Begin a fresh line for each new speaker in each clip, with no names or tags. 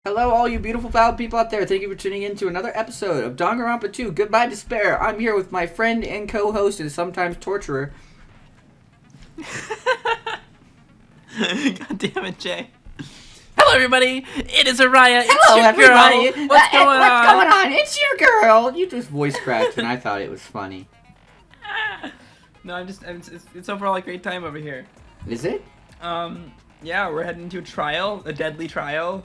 Hello, all you beautiful, valid people out there. Thank you for tuning in to another episode of Danganronpa 2, Goodbye Despair. I'm here with my friend and co-host and sometimes torturer.
God damn it, Jay. Hello, everybody. It is Araya. It's
Hello,
your
everybody.
Girl. What's going on?
It's your girl. You just voice cracked, and I thought it was funny.
No, it's overall a great time over here.
Is it?
Yeah, we're heading into a trial, a deadly trial.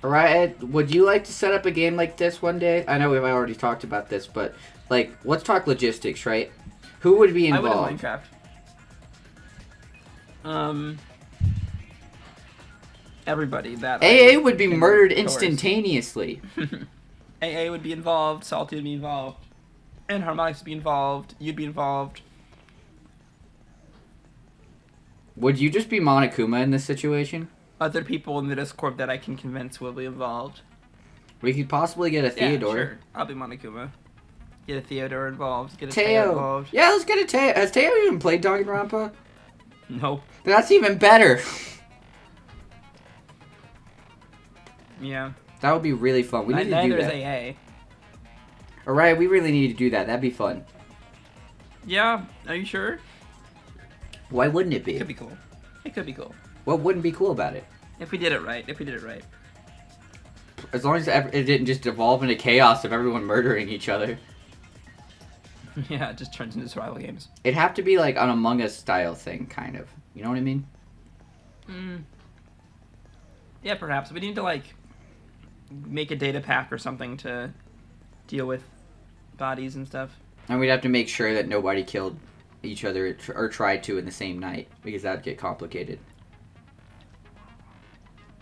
Alright, would you like to set up a game like this one day? I know we've already talked about this, but, like, let's talk logistics, right? Who would be involved?
I would in Minecraft. Everybody that
AA would be murdered instantaneously.
AA would be involved, Salty would be involved, and Harmonix would be involved, you'd be involved.
Would you just be Monokuma in this situation?
Other people in the Discord that I can convince will be involved.
We could possibly get a Theodore.
Yeah, sure. I'll be Monokuma. Get a Theodore involved. Get a
Teo
involved.
Yeah, let's get a Teo. Has Teo even played Danganronpa?
Nope.
That's even better.
Yeah.
That would be really fun. We need to do that.
Neither is AA.
Alright, we really need to do that. That'd be fun.
Yeah, are you sure?
Why wouldn't it be?
It could be cool. It could be cool.
What wouldn't be cool about it?
If we did it right.
As long as it didn't just evolve into chaos of everyone murdering each other.
Yeah, it just turns into survival games.
It'd have to be like an Among Us style thing, kind of. You know what I mean?
Yeah, perhaps. We need to, like, make a data pack or something to deal with bodies and stuff.
And we'd have to make sure that nobody killed each other or tried to in the same night, because that'd get complicated.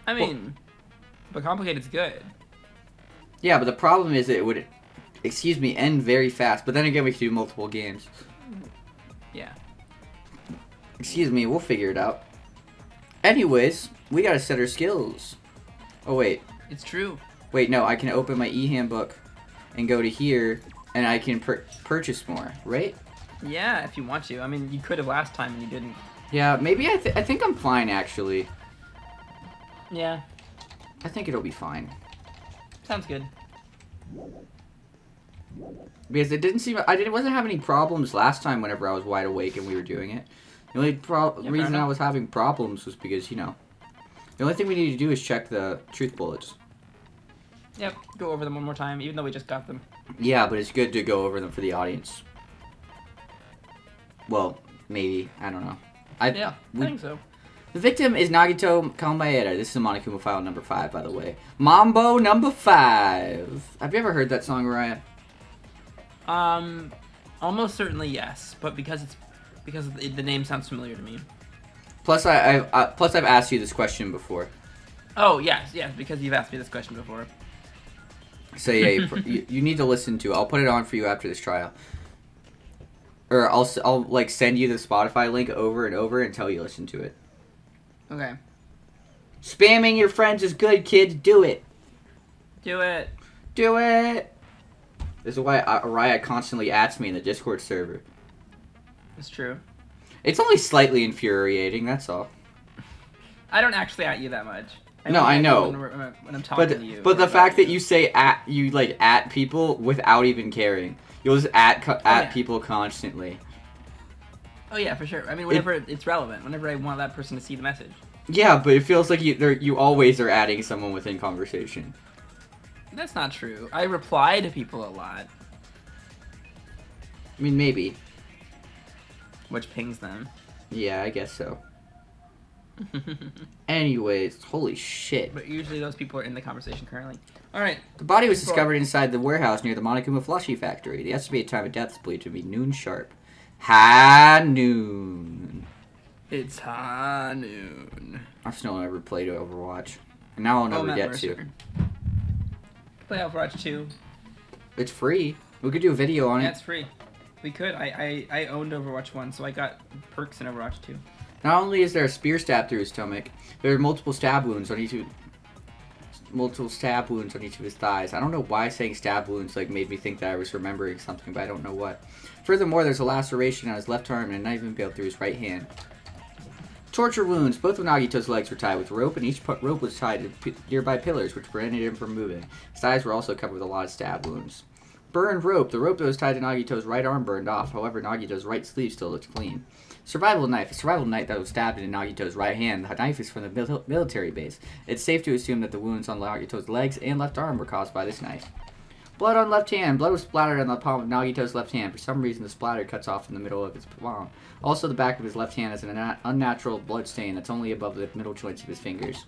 I mean, but complicated's good.
Yeah, but the problem is it would, end very fast. But then again, we could do multiple games.
Yeah.
We'll figure it out. Anyways, we gotta set our skills. Oh, wait.
It's true.
Wait, no, I can open my e-handbook and go to here, and I can purchase more, right?
Yeah, if you want to. I mean, you could have last time and you didn't.
Yeah, maybe I think I'm fine, actually.
Yeah.
I think it'll be fine.
Sounds good.
Because it didn't seem... wasn't having any problems last time whenever I was wide awake and we were doing it. The only reason I was having problems was because, you know... The only thing we need to do is check the truth bullets.
Yep, go over them one more time, even though we just got them.
Yeah, but it's good to go over them for the audience. Well, maybe. I don't know.
I think so.
The victim is Nagito Kalmaeda. This is a Monokuma file number 5, by the way. Mambo number 5. Have you ever heard that song, Ryan?
Almost certainly yes, but because the name sounds familiar to me.
Plus, I've asked you this question before.
Oh yes, because you've asked me this question before.
So yeah, you need to listen to it. I'll put it on for you after this trial. Or I'll like send you the Spotify link over and over until you listen to it.
Okay.
Spamming your friends is good, kids. Do it.
Do it.
Do it. This is why Araya constantly adds me in the Discord server.
It's true.
It's only slightly infuriating, that's all.
I don't actually at you that much.
I know.
When I'm talking to you.
But the fact that you say at people without even caring. You'll just at people constantly.
Oh yeah, for sure. I mean, whenever it's relevant, whenever I want that person to see the message.
Yeah, but it feels like you always are adding someone within conversation.
That's not true. I reply to people a lot.
I mean, maybe.
Which pings them.
Yeah, I guess so. Anyways, holy shit.
But usually those people are in the conversation currently. Alright.
The body was discovered inside the warehouse near the Monokuma Flushie factory. The estimated time of death is believed to be noon sharp. High noon.
It's high noon.
I've still never played Overwatch. And now I'll never get to.
Play Overwatch 2.
It's free. We could do a video on it.
Yeah, it's free. We could. I owned Overwatch 1, so I got perks in Overwatch 2.
Not only is there a spear stab through his stomach, there are multiple stab wounds on each of his thighs. I don't know why saying stab wounds like made me think that I was remembering something, but I don't know what. Furthermore, there's a laceration on his left arm and a knife impaled through his right hand. Torture wounds. Both of Nagito's legs were tied with rope, and each rope was tied to nearby pillars, which prevented him from moving. His eyes were also covered with a lot of stab wounds. Burned rope. The rope that was tied to Nagito's right arm burned off. However, Nagito's right sleeve still looked clean. Survival knife. A survival knife that was stabbed into Nagito's right hand. The knife is from the military base. It's safe to assume that the wounds on Nagito's legs and left arm were caused by this knife. Blood on left hand. Blood was splattered on the palm of Nagito's left hand. For some reason, the splatter cuts off in the middle of his palm. Also, the back of his left hand has an unnatural blood stain that's only above the middle joints of his fingers.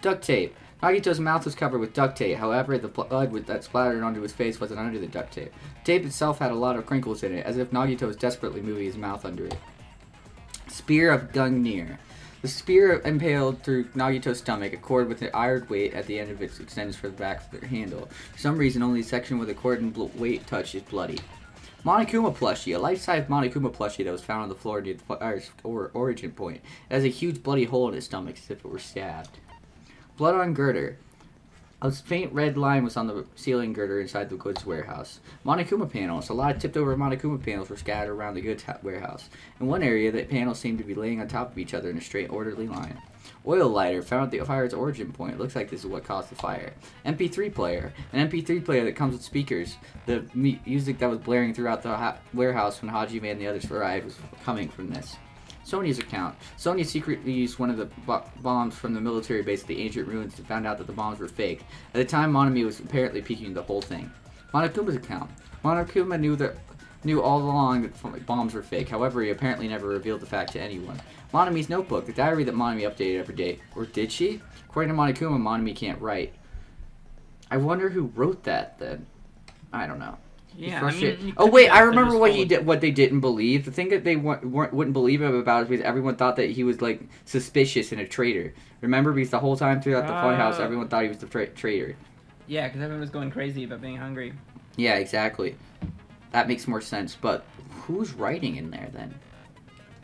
Duct tape. Nagito's mouth was covered with duct tape. However, the blood that splattered onto his face wasn't under the duct tape. The tape itself had a lot of crinkles in it, as if Nagito was desperately moving his mouth under it. Spear of Gungnir. The spear impaled through Nagito's stomach. A cord with an iron weight at the end of it extends for the back of the handle. For some reason, only the section where the cord and weight touch is bloody. Monokuma plushie. A life-size Monokuma plushie that was found on the floor near the fire's origin point. It has a huge bloody hole in its stomach as if it were stabbed. Blood on girder. A faint red line was on the ceiling girder inside the goods warehouse. Monokuma panels. A lot of tipped-over Monokuma panels were scattered around the goods warehouse. In one area, the panels seemed to be laying on top of each other in a straight, orderly line. Oil lighter. Found at the fire's origin point. It looks like this is what caused the fire. MP3 player. An MP3 player that comes with speakers. The music that was blaring throughout the warehouse when Hajime and the others arrived was coming from this. Sonya's account. Sonya secretly used one of the bombs from the military base at the ancient ruins and found out that the bombs were fake. At the time, Monami was apparently peeking the whole thing. Monokuma's account. Monokuma knew all along that bombs were fake. However, he apparently never revealed the fact to anyone. Monami's notebook. The diary that Monami updated every day. Or did she? According to Monokuma, Monami can't write. I wonder who wrote that, then. I don't know.
Yeah, I mean,
oh wait, I remember what he did. What they didn't believe. The thing that they wouldn't believe him about is because everyone thought that he was like suspicious and a traitor. Remember, because the whole time throughout the funhouse, everyone thought he was the traitor.
Yeah, because everyone was going crazy about being hungry.
Yeah, exactly. That makes more sense. But who's writing in there then?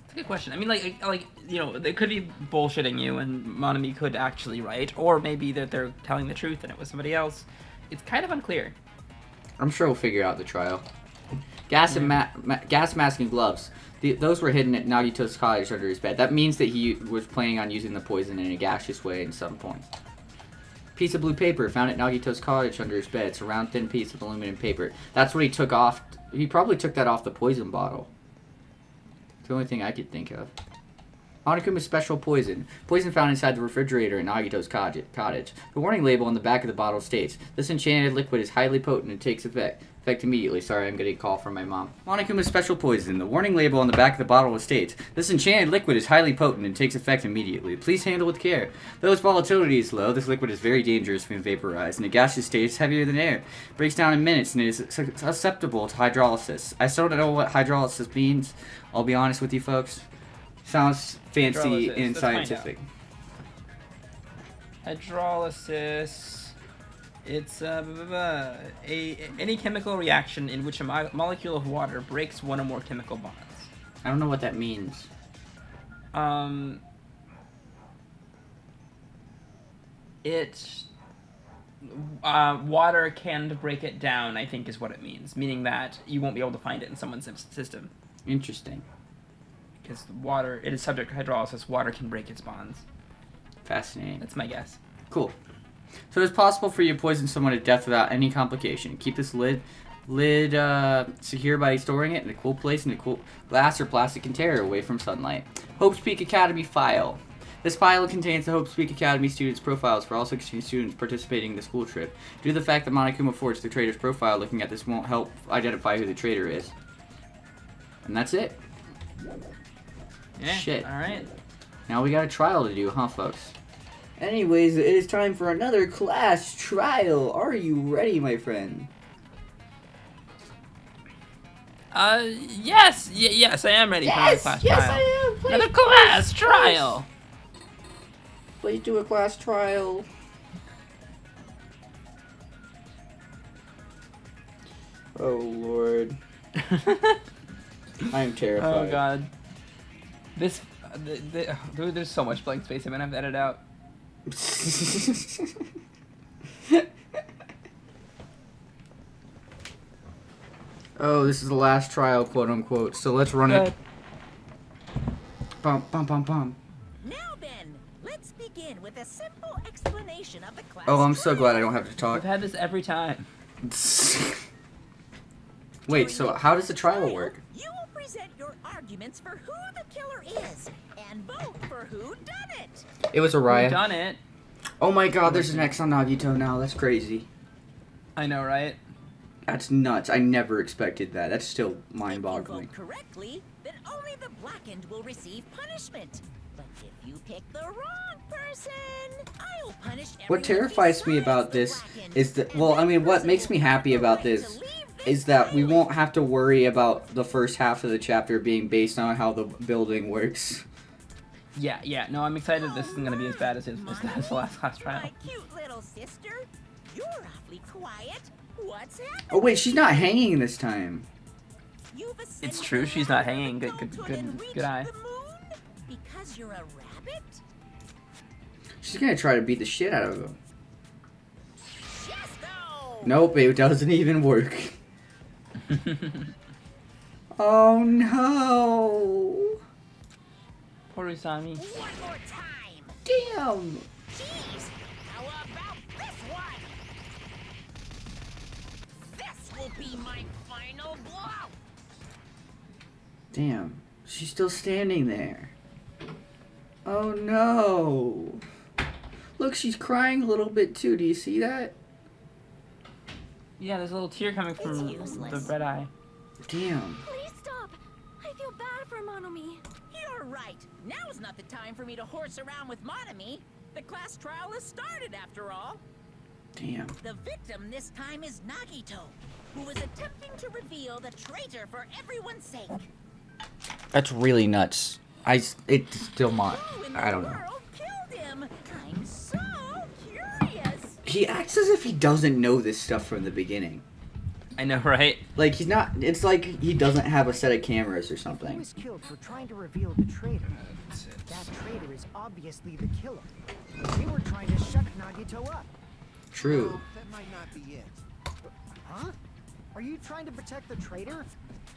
It's a good question. I mean, like you know, they could be bullshitting you, and Monami could actually write, or maybe that they're telling the truth and it was somebody else. It's kind of unclear.
I'm sure we'll figure out the trial. Gas and gas mask and gloves. Those were hidden at Nagito's cottage under his bed. That means that he was planning on using the poison in a gaseous way at some point. Piece of blue paper found at Nagito's cottage under his bed. It's a round, thin piece of aluminum paper. That's what he took off. He probably took that off the poison bottle. It's the only thing I could think of. Monokuma's special poison. Poison found inside the refrigerator in Nagito's cottage. The warning label on the back of the bottle states, "This enchanted liquid is highly potent and takes effect immediately." Sorry, I'm getting a call from my mom. Monokuma's special poison. The warning label on the back of the bottle states, "This enchanted liquid is highly potent and takes effect immediately. Please handle with care. Though its volatility is low, this liquid is very dangerous when vaporized. In a gaseous state, it's heavier than air. It breaks down in minutes and is susceptible to hydrolysis." I still don't know what hydrolysis means. I'll be honest with you folks. Sounds fancy and scientific.
Hydrolysis. It's any chemical reaction in which a molecule of water breaks one or more chemical bonds.
I don't know what that means.
Water can break it down, I think is what it means. Meaning that you won't be able to find it in someone's system.
Interesting.
Because water, it is subject to hydrolysis. Water can break its bonds.
Fascinating.
That's my guess.
Cool. So it's possible for you to poison someone to death without any complication. Keep this lid secure by storing it in a cool place in a cool glass or plastic container away from sunlight. Hope's Peak Academy file. This file contains the Hope's Peak Academy students' profiles for all 16 students participating in the school trip. Due to the fact that Monokuma forged the traitor's profile, looking at this won't help identify who the traitor is. And that's it.
Yeah,
shit.
Alright.
Now we got a trial to do, huh, folks? Anyways, it is time for another class trial. Are you ready, my friend?
Yes! Yes, I am ready for another class trial.
Yes, I am! Please,
another class trial!
Please do a class trial. Oh, Lord. I am terrified.
Oh, God. This, dude, there's so much blank space I'm gonna have to edit out. Oh,
this is the last trial, quote unquote. So let's run it. Bum, bum, bum, bum.
Now then, let's begin with a simple explanation of the class.
Oh, I'm so
trial.
glad I don't have to
We've
talk.
had this every time.
Wait, so how does the trial work?
You will present your arguments for who the killer is and vote for who done it.
It was a
We've
riot.
done it.
Oh my god, there's an X on Nagito now. That's crazy.
I know, right?
That's nuts. I never expected that. That's still
If you
mind-boggling.
vote correctly, then only the blackened will receive punishment. But if you pick the wrong person, I'll punish everyone.
What terrifies me
besides
about
the
this
blackened,
is that,
and
well,
that
I mean, what
person
makes me
will have
happy
the
about
right
this
to leave
is that we
island.
won't have to worry about the first half of the chapter being based on how the building works.
Yeah. No, I'm excited this isn't gonna be as bad as the last class trial.
My cute little sister, you're awfully quiet. What's happening?
Oh wait, she's not hanging this time.
You've
It's
ascended
true,
the
she's not
ladder
hanging.
to
Good
adulthood and reach
eye.
the moon? Because you're a rabbit?
She's gonna try to beat the shit out of him.
Yes, no.
Nope, it doesn't even work. Oh no!
Poor Usami.
One more time.
Damn!
Jeez. How about this one? This will be my final blow.
Damn, she's still standing there. Oh no! Look, she's crying a little bit too. Do you see that?
Yeah, there's a little tear coming from
useless.
the red eye.
Damn.
Please stop. I feel bad for Monomi.
You're right. Now is not the time for me to horse around with Monami. The class trial has started after all.
Damn.
The victim this time is Nagito, who is attempting to reveal the traitor for everyone's sake.
That's really nuts. It's still not.
Who in the
I don't know.
world killed him? I'm so curious.
He acts as if he doesn't know this stuff from the beginning.
I know, right?
Like he's not. It's like he doesn't have a set of cameras or
He
something.
was killed for trying to reveal the traitor. That traitor is obviously the killer. We were trying to shut Nagito up.
True.
That might not be it.
Huh? Are you trying to protect the traitor?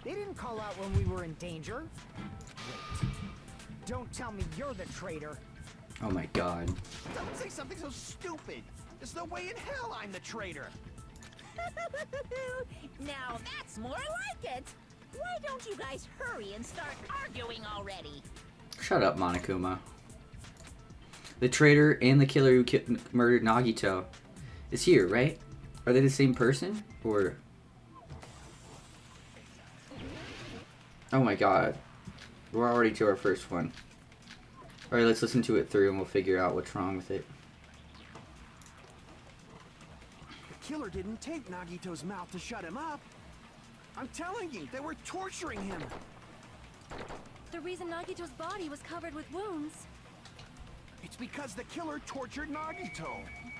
They didn't call out when we were in danger. Wait. Don't tell me you're the traitor.
Oh my god.
Don't say something so stupid. There's no way in hell I'm the traitor.
Now that's more like it. Why don't you guys hurry and start arguing already?
Shut up, Monokuma. The traitor and the killer who murdered Nagito is here, right? Are they the same person? Or... Oh my god. We're already to our first one. Alright, let's listen to it through and we'll figure out what's wrong with it.
The killer didn't tape Nagito's mouth to shut him up. I'm telling you, they were torturing him.
The reason Nagito's body was covered with wounds.
It's because the killer tortured Nagito.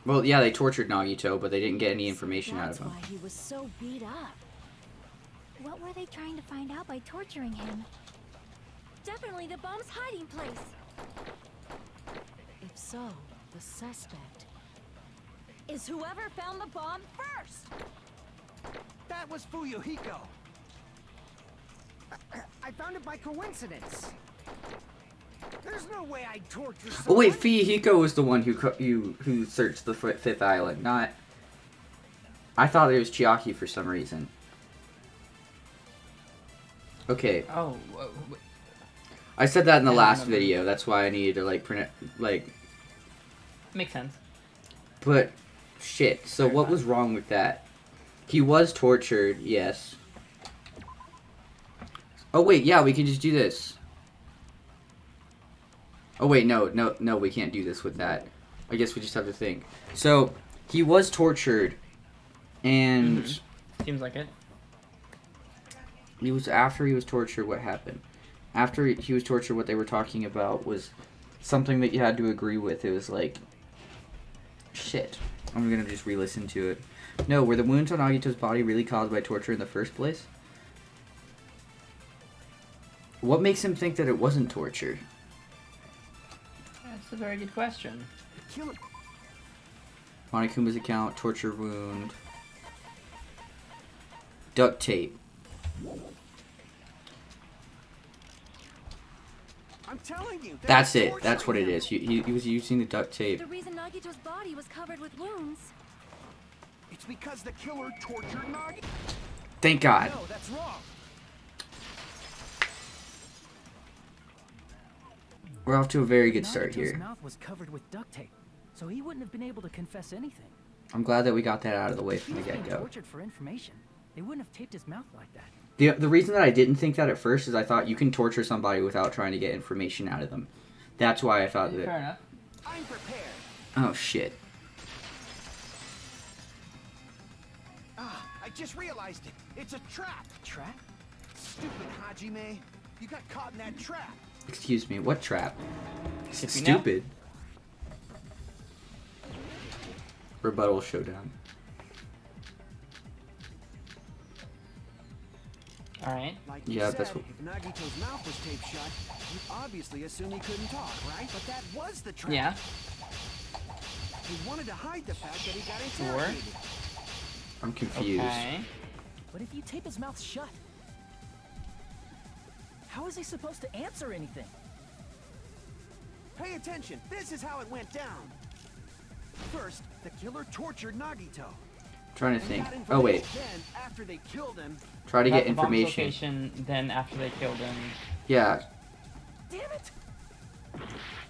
Well, yeah, they tortured Nagito, but they didn't get any information out of
That's
him.
why he was so beat up. What were they trying to find out by torturing him? Definitely the bomb's hiding place. If so, the suspect is whoever found the bomb first.
That was Fuyuhiko.
I found it by coincidence. There's no way I'd torture someone.
Oh wait, Fuyuhiko was the one who searched the fifth island, not... I thought it was Chiaki for some reason. Okay,
Oh,
I said that in the
I
last
remember.
video, that's why I needed to like print it, like...
makes sense.
But, shit, so
Very
what
fine.
was wrong with that? He was tortured, yes. Oh wait, yeah, we can just do this. Oh wait, no, we can't do this with that. I guess we just have to think. So, he was tortured, and
Seems like it.
after he was tortured, what happened? After he was tortured, what they were talking about was something that you had to agree with. It was like, shit. I'm gonna just re-listen to it. No, were the wounds on Nagito's body really caused by torture in the first place? What makes him think that it wasn't torture?
That's a very good question.
The killer.
Monokuma's account, torture wound. Duct tape.
I'm telling you. they
That's
were
it. That's what
torturing
it
him.
is. He was using the duct tape.
The reason Nagito's body was covered with wounds.
It's because the killer tortured Nagi.
Thank God.
No, that's wrong.
We're off to a very good start
Nagito's
here.
mouth was covered with duct tape, so he wouldn't have been able to confess anything.
I'm glad that we got that out of the way
If he
from the
was being
get-go.
tortured for information, they wouldn't have taped his mouth like that.
The reason that I didn't think that at first is I thought you can torture somebody without trying to get information out of them. That's why I thought
Fair
that.
enough.
I'm prepared.
Oh shit.
Ah, I just realized it. It's a trap.
Trap?
Stupid Hajime. You got caught in that trap.
Excuse me. What trap?
If you know.
Stupid. Rebuttal showdown.
All right.
Like you
Yeah,
said,
that's what.
if Nagito's mouth was taped shut, you obviously assume he couldn't talk, right? But that was the trap.
Yeah.
He wanted to hide the fact that he got
Sure.
interrogated.
I'm confused.
Okay.
But if you tape his mouth shut, how is he supposed to answer anything?
Pay attention. This is how it went down. First, the killer tortured Nagito.
Trying to
and
think.
got
Oh wait.
information. Then, after they killed him,
Try to
Got
get
the bomb's
information.
location, then after they killed him.
Yeah.
damn it!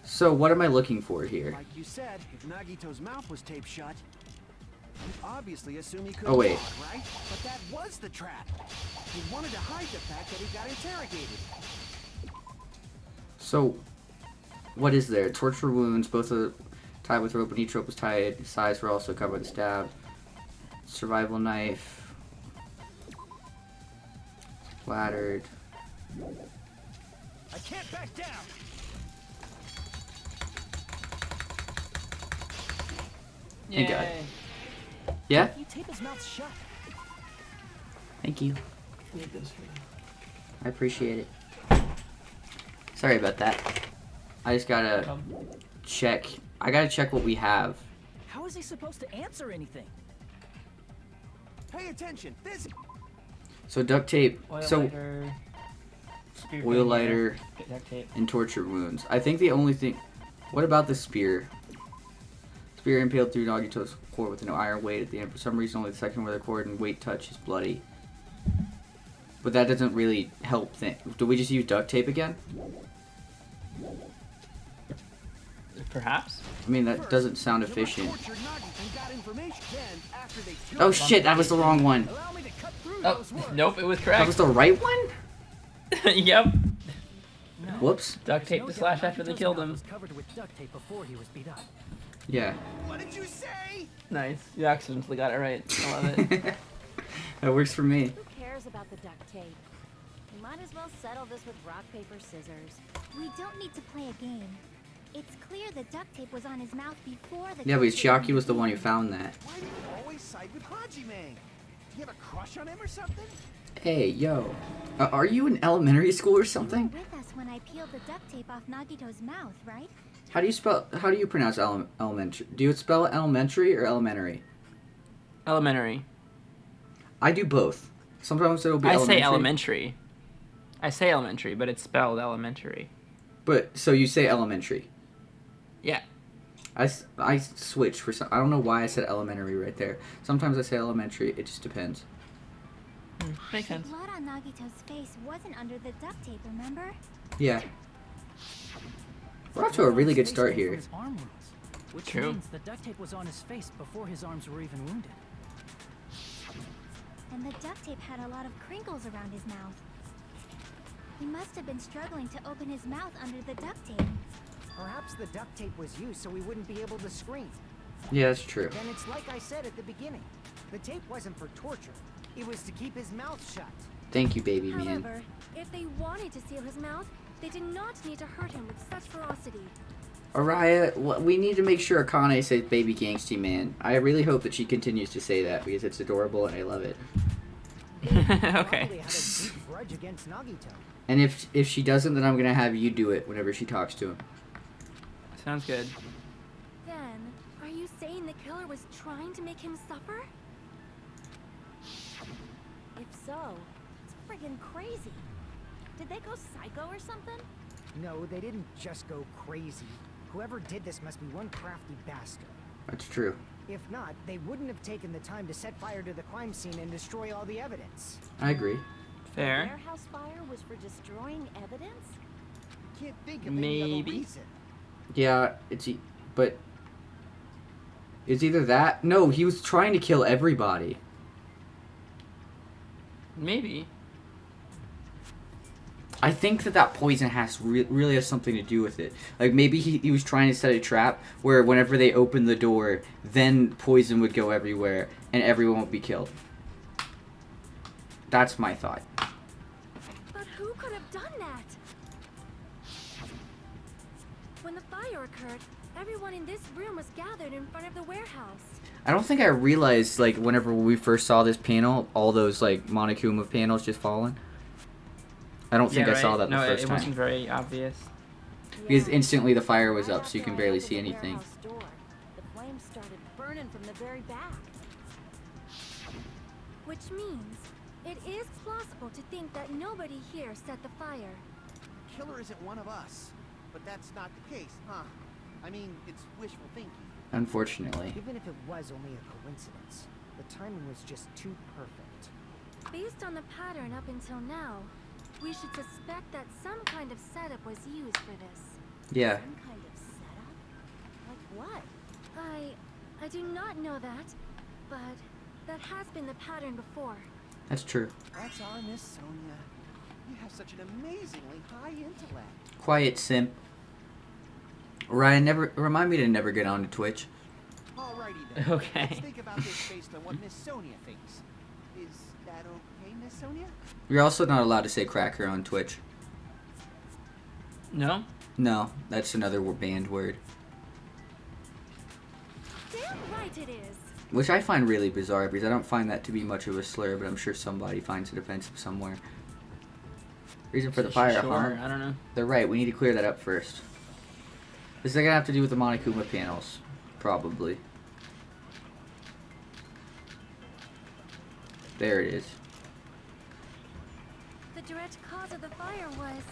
So what am I looking for here?
Like you said, if Nagito's mouth was taped shut, you obviously assume he couldn't
Oh, wait.
talk, right? But that was the trap. He wanted to hide the fact that he got interrogated.
So, what is there? Torture wounds, both are tied with rope, and each rope was tied. Sides were also covered with stab. Survival knife. Splattered.
I can't back down.
Thank God.
Yay.
Yeah?
If you tape his mouth shut,
Thank you. I appreciate it. Sorry about that. I just gotta check. I gotta check what we have.
how is he supposed to answer anything?
Pay attention. This
So duct tape.
Oil
So
lighter. Spear
oil
finger,
lighter
duct tape.
and torture wounds. I think the only thing. What about the spear? Spear impaled through Nagito's core with an iron weight at the end. For some reason, only the section where the cord and weight touch is bloody. But that doesn't really help. Do we just use duct tape again?
Perhaps.
I mean, that
first,
doesn't sound
killer
efficient.
tortured Nagito and got information. Then, after they killed
Oh
him,
shit, that was the wrong one.
Allow me to cut through
Oh,
those words.
nope, it was
That
correct.
was the right one?
Yep.
No.
Whoops.
Duct tape
No
to
doubt
slash after they
Nagito's
killed
mouth
him.
was covered with duct tape before he was beat up.
Yeah.
What did you say?
Nice. You accidentally got it right. I love it.
That works for me.
Who cares about the duct tape? We might as well settle this with rock, paper, scissors. We don't need to play a game. It's clear the duct tape was on his mouth before the.
Yeah, but
duct tape
Chiaki was the one who found that.
Why do you always side with Hajime? Do you have a crush on him or something?
Hey, yo. Are you in elementary school or
You were
something?
with us when I peeled the duct tape off Nagito's mouth, right?
How do you pronounce elementary? Do you spell it elementary or elementary?
Elementary.
I do both. Sometimes it'll be
I
elementary.
say elementary. I say elementary, but it's spelled elementary.
But, so you say elementary.
Yeah.
I switch for some. I don't know why I said elementary right there. Sometimes I say elementary. It just depends.
Makes
The
sense.
blood on Nagito's face wasn't under the duct tape, remember?
Yeah. We're off to a really good
His face
start
came from
here.
his arm wounds, which
True.
means the duct tape was on his face before his arms were even wounded.
And the duct tape had a lot of crinkles around his mouth. He must have been struggling to open his mouth under the duct tape.
Perhaps the duct tape was used so we wouldn't be able to scream.
Yeah, that's true.
Then it's like I said at the beginning. The tape wasn't for torture. It was to keep his mouth shut.
Thank you, baby man.
However, if they wanted to seal his mouth, they did not need to hurt him with such ferocity.
Araya, we need to make sure Akane says baby gangsty man. I really hope that she continues to say that because it's adorable and I love it.
Okay.
Probably had a deep grudge against Nagito.
And if she doesn't, then I'm gonna have you do it whenever she talks to him.
Sounds good.
Then, are you saying the killer was trying to make him suffer? If so, it's friggin' crazy. Did they go psycho or something?
No, they didn't just go crazy. Whoever did this must be one crafty bastard.
That's true.
If not, they wouldn't have taken the time to set fire to the crime scene and destroy all the evidence.
I agree.
The
Fair.
warehouse fire was for destroying evidence?
Can't think of any other
Maybe.
reason.
Yeah, but it's either that. No, he was trying to kill everybody.
Maybe.
I think that poison really has something to do with it. Like, maybe he was trying to set a trap where whenever they open the door, then poison would go everywhere and everyone would be killed. That's my thought.
But who could have done that? When the fire occurred, everyone in this room was gathered in front of the warehouse.
I don't think I realized, like, whenever we first saw this panel, all those, like, Monokuma panels just falling. I don't think I saw that the first
it
time.
wasn't very obvious.
Because instantly the fire was
Right
up, so you
after
can
I
barely
opened
see
the
anything.
warehouse door, the flames started burning from the very back.
Which means it is plausible to think that nobody here set the fire.
Killer isn't one of us. But that's not the case, huh? I mean, it's wishful thinking.
Unfortunately.
Even if it was only a coincidence, the timing was just too perfect.
Based on the pattern up until now, we should suspect that some kind of setup was used for this.
Yeah.
Some kind of setup? Like what?
I do not know that, but that has been the pattern before.
That's true.
That's our Miss Sonia. You have such an amazingly high intellect.
Quiet simp. Ryan, remind me to never get onto Twitch.
Alrighty then.
Okay.
Let's think about this based on what Miss Sonia thinks. Is that okay, Miss Sonia?
You're also not allowed to say cracker on Twitch.
No?
No, that's another banned word.
Damn right it is.
Which I find really bizarre because I don't find that to be much of a slur, but I'm sure somebody finds it offensive somewhere. Reason for the fire,
Sure,
huh?
I don't know.
They're right, we need to clear that up first. This is gonna have to do with the Monokuma panels. Probably. There it is.
The direct cause of the fire was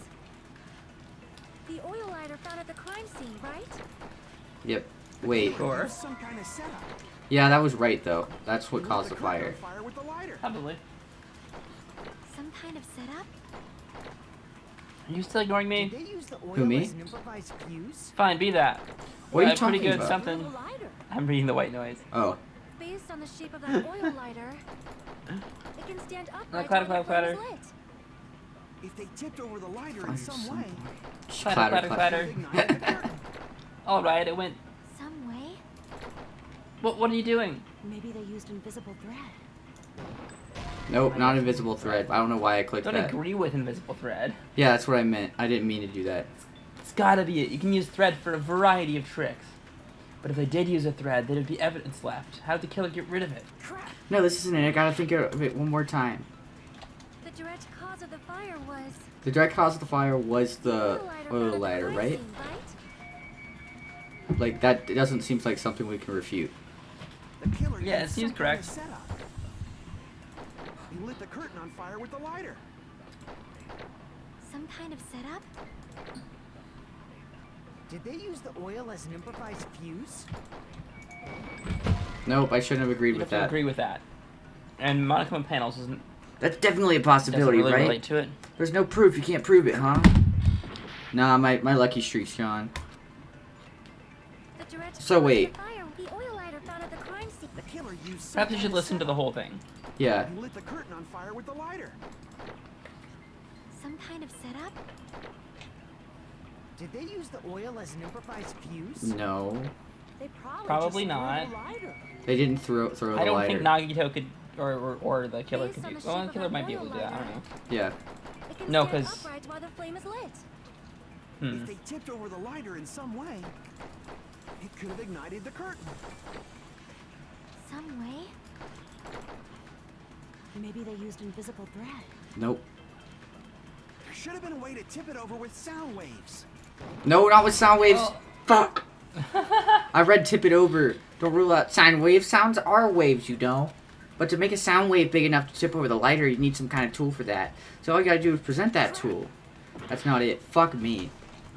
the oil lighter found at the crime scene, right?
Yep. Wait.
Sure.
There's some kind of setup.
Yeah, that was right though. That's what
Lit
caused
the
the
curtain
fire.
on fire with the lighter.
Probably.
Some kind of setup?
Are you still ignoring
Did
me?
they use the oil
Who, me?
as an improvised fuse?
Fine, be that.
What are you
I'm pretty
talking
good
about?
at something.
The lighter.
I'm reading the white noise.
Oh.
Based on the shape of that oil lighter, it can stand upright
clatter,
while the
clatter,
flame is lit.
If they tipped over the lighter in
Find
some
some
way,
Clatter, clatter, clatter.
it ignited the curtain.
Alright, it went.
Some way?
What are you doing?
Maybe they used invisible thread.
Nope, not invisible thread. I don't know why I clicked
Don't
that.
agree with invisible thread.
Yeah, that's what I meant. I didn't mean to do that.
It's gotta be it. You can use thread for a variety of tricks. But if they did use a thread, there'd be evidence left. How did the killer get rid of it?
Crap!
No, this isn't it. I gotta think of it one more time.
The direct cause of the fire was
The direct cause of the fire was the
found
oil
at the
lighter,
crime
right?
scene, right?
Like, that doesn't seem like something we can refute.
The killer
Yeah,
used
it seems
some kind of
correct.
setup. He lit the curtain on fire with the lighter.
Some kind of setup?
Did they use the oil as an improvised fuse?
Nope, I shouldn't have agreed
You
with
have to
that.
agree with that. And Monochrome panels doesn't
That's definitely a
doesn't
possibility,
really
right?
relate to it.
There's no proof. You can't prove it, huh? Nah, my lucky streak's gone.
The direct
So
cause of
wait.
the fire, the oil lighter found at the crime scene.
The killer used some
Perhaps you
kind
should
of
listen to the
setup.
whole thing.
Yeah.
He lit the curtain on fire with the lighter.
Some kind of setup?
Did they use the oil as an improvised fuse?
No.
They
Probably
just threw
not.
the lighter.
They didn't throw the
I don't
lighter.
think Nagito could, or the killer
Based
could
on
do.
the
Well,
shape
the
of
killer
that
might be
oil
able to do that. I don't
lighter.
know.
Yeah.
It can
No,
stand
'cause-
upright while the flame is lit.
Hmm.
If they tipped over the lighter in some way, it could have ignited the curtain.
Some way?
Maybe they used invisible thread.
Nope.
There should have been a way to tip it over with sound waves.
No, not with sound waves.
Oh.
Fuck. I read tip it over. Don't rule out sound waves. Sounds are waves, you know. But to make a sound wave big enough to tip over the lighter, you need some kind of tool for that. So all you gotta do is present that tool. That's not it. Fuck me.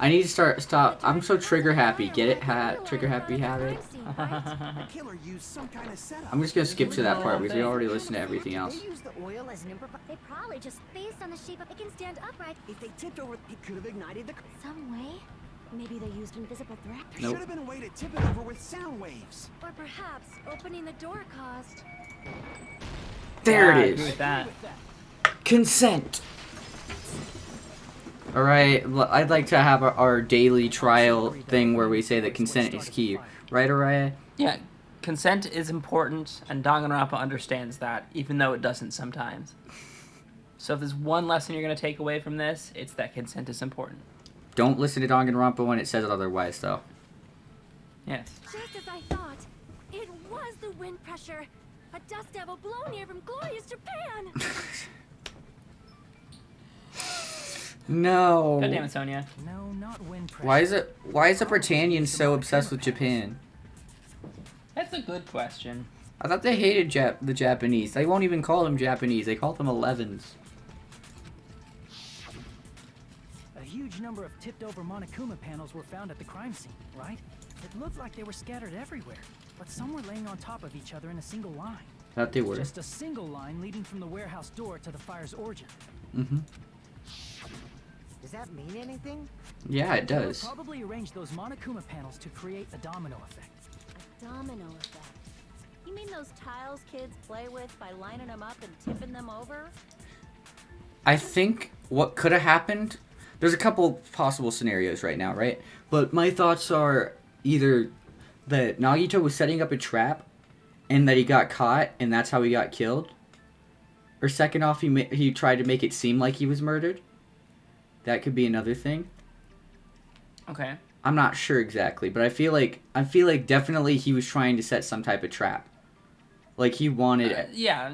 I need to stop. I'm so trigger happy. Get it? Trigger happy habit.
The killer used some kind of setup.
I'm just gonna skip to that part because we already listened to everything else.
They used the oil as an
They probably just based on the shape of it can stand upright
If they tipped over, it could have ignited the.
some way. Maybe they used invisible threat.
There
Nope.
should have been a way to tip it over with sound waves.
Or perhaps opening the door caused.
There
Yeah, I
it
agree
is.
with that.
Consent. All right. I'd like to have our daily trial thing where we say that consent is key. Right, Araya?
Yeah, consent is important, and Danganronpa understands that, even though it doesn't sometimes. So if there's one lesson you're going to take away from this, it's that consent is important.
Don't listen to Danganronpa when it says otherwise, though.
Yes.
Just as I thought, it was the wind pressure. A dust devil blown here from glorious Japan.
No.
God damn it, Sonia.
No, not wind pressure.
Why is the Britannians so obsessed with Japan?
That's a good question.
I thought they hated the Japanese. They won't even call them Japanese. They call them 11s.
A huge number of tipped-over Monokuma panels were found at the crime scene, right? It looked like they were scattered everywhere, but some were laying on top of each other in a single line.
Thought they were.
Just a single line leading from the warehouse door to the fire's origin.
Mm-hmm.
Does that mean anything?
Yeah, it
They
does.
probably arranged those Monokuma panels to create a domino effect.
A domino effect. You mean those tiles kids play with by lining them up and tipping them over?
I think what could have happened, there's a couple possible scenarios right now, right? But my thoughts are either that Nagito was setting up a trap and that he got caught and that's how he got killed. Or second off, he tried to make it seem like he was murdered. That could be another thing.
Okay.
I'm not sure exactly, but I feel like definitely he was trying to set some type of trap. Like he wanted
Yeah,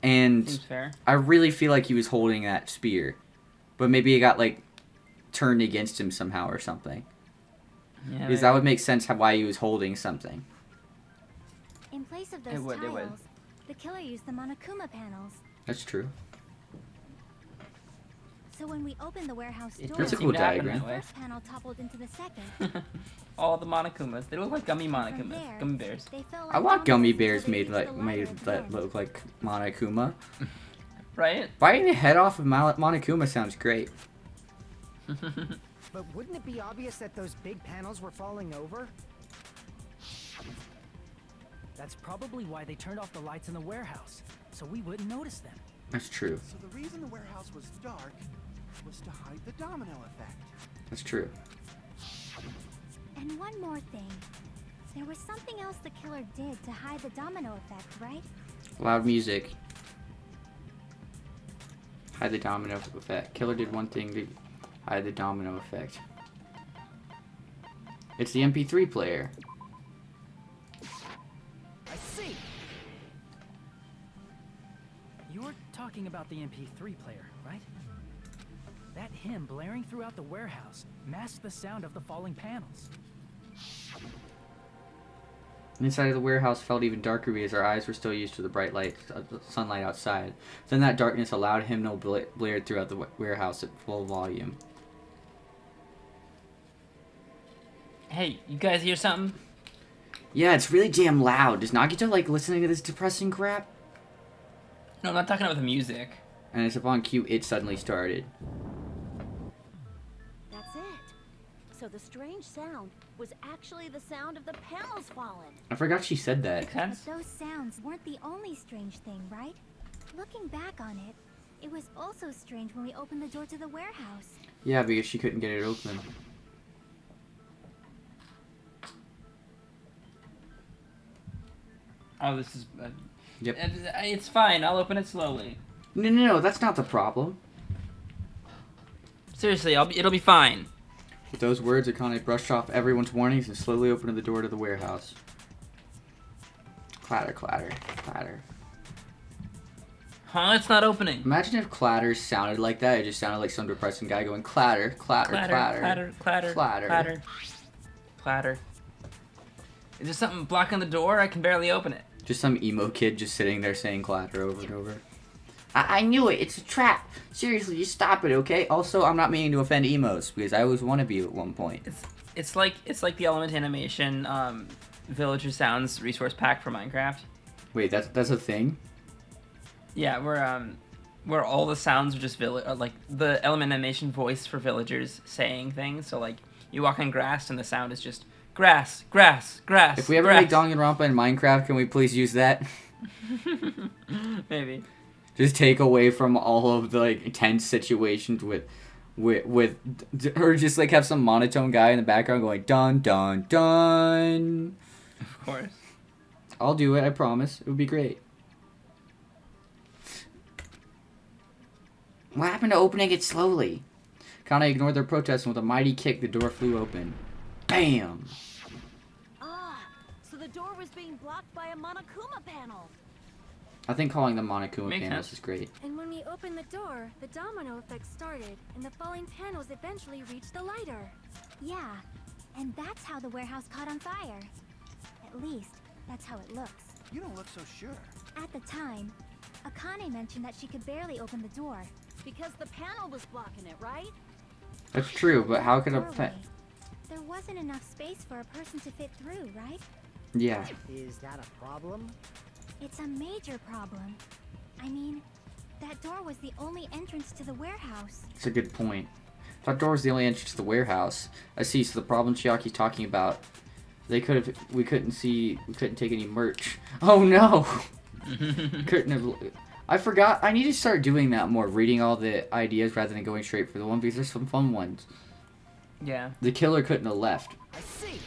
and
seems fair.
I really feel like he was holding that spear. But maybe it got like turned against him somehow or something.
Yeah,
Because that would make sense why he was holding something.
In place of
It
those
would, it would.
tiles, the killer used the Monokuma panels.
That's true.
So when we opened the warehouse
It
door,
That's a
doesn't
cool
seem to happen
diagram.
the
that way.
first panel toppled into the second.
All the Monokumas. They look like gummy
From
Monokumas.
there,
Gummy bears.
they felt
I
like
want gummy
dominoes
bears
until they
made
reached the lighter
that
at the
look
end.
like Monokuma.
Right?
Biting the head off of Monokuma sounds great.
But wouldn't it be obvious that those big panels were falling over?
That's probably why they turned off the lights in the warehouse, so we wouldn't notice them.
That's true.
So the reason the warehouse was dark was to hide the domino effect.
That's true.
And one more thing. There was something else the killer did to hide the domino effect, right?
Loud music. Hide the domino effect. Killer did one thing to hide the domino effect. It's the MP3 player.
I see! You're talking about the MP3 player, right? That hymn blaring throughout the warehouse masked the sound of the falling panels.
Inside of the warehouse felt even darker because our eyes were still used to the bright light, sunlight outside. Then that darkness allowed him to blare throughout the warehouse at full volume.
Hey, you guys hear something?
Yeah, it's really damn loud. Does Nagito like listening to this depressing crap?
No, I'm not talking about the music.
And as if on cue, it suddenly started.
That's it. So the strange sound was actually the sound of the panels falling.
I forgot she said that.
Makes sense?
But those sounds weren't the only strange thing, right? Looking back on it, it was also strange when we opened the door to the warehouse.
Yeah, because she couldn't get it open.
Oh, this is...
Yep.
It's fine. I'll open it slowly.
No, that's not the problem.
Seriously, it'll be fine.
With those words, Akane brushed off everyone's warnings and slowly opened the door to the warehouse. Clatter, clatter, clatter.
Huh? It's not opening.
Imagine if clatter sounded like that. It just sounded like some depressing guy going clatter, clatter,
Clatter,
clatter,
clatter, clatter,
clatter.
clatter, clatter. Is there something blocking the door? I can barely open it.
Just some emo kid just sitting there saying clatter over and over. I knew it. It's a trap. Seriously, just stop it, okay? Also, I'm not meaning to offend emos because I was one of you at one point.
It's like the Element Animation Villager Sounds resource pack for Minecraft.
Wait, that's a thing?
Yeah, where all the sounds are just like the Element Animation voice for villagers saying things. So like you walk on grass and the sound is just grass, grass, grass.
If we ever
grass.
make Danganronpa in Minecraft, can we please use that?
Maybe.
Just take away from all of the like tense situations with or just like have some monotone guy in the background going dun dun dun.
Of course.
I'll do it, I promise. It would be great. What happened to opening it slowly? Kana ignored their protest and with a mighty kick the door flew open. Bam!
Ah, so the door was being blocked by a Monokuma panel.
I think calling them Monokuma
Makes
panels
sense.
is great.
And when we opened the door, the domino effect started, and the falling panels eventually reached the lighter. Yeah, and that's how the warehouse caught on fire. At least, that's how it looks.
You don't look so sure.
At the time, Akane mentioned that she could barely open the door.
Because the panel was blocking it, right?
That's true, but how could a
Doorway. There wasn't enough space for a person to fit through, right?
Yeah.
Is that a problem?
It's a major problem. I mean, that door was the only entrance to the warehouse.
It's a good point. That door was the only entrance to the warehouse. I see, so the problem Chiaki's talking about, we couldn't take any merch. Oh no! Couldn't have, I forgot, I need to start doing that more, reading all the ideas rather than going straight for the one, because there's some fun ones.
Yeah.
The killer couldn't have left.
I see.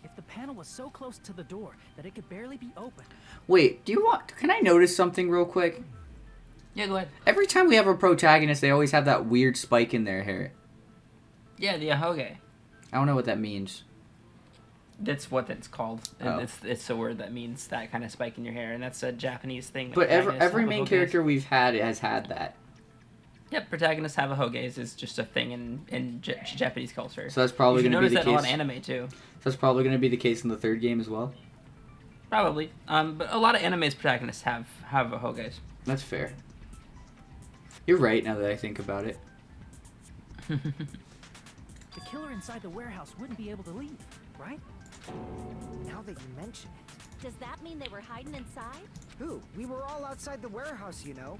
If the panel was so close to the door that it could barely be opened.
Wait, can I notice something real quick?
Yeah, go ahead.
Every time we have a protagonist, they always have that weird spike in their hair.
Yeah, the ahoge.
I don't know what that means.
That's what it's called.
Oh.
It's a word that means that kind of spike in your hair, and that's a Japanese thing.
But every
Protagonists have
main
ahoges.
character we've had has had that.
Yep, protagonists have ahoges is just a thing in Japanese culture.
So that's probably
you
going to be
notice
the
that
case.
in a lot of anime too.
So that's probably going to be the case in the third game as well.
Probably. But a lot of anime's protagonists have ahoges.
That's fair. You're right now that I think about it.
The killer inside the warehouse wouldn't be able to leave, right?
Now that you mention it.
Does that mean they were hiding inside?
Who? We were all outside the warehouse, you know.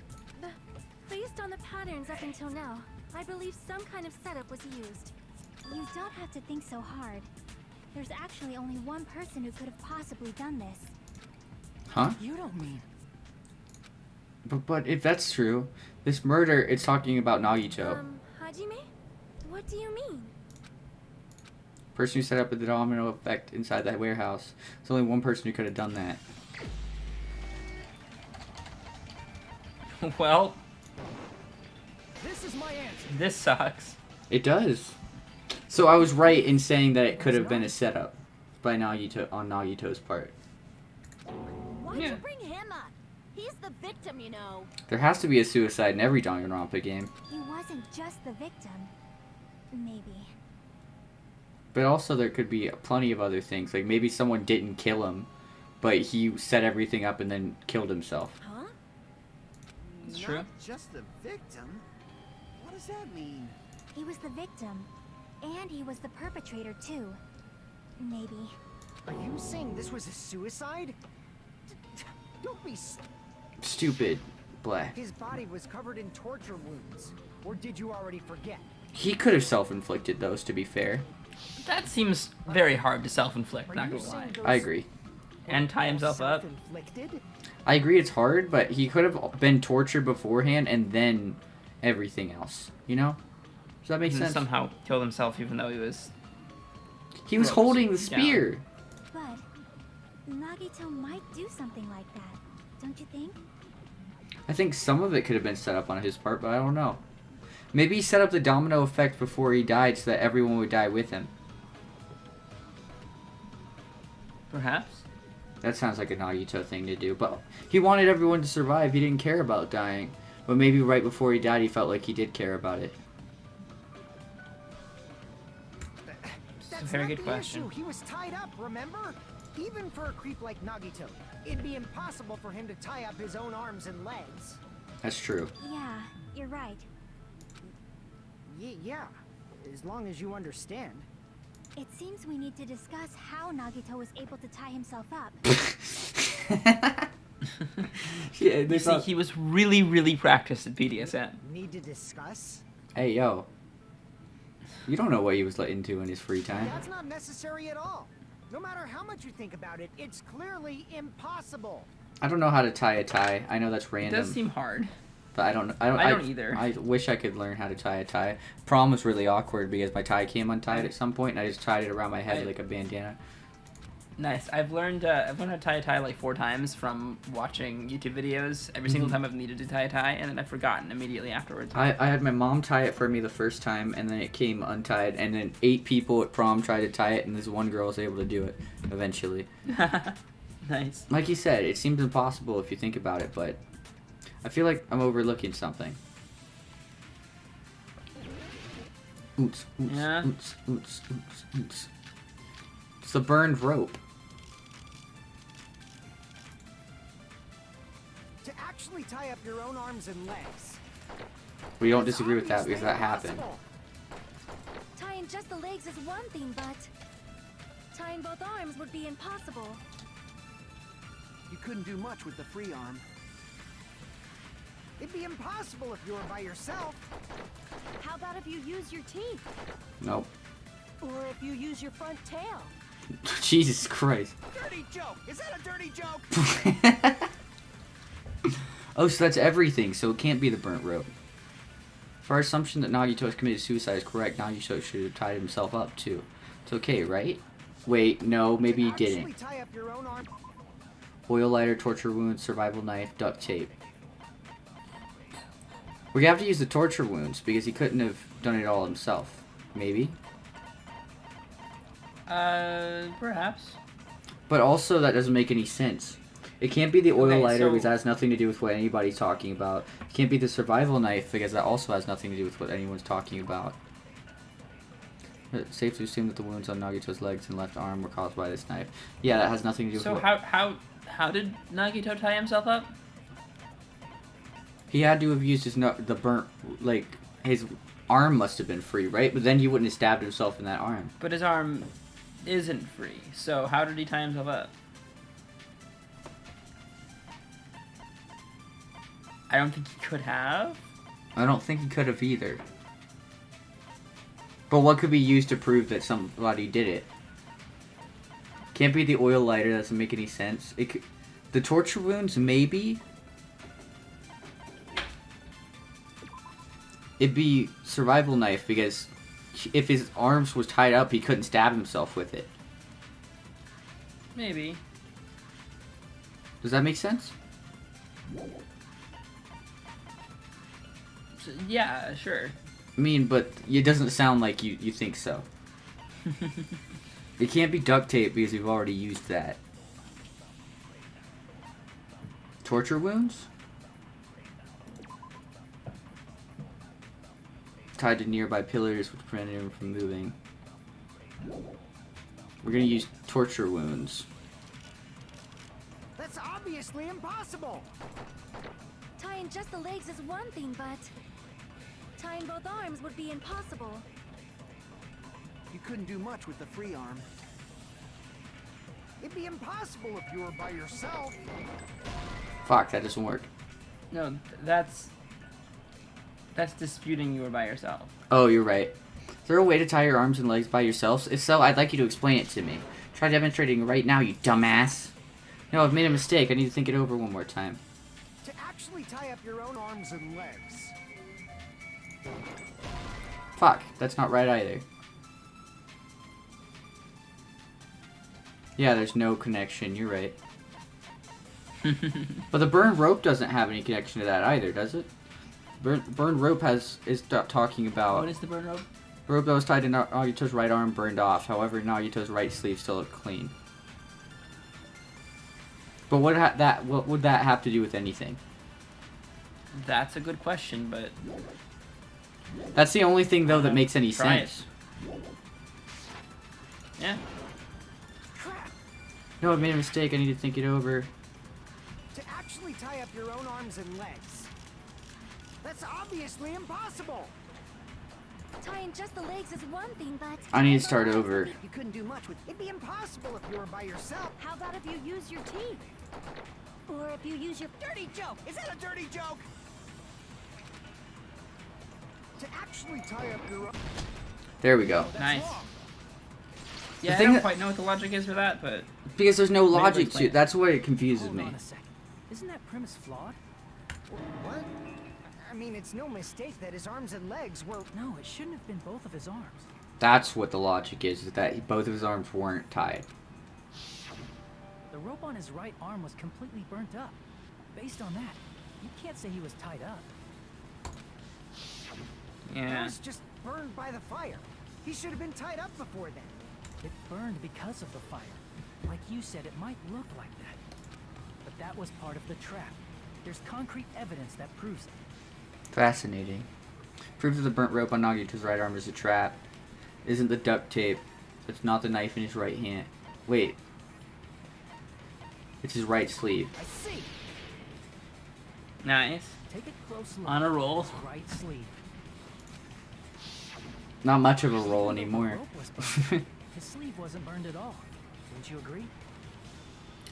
Based on the patterns up until now, I believe some kind of setup was used. You don't have to think so hard. There's actually only one person who could have possibly done this.
Huh?
You don't mean...
But if that's true, this murder, it's talking about Nagito.
Hajime? What do you mean?
Person who set up the domino effect inside that warehouse. There's only one person who could have done that.
Well,
This is my answer.
this sucks.
It does. So I was right in saying that it could have been a setup by Nagito on Nagito's part.
Why'd
Yeah.
you bring him up? He's the victim, you know.
There has to be a suicide in every Danganronpa game.
He wasn't just the victim. Maybe.
But also there could be plenty of other things. Like maybe someone didn't kill him, but he set everything up and then killed himself.
Huh?
It's
Not
true.
just the victim. What does that mean?
He was the victim. And he was the perpetrator, too. Maybe.
Are you saying this was a suicide? Don't be.
Stupid. Black.
His body was covered in torture wounds. Or did you already forget?
He could have self-inflicted those, to be fair.
That seems very hard to self-inflict,
Are
not
you
gonna lie.
saying those
I agree.
And tie himself up.
self-inflicted?
I agree it's hard, but he could have been tortured beforehand and then everything else. You know? Does that make
And
sense?
somehow killed himself even though he was...
He was
Gross.
holding the
Yeah.
spear.
But Nagito might do something like that, don't you think?
I think some of it could have been set up on his part, but I don't know. Maybe he set up the domino effect before he died so that everyone would die with him.
Perhaps?
That sounds like a Nagito thing to do, but he wanted everyone to survive. He didn't care about dying. But maybe right before he died, he felt like he did care about it.
It's a very
not
good
the
question.
issue. He was tied up, remember? Even for a creep like Nagito, it'd be impossible for him to tie up his own arms and legs.
That's true.
Yeah, you're right.
Yeah, as long as you understand.
It seems we need to discuss how Nagito was able to tie himself up.
Yeah,
You see, he was really, really practiced at BDSM.
Need to discuss?
Hey, yo. You don't know what he was into in his free time.
That's not necessary at all. No matter how much you think about it, it's clearly impossible.
I don't know how to tie a tie. I know that's
It
random.
does seem hard.
But I don't
either.
I wish I could learn how to tie a tie. Prom was really awkward because my tie came untied at some point and I just tied it around my head like a bandana.
Nice. I've learned how to tie a tie like 4 times from watching YouTube videos. Every single time I've needed to tie a tie, and then I've forgotten immediately afterwards.
I had my mom tie it for me the first time, and then it came untied, and then 8 people at prom tried to tie it, and this one girl was able to do it eventually.
Nice.
Like you said, it seems impossible if you think about it, but I feel like I'm overlooking something. Oots, oots,
Yeah.
oots, oots, oots, oots. It's the burned rope.
To actually tie up your own arms and legs.
We don't
It's
disagree with that
obviously
because that happened.
impossible.
Tying just the legs is one thing, but tying both arms would be impossible.
You couldn't do much with the free arm.
It'd be impossible if you were by yourself.
How about if you use your teeth?
Nope.
Or if you use your front tail?
Jesus Christ.
Dirty joke! Is that a dirty joke?
Oh, so that's everything, so it can't be the burnt rope. If our assumption that Nagito has committed suicide is correct, Nagito should have tied himself up too. It's okay, right? Wait, no, maybe he
To actually
didn't.
tie up your own arm.
Oil lighter, torture wounds, survival knife, duct tape. We have to use the torture wounds because he couldn't have done it all himself. Maybe?
Perhaps.
But also, that doesn't make any sense. It can't be the oil
Okay,
lighter
so-
because that has nothing to do with what anybody's talking about. It can't be the survival knife because that also has nothing to do with what anyone's talking about. It's safe to assume that the wounds on Nagito's legs and left arm were caused by this knife. Yeah, that has nothing to do with
So
what...
how did Nagito tie himself up?
He had to have used his the burnt, like, his arm must have been free, right? But then he wouldn't have stabbed himself in that arm.
But his arm isn't free. So how did he tie himself up? I don't think he could have.
I don't think he could have either. But what could be used to prove that somebody did it? Can't be the oil lighter. That doesn't make any sense. It could, the torture wounds, maybe. It'd be survival knife because if his arms was tied up, he couldn't stab himself with it.
Maybe.
Does that make sense?
So, yeah, sure.
I mean, but it doesn't sound like you think so. It can't be duct tape because we've already used that. Torture wounds? Tied to nearby pillars which prevented him from moving. We're gonna use torture wounds.
That's obviously impossible.
Tying just the legs is one thing, but tying both arms would be impossible.
You couldn't do much with the free arm.
It'd be impossible if you were by yourself.
Fuck, that doesn't work.
No, that's disputing you were by yourself.
Oh, you're right. Is there a way to tie your arms and legs by yourselves? If so, I'd like you to explain it to me. Try demonstrating right now, you dumbass. No, I've made a mistake. I need to think it over one more time.
To actually tie up your own arms and legs.
Fuck, that's not right either. Yeah, there's no connection. You're right. But the burned rope doesn't have any connection to that either, does it? Burned rope is talking about
What is the burn rope?
rope that was tied to Nagito's right arm burned off. However, Nagito's right sleeve still looked clean. But what would that have to do with anything?
That's a good question, but
That's the only thing though that makes any
Try it.
sense.
yeah.
Crap!
No, I made a mistake. I need to think it over.
To actually tie up your own arms and legs. That's obviously impossible.
Tying just the legs is one thing, but...
I need to start over.
You couldn't do much with it. It'd be impossible if you were by yourself.
How about if you use your teeth?
Or if you use your...
Dirty joke! Is that a dirty joke? To actually tie up your own...
There we go.
Nice. Yeah, I
thing
don't
that-
quite know what the logic is for that, but
Because there's no logic
explain
to
it.
it. That's what it confuses
Hold
me.
on a second. Isn't that premise flawed?
What? I mean, it's no mistake that his arms and legs were...
No, it shouldn't have been both of his arms.
That's what the logic is that both of his arms weren't tied.
The rope on his right arm was completely burnt up. Based on that, you can't say he was tied up.
He
yeah.
was just burned by the fire. He should have been tied up before then.
It burned because of the fire. Like you said, it might look like that. But that was part of the trap. There's concrete evidence that proves it.
Fascinating. Proof that the burnt rope on Nagito's right arm is a trap. Isn't the duct tape. It's not the knife in his right hand. Wait. It's his right sleeve.
I see.
Nice.
Take a close look.
On a
at
roll.
his right sleeve.
Not much of a roll
Even though the
anymore.
rope was burned, his sleeve wasn't burned at all. Don't you agree?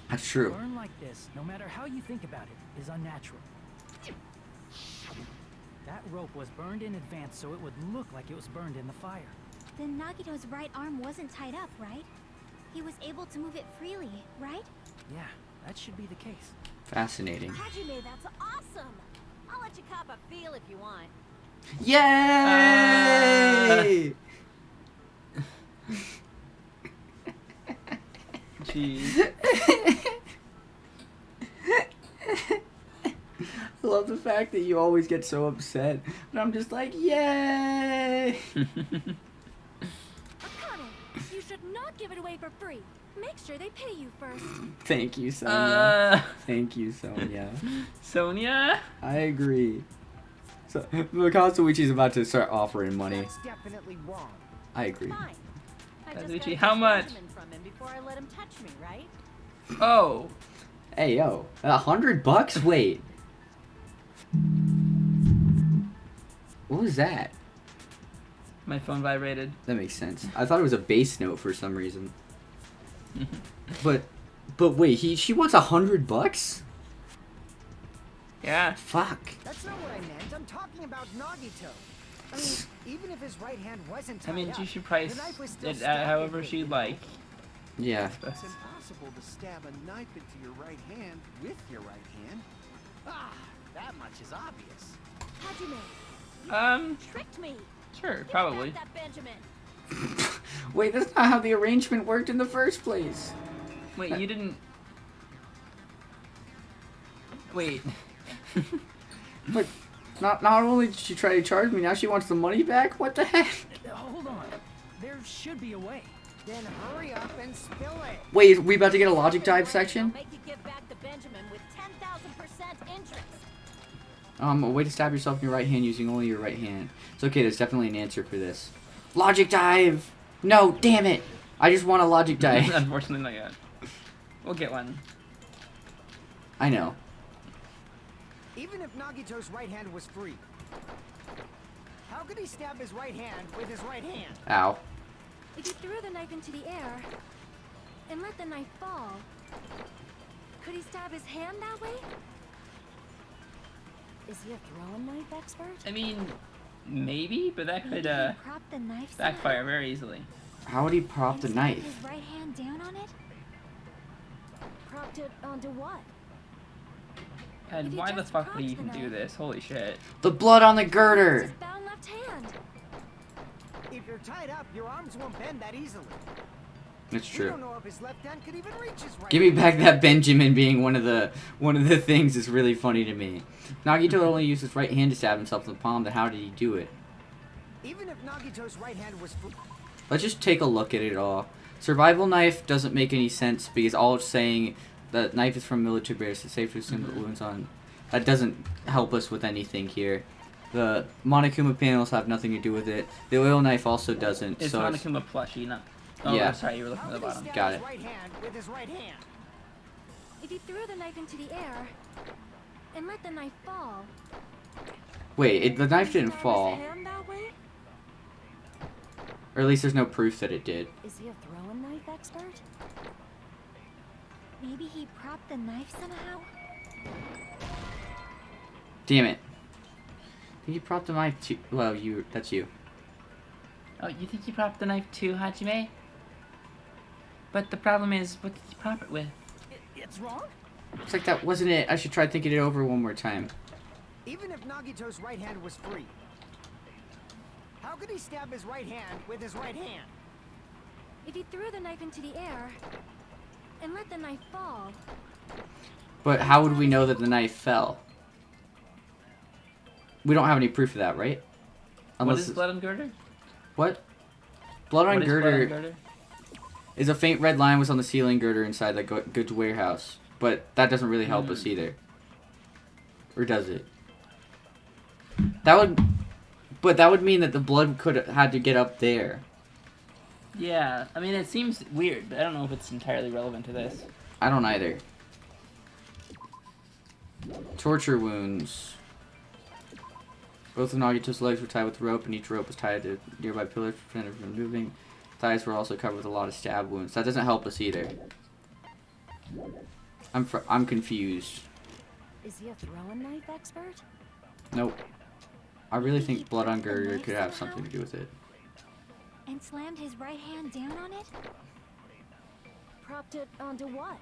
That's true.
Burn like this, no matter how you think about it, is unnatural. That rope was burned in advance so it would look like it was burned in the fire.
Then Nagito's right arm wasn't tied up, right? He was able to move it freely, right?
Yeah, that should be the case.
Fascinating.
Hajime, that's awesome. I'll let you cop a feel if you want.
Yay!
Jeez.
I love the fact that you always get so upset. And I'm just like, yay!
Akane, you should not give it away for free. Make sure they pay you first.
Thank you, Sonia.
Uh,
Thank you, Sonia.
Sonia?
I agree. So, Katsuichi's about to start offering money.
That's definitely wrong.
I agree.
Fine. I just
Kazuchi,
gotta
how
get
much?
Benjamin from him before I let him touch me, right?
Oh.
Hey, yo. $100? Wait. What was that?
My phone vibrated.
That makes sense. I thought it was a bass note for some reason. But wait, she wants $100?
Yeah.
Fuck.
That's not what I meant. I'm talking about Nagito. I mean, even if his right hand wasn't
I
tied
mean,
up,
she should price
the knife was still
it
stabbed
however
into it,
she'd
you know?
like.
Yeah.
It's impossible to stab a knife into your right hand with your right hand.
Ah, that much is obvious.
Hajime, tricked me.
Sure,
Give
probably.
back that Benjamin.
Wait, that's not how the arrangement worked in the first place.
Wait, you didn't. Wait.
But not only did she try to charge me, now she wants the money back? What the heck?
Hold on. There should be a way.
Then hurry up and spill it.
Wait, are we about to get a logic dive
I'll
section?
make you give back the Benjamin with 10,000% interest.
A way to stab yourself in your right hand using only your right hand. It's okay, there's definitely an answer for this. Logic dive! No, damn it! I just want a logic dive.
Unfortunately, not yet. We'll get one.
I know.
Even if Nagito's right hand was free, how could he stab his right hand with his right hand?
Ow.
If you threw the knife into the air and let the knife fall, could he stab his hand that way?
Is he a throwing knife expert?
I mean, maybe, but that could
Maybe he propped the knife so
backfire very easily.
How would he prop the
and
knife?
slammed his right hand down on it?
Propped it onto what?
And
If you
why the
just
fuck would
propped
he
the
even do
knife.
this? Holy shit.
The blood on the
It's
girder!
his bound left hand.
If you're tied up, your arms won't bend that easily.
It's
We
true.
don't know if his left hand could even reach his right
Give me
hand.
back that Benjamin being one of the things is really funny to me. Nagito only used his right hand to stab himself in the palm, then how did he do it?
Even if Nagito's right hand was free,
Let's just take a look at it all. Survival knife doesn't make any sense because all it's saying the knife is from military base. It's safe to assume that wounds on. That doesn't help us with anything here. The Monokuma panels have nothing to do with it. The oil knife also doesn't.
It's
so
Monokuma plushie, not. Oh,
Yeah.
sorry, you were looking
How
at the
could he
bottom.
stab
Got
his
it.
right hand with his right hand?
If he threw the knife into the air and let the knife fall.
Wait, the knife didn't
Stab his
fall.
hand that way?
Or at least there's no proof that it did.
Is he a throwing knife expert? Maybe he propped the knife somehow?
Damn it. I think you propped the knife too. Well, that's you.
Oh, you think you propped the knife too, Hajime? But the problem is, what did you prop it with?
It's wrong?
It's like that wasn't it. I should try thinking it over one more time.
Even if Nagito's right hand was free, how could he stab his right hand with his right hand?
If he threw the knife into the air and let the knife fall.
But how would we know that the knife fell? We don't have any proof of that, right?
What is blood on girder?
What? Blood on
What is blood on
girder
girder?
is a faint red line was on the ceiling girder inside the goods warehouse. But that doesn't really help us either. Or does it? But that would mean that the blood could have had to get up there.
Yeah, I mean, it seems weird, but I don't know if it's entirely relevant to this.
I don't either. Torture wounds. Both of Nagito's legs were tied with rope, and each rope was tied to nearby pillars to prevent it from moving. Thighs were also covered with a lot of stab wounds. That doesn't help us either. I'm confused.
Is he a throwing knife expert?
Nope. I really think blood on girder could have something to do with it.
And slammed his right hand down on it? Propped it onto what?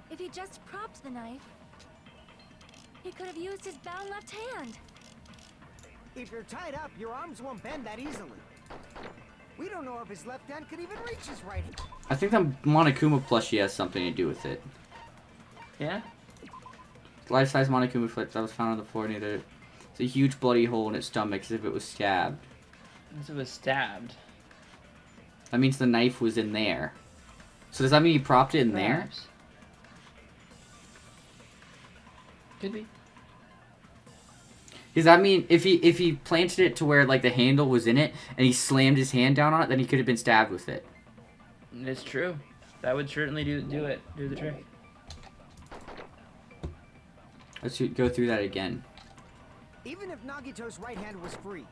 If he just propped the knife, he could have used his bound left hand.
If you're tied up, your arms won't bend that easily. We don't know if his left hand could even reach his right hand.
I think the Monokuma plushie has something to do with it.
Yeah?
Life-size Monokuma flip that was found on the floor near the... It's a huge bloody hole in its stomach as if it was stabbed.
As it was stabbed.
That means the knife was in there. So does that mean he propped it in there?
Perhaps. Could be.
Does that mean if he planted it to where like the handle was in it and he slammed his hand down on it, then he could have been stabbed with it?
It's true. That would certainly do the trick.
Let's go through that again.
Even if Nagito's right hand was free,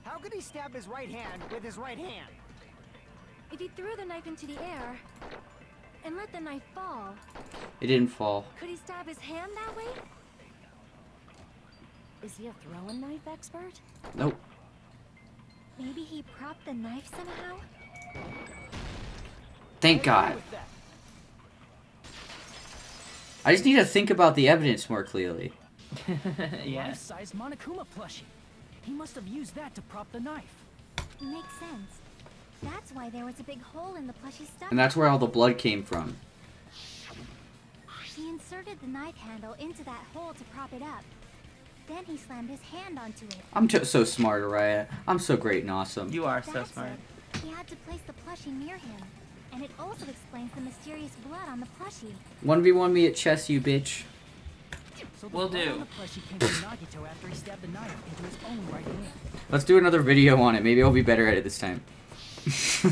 how could he stab his right hand with his right hand?
If he threw the knife into the air and let the knife fall,
It didn't fall.
could he stab his hand that way? Is he a throwing knife expert?
Nope.
Maybe he propped the knife somehow?
Thank God. I just need to think about the evidence more clearly.
Yeah.
Life-size Monokuma plushie. He must have used that to prop the knife.
Makes sense. That's why there was a big hole in the plushie's stomach.
And that's where all the blood came from.
He inserted the knife handle into that hole to prop it up. Then he slammed his hand onto it.
I'm so smart, Araya. I'm so great and awesome.
You are so
That's
smart.
it. He had to place the plushie near him. And it also explains the mysterious blood on the plushie.
1v1 me at chess, you bitch.
So the
Will
blood
do.
on the plushie came from Nagito after he stabbed the knife into his own right hand.
Let's do another video on it. Maybe I'll be better at it this time.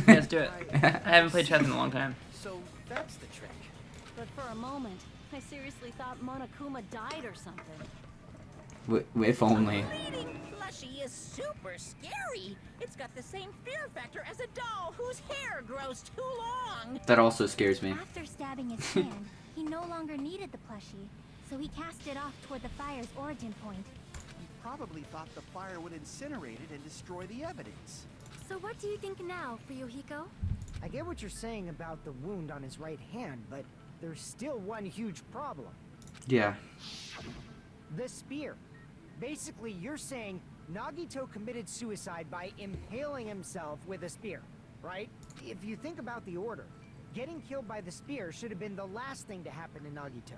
Let's do it. I haven't played chess in a long time.
So that's the trick.
But for a moment, I seriously thought Monokuma died or something.
If only.
Bleeding plushie is super scary. It's got the same fear factor as a doll whose hair grows too long.
That also scares me.
After stabbing his hand, he no longer needed the plushie, so he cast it off toward the fire's origin point.
He probably thought the fire would incinerate it and destroy the evidence.
So what do you think now, Fuyuhiko?
I get what you're saying about the wound on his right hand, but there's still one huge problem.
Yeah.
The spear. Basically, you're saying Nagito committed suicide by impaling himself with a spear, right? If you think about the order, getting killed by the spear should have been the last thing to happen to Nagito.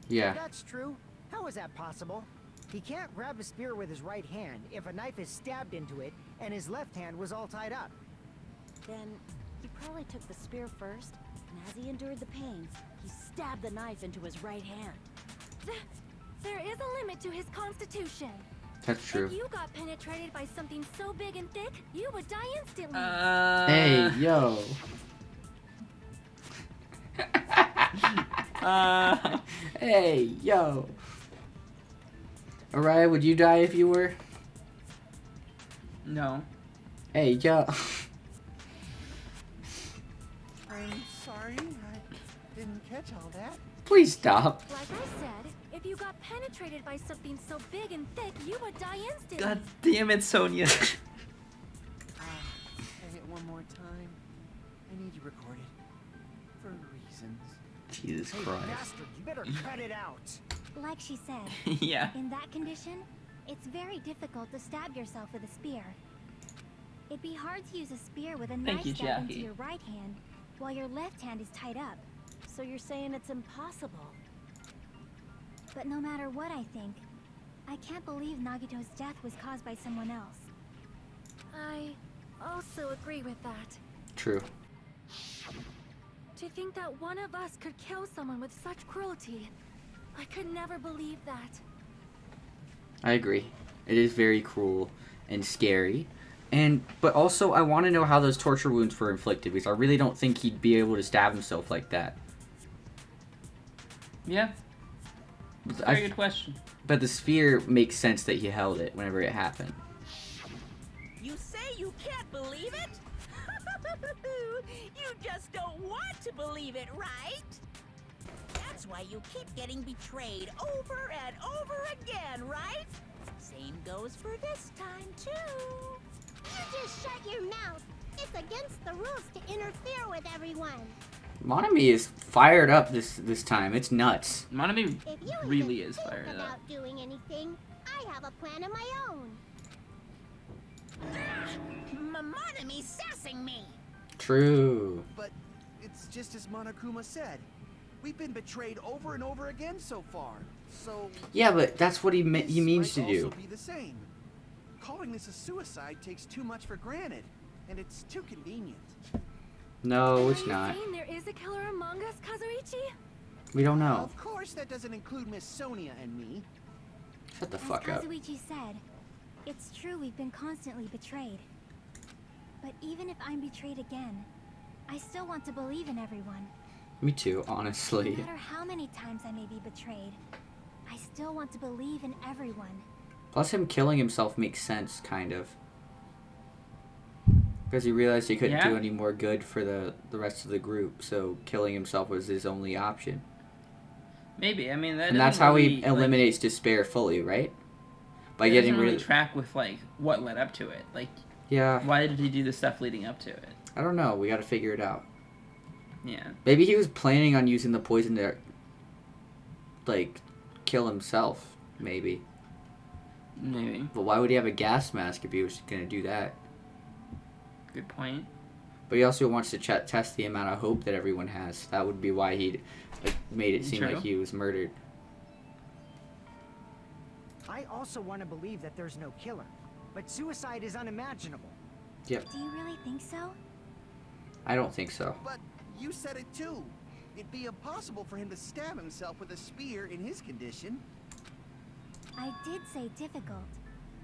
Yeah.
If that's true, how is that possible? He can't grab a spear with his right hand if a knife is stabbed into it and his left hand was all tied up.
Then he probably took the spear first, and as he endured the pains, he stabbed the knife into his right hand.
There is a limit to his constitution.
That's true.
If you got penetrated by something so big and thick, you would die instantly.
Hey, yo. Hey, yo. Araya, would you die if you were?
No.
Hey, yo.
I'm sorry, I didn't catch all that.
Please stop.
Like I said, if you got penetrated by something so big and thick, you would die instantly.
God damn it, Sonia.
Say it one more time. I need you recorded. For reasons.
Jesus
Hey,
Christ.
bastard, you better cut it out.
Like she said,
Yeah.
in that condition, it's very difficult to stab yourself with a spear. It'd be hard to use a spear with a
Thank
knife
you,
stab into
Jackie.
your right hand, while your left hand is tied up.
So you're saying it's impossible?
But no matter what I think, I can't believe Nagito's death was caused by someone else. I also agree with that.
True.
To think that one of us could kill someone with such cruelty, I could never believe that.
I agree. It is very cruel and scary. But also, I want to know how those torture wounds were inflicted, because I really don't think he'd be able to stab himself like that.
Yeah. Very good question.
But the sphere makes sense that he held it whenever it happened.
You say you can't believe it? You just don't want to believe it, right? That's why you keep getting betrayed over and over again, right? Same goes for this time, too.
You just shut your mouth. It's against the rules to interfere with everyone.
Monami is fired up this time. It's nuts.
Monami
If you
really
even
is
think
fired
about
up.
doing anything, I have a plan of my own.
Monome's sassing me.
True.
But it's just as Monokuma said. We've been betrayed over and over again so far. So
Yeah, but that's what he
this
means to
might
do.
also be the same. Calling this a suicide takes too much for granted, and it's too convenient.
No, it's
Are you
not.
saying there is a killer among us, Kazuichi?
We don't know.
Of course, that doesn't include Miss Sonia and me.
Shut the
As
fuck up.
Kazuichi said, it's true we've been constantly betrayed. But even if I'm betrayed again, I still want to believe in everyone.
Me too,
No
honestly.
matter how many times I may be betrayed, I still want to believe in everyone.
Plus, him killing himself makes sense, kind of. Because he realized he couldn't do
Yeah.
any more good for the rest of the group, so killing himself was his only option.
Maybe. I mean, that
And that's
doesn't
how
really,
he eliminates despair fully, right? By
It
getting
doesn't
rid
really
of...
track with like what led up to it. Like,
Yeah,
why did he do the stuff leading up to it?
I don't know. We gotta figure it out.
Yeah.
Maybe he was planning on using the poison to, like, kill himself, maybe.
Maybe.
But why would he have a gas mask if he was gonna do that?
Good point.
But he also wants to test the amount of hope that everyone has. That would be why he made it seem
True.
like he was murdered.
I also want to believe that there's no killer, but suicide is unimaginable.
Yep.
Do you really think so?
I don't think so.
But you said it too. It'd be impossible for him to stab himself with a spear in his condition.
I did say difficult,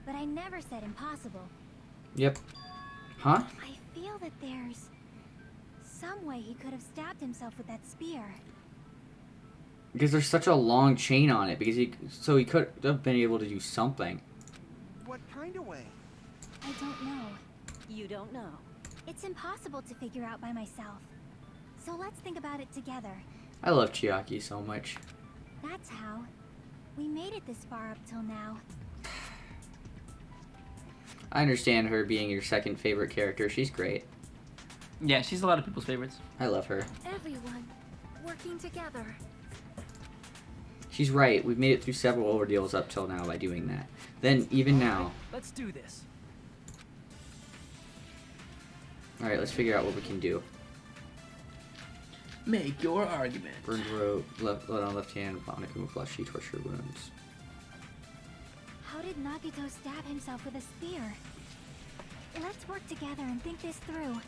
but I never said impossible.
Yep. Huh?
I feel that there's some way he could have stabbed himself with that spear.
Because there's such a long chain on it. Because he could have been able to do something.
What kind of way?
I don't know.
You don't know.
It's impossible to figure out by myself. So let's think about it together.
I love Chiaki so much.
That's how. We made it this far up till now.
I understand her being your second favorite character. She's great.
Yeah, she's a lot of people's favorites.
I love her.
Everyone working together.
She's right. We've made it through several ordeals up till now by doing that. Then, even now.
Let's do this.
Alright, let's figure out what we can do.
Make your argument.
Burned road, left on left hand, Monokuma fleshy torture wounds.
How did Nagito stab himself with a spear? Let's work together and think this through.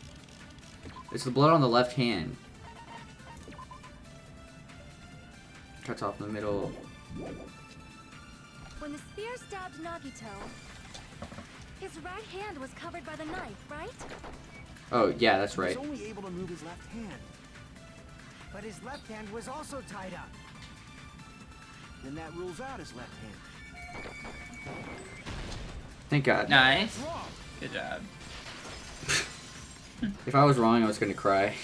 It's the blood on the left hand. Cuts off in the middle.
When the spear stabbed Nagito, his right hand was covered by the knife, right?
Oh, yeah, that's right.
He was only able to move his left hand.
But his left hand was also tied up.
Then that rules out his left hand.
Thank God.
Nice.
Wrong.
Good job.
If I was wrong, I was gonna cry.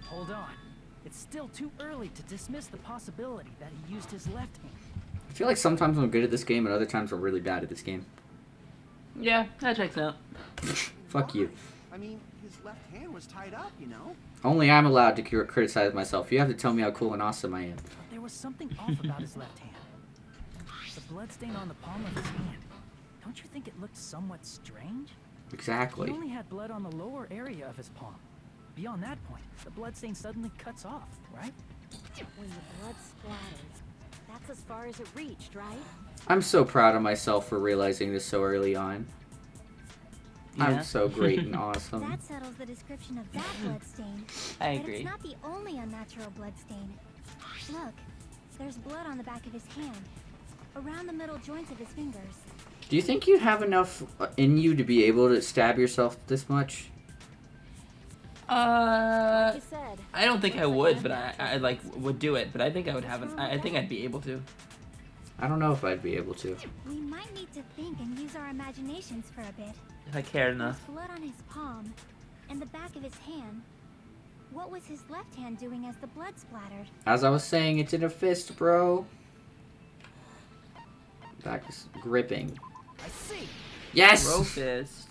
Hold on. It's still too early to dismiss the possibility that he used his left hand.
I feel like sometimes I'm good at this game, and other times I'm really bad at this game.
Yeah, that checks out.
Fuck you.
I mean, his left hand was tied up, you know?
Only I'm allowed to criticize myself. You have to tell me how cool and awesome I am.
But there was something off about his left hand. The bloodstain on the palm of his hand. Don't you think it looked somewhat strange?
Exactly.
He only had blood on the lower area of his palm. Beyond that point, the bloodstain suddenly cuts off, right?
When the blood splatters, that's as far as it reached, right?
I'm so proud of myself for realizing this so early on.
Yeah.
I'm so great and awesome.
That settles the description of that bloodstain.
I
But
agree.
it's not the only unnatural bloodstain. Look, there's blood on the back of his hand, around the middle joints of his fingers.
Do you think you have enough in you to be able to stab yourself this much?
Like you said.
I don't think I
looks
would,
like
but
unnatural
I like would do it. But I think I would have an. I think I'd be able to.
I don't know if I'd be able to.
We might need to think and use our imaginations for a bit.
If I cared
There's
enough.
blood on his palm and the back of his hand. What was his left hand doing as the blood splattered?
As I was saying, it's in a fist, bro. Back is gripping.
I see.
Yes!
Bro fist.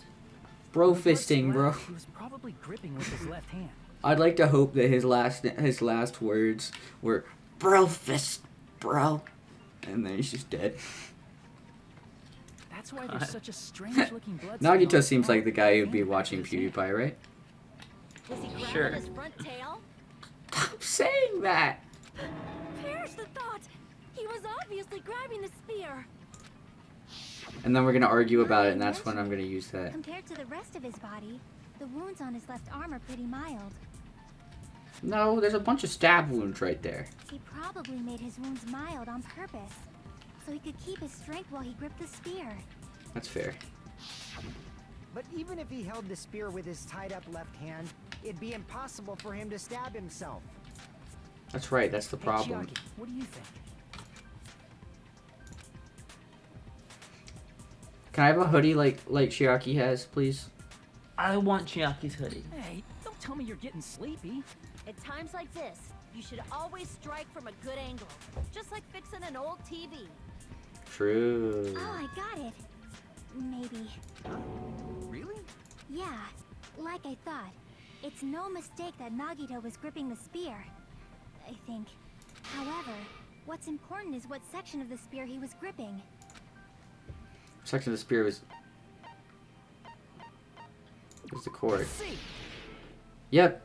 Bro
When the blood
fisting, bro.
splattered, He was probably gripping with his left hand.
I'd like to hope that his last words were bro fist, bro. And then he's just dead.
That's why
God.
there's such a strange-looking bloodstain. on
Nagito
the
seems
palm
like the guy who'd be
and
watching
his hand.
PewDiePie, right?
Was he grabbing
Sure.
his front tail?
Stop saying that!
Perish the thought! He was obviously grabbing the spear.
And then we're gonna argue about it, and that's when I'm gonna use that.
Compared to the rest of his body, the wounds on his left arm are pretty mild.
No, there's a bunch of stab wounds right there.
He probably made his wounds mild on purpose, so he could keep his strength while he gripped the spear.
That's fair.
But even if he held the spear with his tied up left hand, it'd be impossible for him to stab himself.
That's right, that's the
Hey,
problem.
Chiaki, what do you think?
Can I have a hoodie like Chiaki has, please?
I want Chiaki's hoodie.
Hey, don't tell me you're getting sleepy.
At times like this, you should always strike from a good angle. Just like fixing an old TV.
True.
Oh, I got it. Maybe.
Really?
Yeah, like I thought. It's no mistake that Nagito was gripping the spear. I think. However, what's important is what section of the spear he was gripping.
Section of the spear was the cord.
See,
Yep.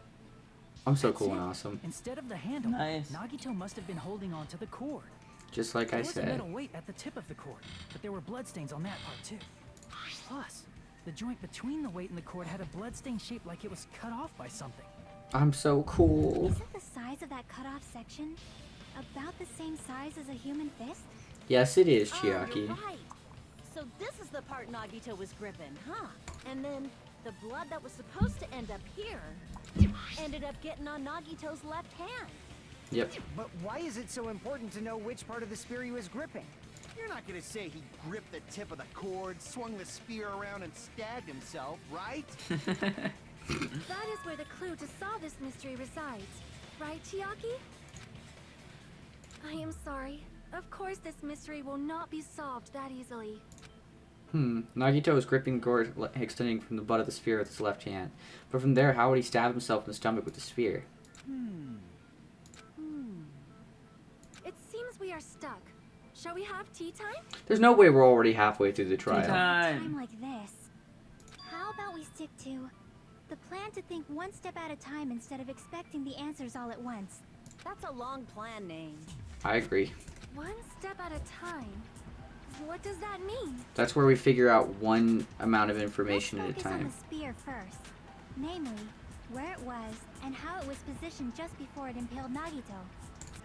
I'm so
that's
cool
it.
and awesome.
Instead of the handle,
Nice.
Nagito must have been holding on to the cord.
Just like
There
I
was a
said.
metal weight at the tip of the cord, but there were bloodstains on that part too. Plus, the joint between the weight and the cord had a bloodstain shaped like it was cut off by something.
I'm so cool.
Isn't the size of that cut-off section about the same size as a human fist?
Yes, it is,
Oh,
Chiaki.
you're right. So this is the part Nagito was gripping, huh? And then the blood that was supposed to end up here ended up getting on Nagito's left hand.
Yep.
But why is it so important to know which part of the spear he was gripping?
You're not gonna say he gripped the tip of the cord, swung the spear around, and stabbed himself, right?
That is where the clue to solve this mystery resides. Right, Chiaki? I am sorry. Of course this mystery will not be solved that easily.
Nagito was gripping the cord extending from the butt of the spear with his left hand. But from there, how would he stab himself in the stomach with the spear?
It seems we are stuck. Shall we have tea time?
There's no way we're already halfway through the trial.
Time like this. How about we stick to the plan to think one step at a time instead of expecting the answers all at once?
That's a long plan name.
I agree.
One step at a time? What does that mean?
That's where we figure out one amount of information at a
Let's focus on
time.
the spear first. Namely, where it was and how it was positioned just before it impaled Nagito.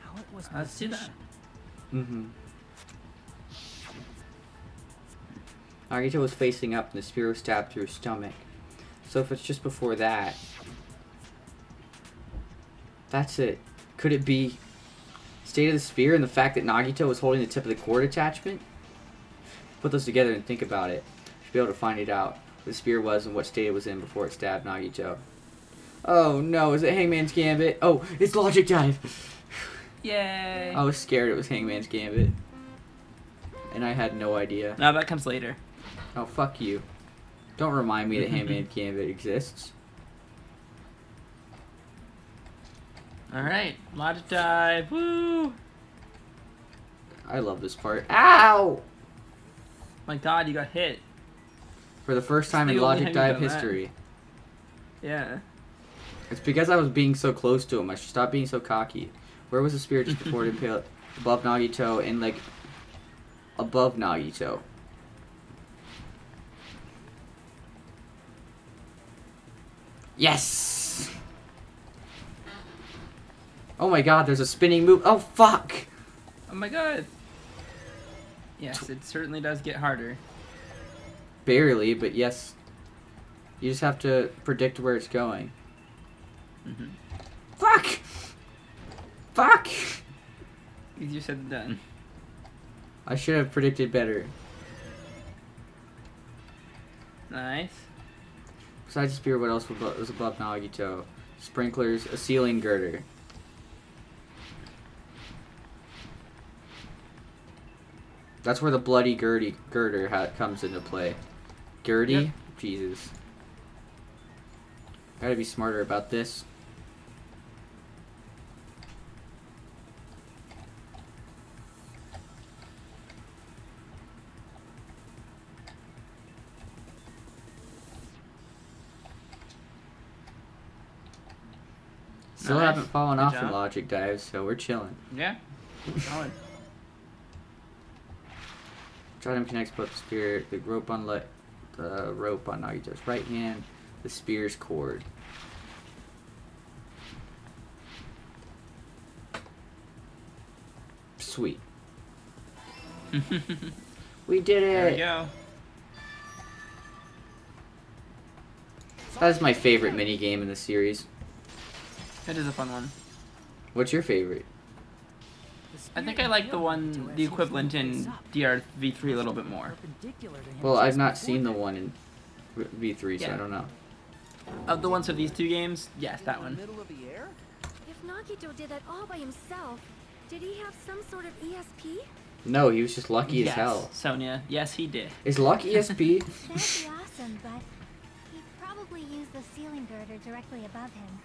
How it was
Let's do that.
positioned.
Mm-hmm. Nagito was facing up and the spear was stabbed through his stomach. So if it's just before that... That's it. Could it be state of the spear and the fact that Nagito was holding the tip of the cord attachment? Put those together and think about it. You should be able to find it out. What the spear was and what state it was in before it stabbed Nagito. Oh no, is it Hangman's Gambit? Oh, it's Logic Dive!
Yay!
I was scared it was Hangman's Gambit. And I had no idea.
No, that comes later.
Oh, fuck you. Don't remind me that Hangman's Gambit exists.
Alright, Logic Dive, woo!
I love this part. Ow!
My god, you got hit.
For the first time in
the only
Logic
time
Dive
you've done
history.
Yeah.
It's because I was being so close to him. I should stop being so cocky. Where was the spear just before it impaled? Above Nagito and like above Nagito. Yes! Oh my god, there's a spinning move. Oh fuck!
Oh my god. Yes, it certainly does get harder.
Barely, but yes. You just have to predict where it's going.
Mm-hmm.
Fuck! Fuck!
Easier said than done.
I should have predicted better.
Nice.
Besides the spear, what else was above Nagito? Sprinklers, a ceiling girder. That's where the bloody girder comes into play. Gertie? Yep. Jesus. Gotta be smarter about this. Still haven't fallen off in Logic Dives, so we're chilling.
Yeah. Solid.
Trident connects both the spear, the rope on Nagito's right hand, the spear's cord. Sweet. We did it!
There we go.
That is my favorite mini game in the series.
It is a fun one.
What's your favorite?
I think I like the equivalent in DRV3 a little bit more.
Well, I've not seen the one in V3, so I don't know.
Of the ones of these two games, yes, that one.
If Nagito did that all by himself, did he have some sort of ESP?
No, he was just lucky as hell.
Sonia, yes, he did.
Is luck ESP?
That'd be awesome, but he probably used the ceiling girder directly above him.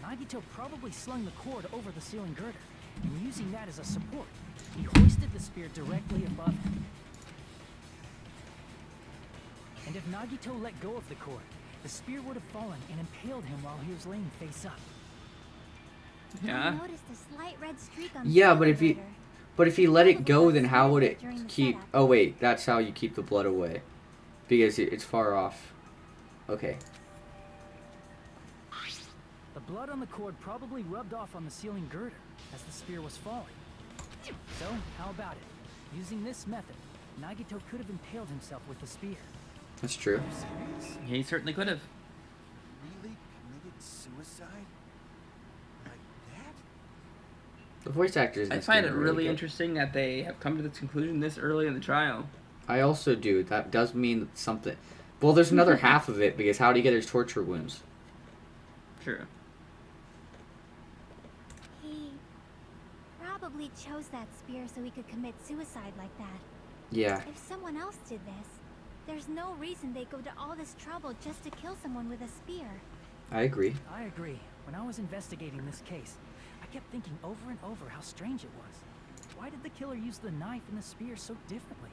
Nagito probably slung the cord over the ceiling girder, and using that as a support, he hoisted the spear directly above him. And if Nagito let go of the cord, the spear would have fallen and impaled him while he was laying face up.
Yeah.
I noticed a slight red streak on
Yeah,
the
but if he let it go, then how would it keep... Oh wait, that's how you keep the blood away. Because it's far off. Okay.
The blood on the cord probably rubbed off on the ceiling girder as the spear was falling. So, how about it? Using this method, Nagito could have impaled himself with the spear.
That's true.
He certainly could have.
Really committed suicide? Like that?
The voice actors in
I
this
find
game
it
are
really
good.
interesting that they have come to this conclusion this early in the trial.
I also do. That does mean something. Well, there's another half of it, because how did he get his torture wounds?
True.
He probably chose that spear so he could commit suicide like that.
Yeah.
If someone else did this, there's no reason they go to all this trouble just to kill someone with a spear.
I agree.
I agree. When I was investigating this case, I kept thinking over and over how strange it was. Why did the killer use the knife and the spear so differently?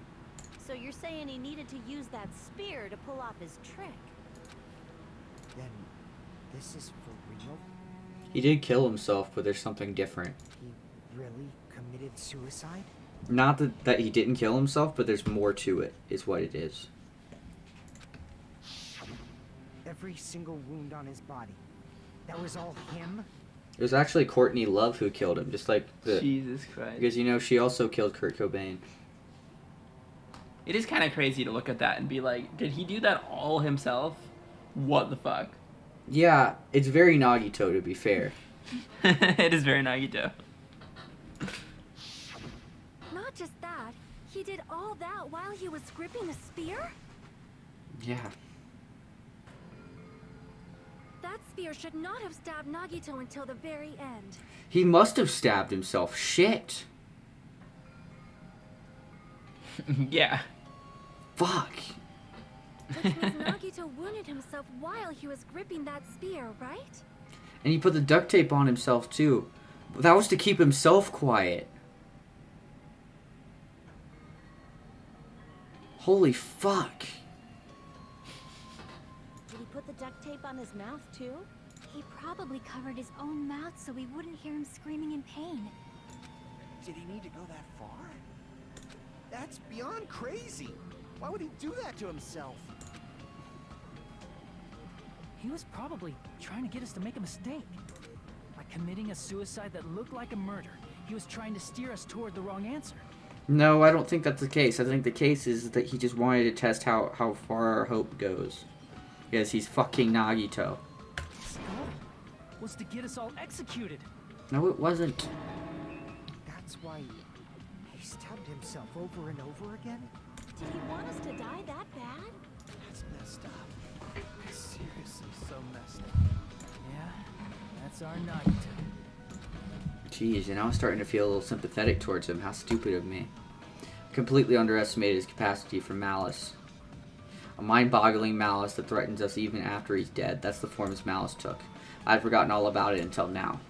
So you're saying he needed to use that spear to pull off his trick?
Then this is for real?
He did kill himself, but there's something different.
He really committed suicide?
Not that he didn't kill himself, but there's more to it, is what it is.
Every single wound on his body. That was all him?
It was actually Courtney Love who killed him, just like the...
Jesus Christ.
Because, you know, she also killed Kurt Cobain.
It is kind of crazy to look at that and be like, did he do that all himself? What the fuck?
Yeah, it's very Nagito, to be fair.
It is very Nagito.
Not just that, he did all that while he was gripping a spear?
Yeah.
That spear should not have stabbed Nagito until the very end.
He must have stabbed himself. Shit.
Yeah.
Fuck.
Which means Nagito wounded himself while he was gripping that spear, right?
And he put the duct tape on himself, too. That was to keep himself quiet. Holy fuck.
Did he put the duct tape on his mouth too?
He probably covered his own mouth so we wouldn't hear him screaming in pain.
Did he need to go that far? That's beyond crazy. Why would he do that to himself?
He was probably trying to get us to make a mistake. By committing a suicide that looked like a murder, he was trying to steer us toward the wrong answer.
No, I don't think that's the case. I think the case is that he just wanted to test how far our hope goes. Because he's fucking Nagito.
His goal was to get us all executed.
No, it wasn't.
That's why he stabbed himself over and over again?
Did he want us to die that bad?
That's messed up. Seriously, so messed up.
Yeah, that's our Nagito.
Jeez, and I was starting to feel a little sympathetic towards him. How stupid of me. Completely underestimated his capacity for malice. A mind-boggling malice that threatens us even after he's dead. That's the form his malice took. I'd forgotten all about it until now.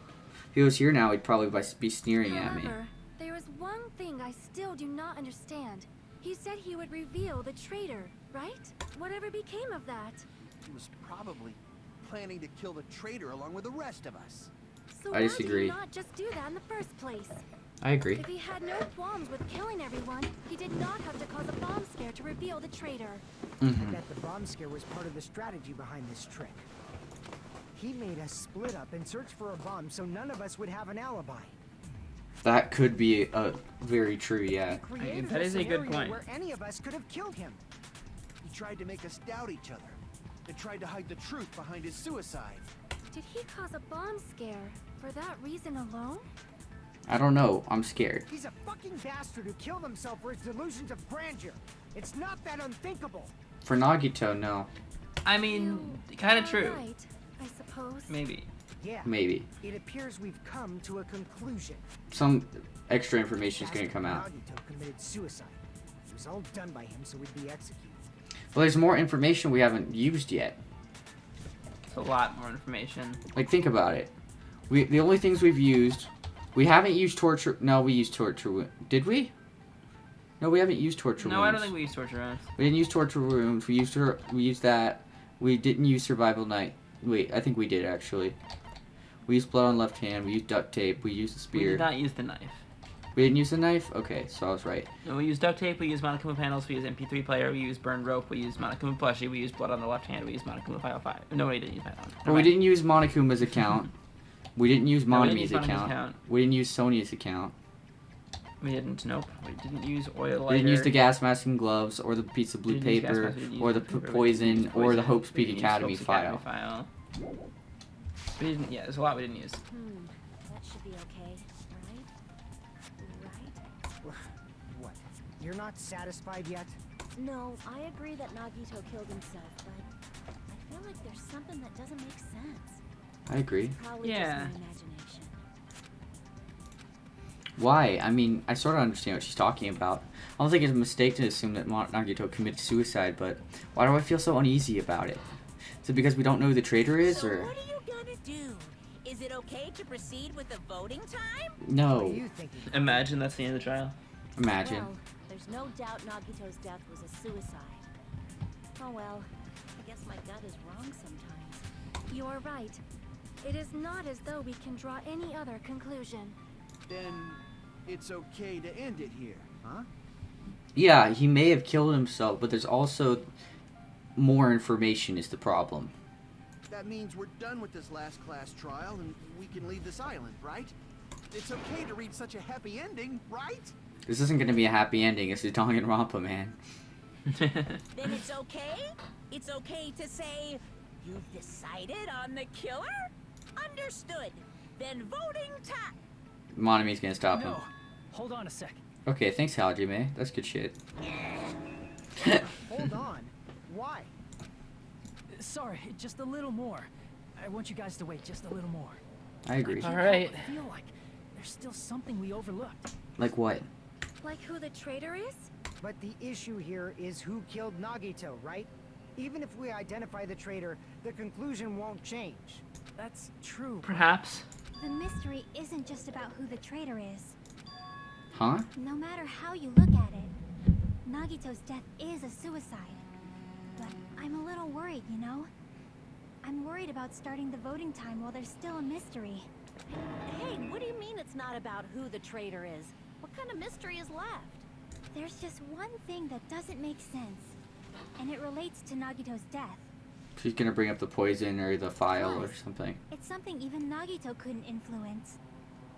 If he was here now, he'd probably be sneering at me.
However, there is one thing I still do not understand. He said he would reveal the traitor, right? Whatever became of that?
He was probably planning to kill the traitor along with the rest of us.
So
I
why
disagree.
did he not just do that in the first place?
I agree.
If he had no qualms with killing everyone, he did not have to cause a bomb scare to reveal the traitor.
I
Mm-hmm.
bet the bomb scare was part of the strategy behind this trick. He made us split up and search for a bomb so none of us would have an alibi.
That could be very true, yeah.
Created
that is a good
scenario
point.
Where any of us could have killed him.
He tried to make us doubt each other. And tried to hide the truth behind his suicide.
Did he cause a bomb scare for that reason alone?
I don't know. I'm scared.
He's a fucking bastard who killed himself for his delusions of grandeur. It's not that unthinkable.
For Nagito, no.
I mean, kind of
are
true.
Right, I suppose.
Maybe.
Yeah.
Maybe.
It appears we've come to a conclusion.
Some extra information is going to come out.
Nagito committed suicide. It was all done by him so we'd be executed.
Well, there's more information we haven't used yet.
It's a lot more information.
Like, think about it. The only things we've used... We haven't used torture... No, we used torture... Did we? No, we haven't used torture
No,
wounds.
I don't think we use torture rounds.
We didn't use torture wounds. We used that. We didn't use survival night. Wait, I think we did, actually. We used blood on left hand. We used duct tape. We used the
We
spear.
did not use the knife.
We didn't use the knife? Okay, so I was right.
No, we used duct tape, we used Monokuma panels, we used MP3 player, we used burned rope, we used Monokuma plushie, we used blood on the left hand, we used Monokuma file 5. No, we didn't use that one.
But we didn't use Monokuma's account. We didn't use
No, we didn't
Monami's
use Monami's
account.
account.
We didn't use Sonya's account.
We didn't, nope. We didn't use oil lighter.
We didn't use the gas mask and gloves, or the piece of
We
blue
didn't use gas
paper,
mask, we didn't use
or the
blue paper, we
poison,
didn't use
or the
poison,
Hope
we
Speak
didn't use
Academy
Hope's
file.
file. We didn't, yeah, there's a lot we didn't use.
That should be okay, right?
What? You're not satisfied yet?
No, I agree that Nagito killed himself, but I feel like there's something that doesn't make sense.
I agree.
Probably
Yeah.
just my imagination.
Why? I mean, I sort of understand what she's talking about. I don't think it's a mistake to assume that Nagito committed suicide, but why do I feel so uneasy about it? Is it because we don't know who the traitor is,
So
or...?
what are you gonna do? Is it okay to proceed with the voting time?
What are
No.
you thinking?
Imagine that's the end of the trial.
Imagine.
Well, there's no doubt Nagito's death was a suicide. Oh well, I guess my gut is wrong sometimes.
You are right. It is not as though we can draw any other conclusion.
Then it's okay to end it here, huh?
Yeah, he may have killed himself, but there's also more information is the problem.
That means we're done with this last class trial and we can leave this island, right? It's okay to read such a happy ending, right?
This isn't going to be a happy ending. This is Danganronpa, man.
Then it's okay? It's okay to say, you've decided on the killer? Understood. Then voting time.
Monami's gonna stop him.
No. Hold on a sec.
Okay, thanks, Hajime. That's good shit.
Hold on. Why?
Sorry, just a little more. I want you guys to wait just a little more.
I agree.
I can't
All right.
help but feel like there's still something we overlooked.
Like what?
Like who the traitor is?
But the issue here is who killed Nagito, right? Even if we identify the traitor, the conclusion won't change.
That's true.
Perhaps.
The mystery isn't just about who the traitor is.
Huh?
No matter how you look at it, Nagito's death is a suicide. But I'm a little worried, you know? I'm worried about starting the voting time while there's still a mystery.
Hey, what do you mean it's not about who the traitor is? What kind of mystery is left?
There's just one thing that doesn't make sense, and it relates to Nagito's death.
She's gonna bring up the poison or the file or
Plus,
something.
It's something even Nagito couldn't influence.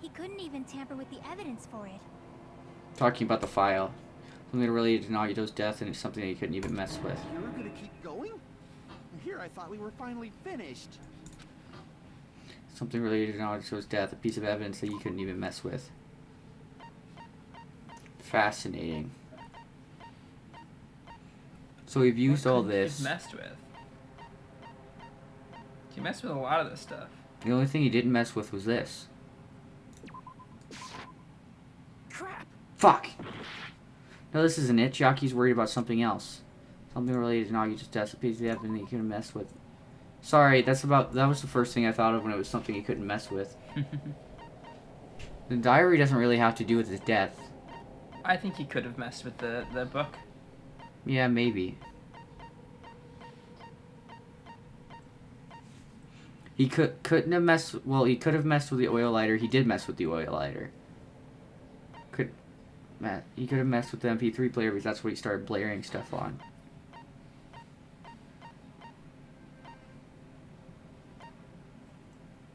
He couldn't even tamper with the evidence for it.
Talking about the file. Something related to Nagito's death, and it's something that he couldn't even mess with.
You were gonna keep going? Here, I thought we were finally finished.
Something related to Nagito's death, a piece of evidence that he couldn't even mess with. Fascinating. So we've used all this.
He's messed with. He messed with a lot of this stuff.
The only thing he didn't mess with was this.
Crap!
Fuck! No, this isn't it. Yaki's worried about something else. Something related to Nagito's death, a piece of evidence that he couldn't mess with. Sorry, that was the first thing I thought of when it was something he couldn't mess with. The diary doesn't really have to do with his death.
I think he could have messed with the book.
Yeah, maybe. He couldn't have messed. Well, he could have messed with the oil lighter. He did mess with the oil lighter. He could have messed with the MP3 player because that's what he started blaring stuff on.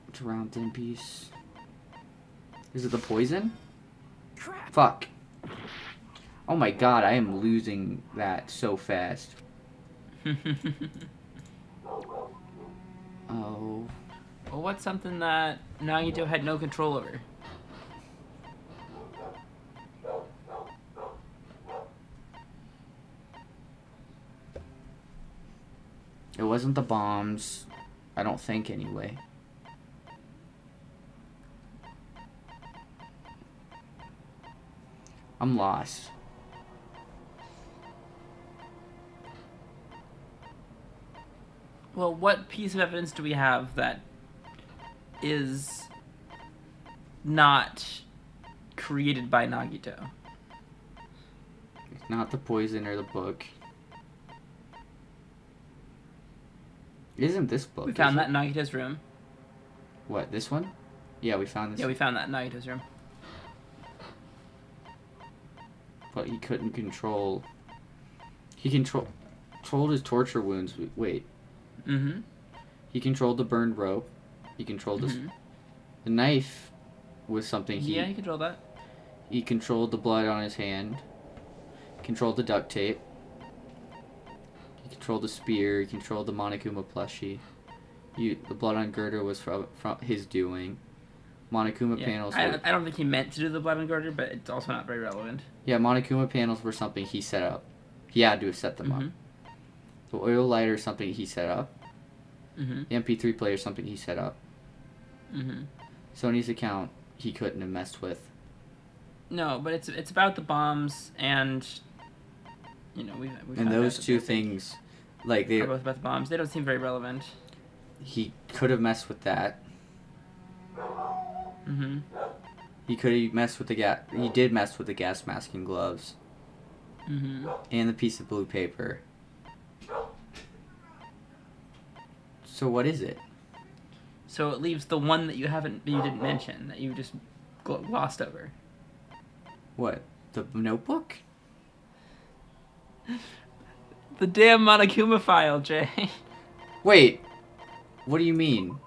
It's a round thin piece. Is it the poison?
Crap!
Fuck. Oh my god, I am losing that so fast. Oh.
Well, what's something that Nagito had no control over?
It wasn't the bombs. I don't think, anyway. I'm lost.
Well, what piece of evidence do we have that is not created by Nagito?
It's not the poison or the book. It isn't this book.
We found
is
that in Nagito's room.
What, this one? Yeah, we found this.
Yeah, we found that in Nagito's room.
But he couldn't control. He controlled his torture wounds. Wait.
Mm-hmm.
He controlled the burned rope. He controlled the knife was something he...
Yeah, he controlled that.
He controlled the blood on his hand. Controlled the duct tape. He controlled the spear. He controlled the Monokuma plushie. The blood on Girder was from his doing. Monokuma panels were...
I don't think he meant to do the blood and garter, but it's also not very relevant.
Yeah, Monokuma panels were something he set up. He had to have set them up. The oil lighter is something he set up. The MP3 player is something he set up. Sony's account he couldn't have messed with.
No, but it's about the bombs and we
and those two things, like they
are both about the bombs. They don't seem very relevant.
He could have messed with that. He could have messed with the gas. He did mess with the gas mask and gloves. And the piece of blue paper. So what is it?
So it leaves the one that you didn't mention, that you just glossed over.
What? The notebook?
The damn Monokuma file, Jay.
Wait. What do you mean?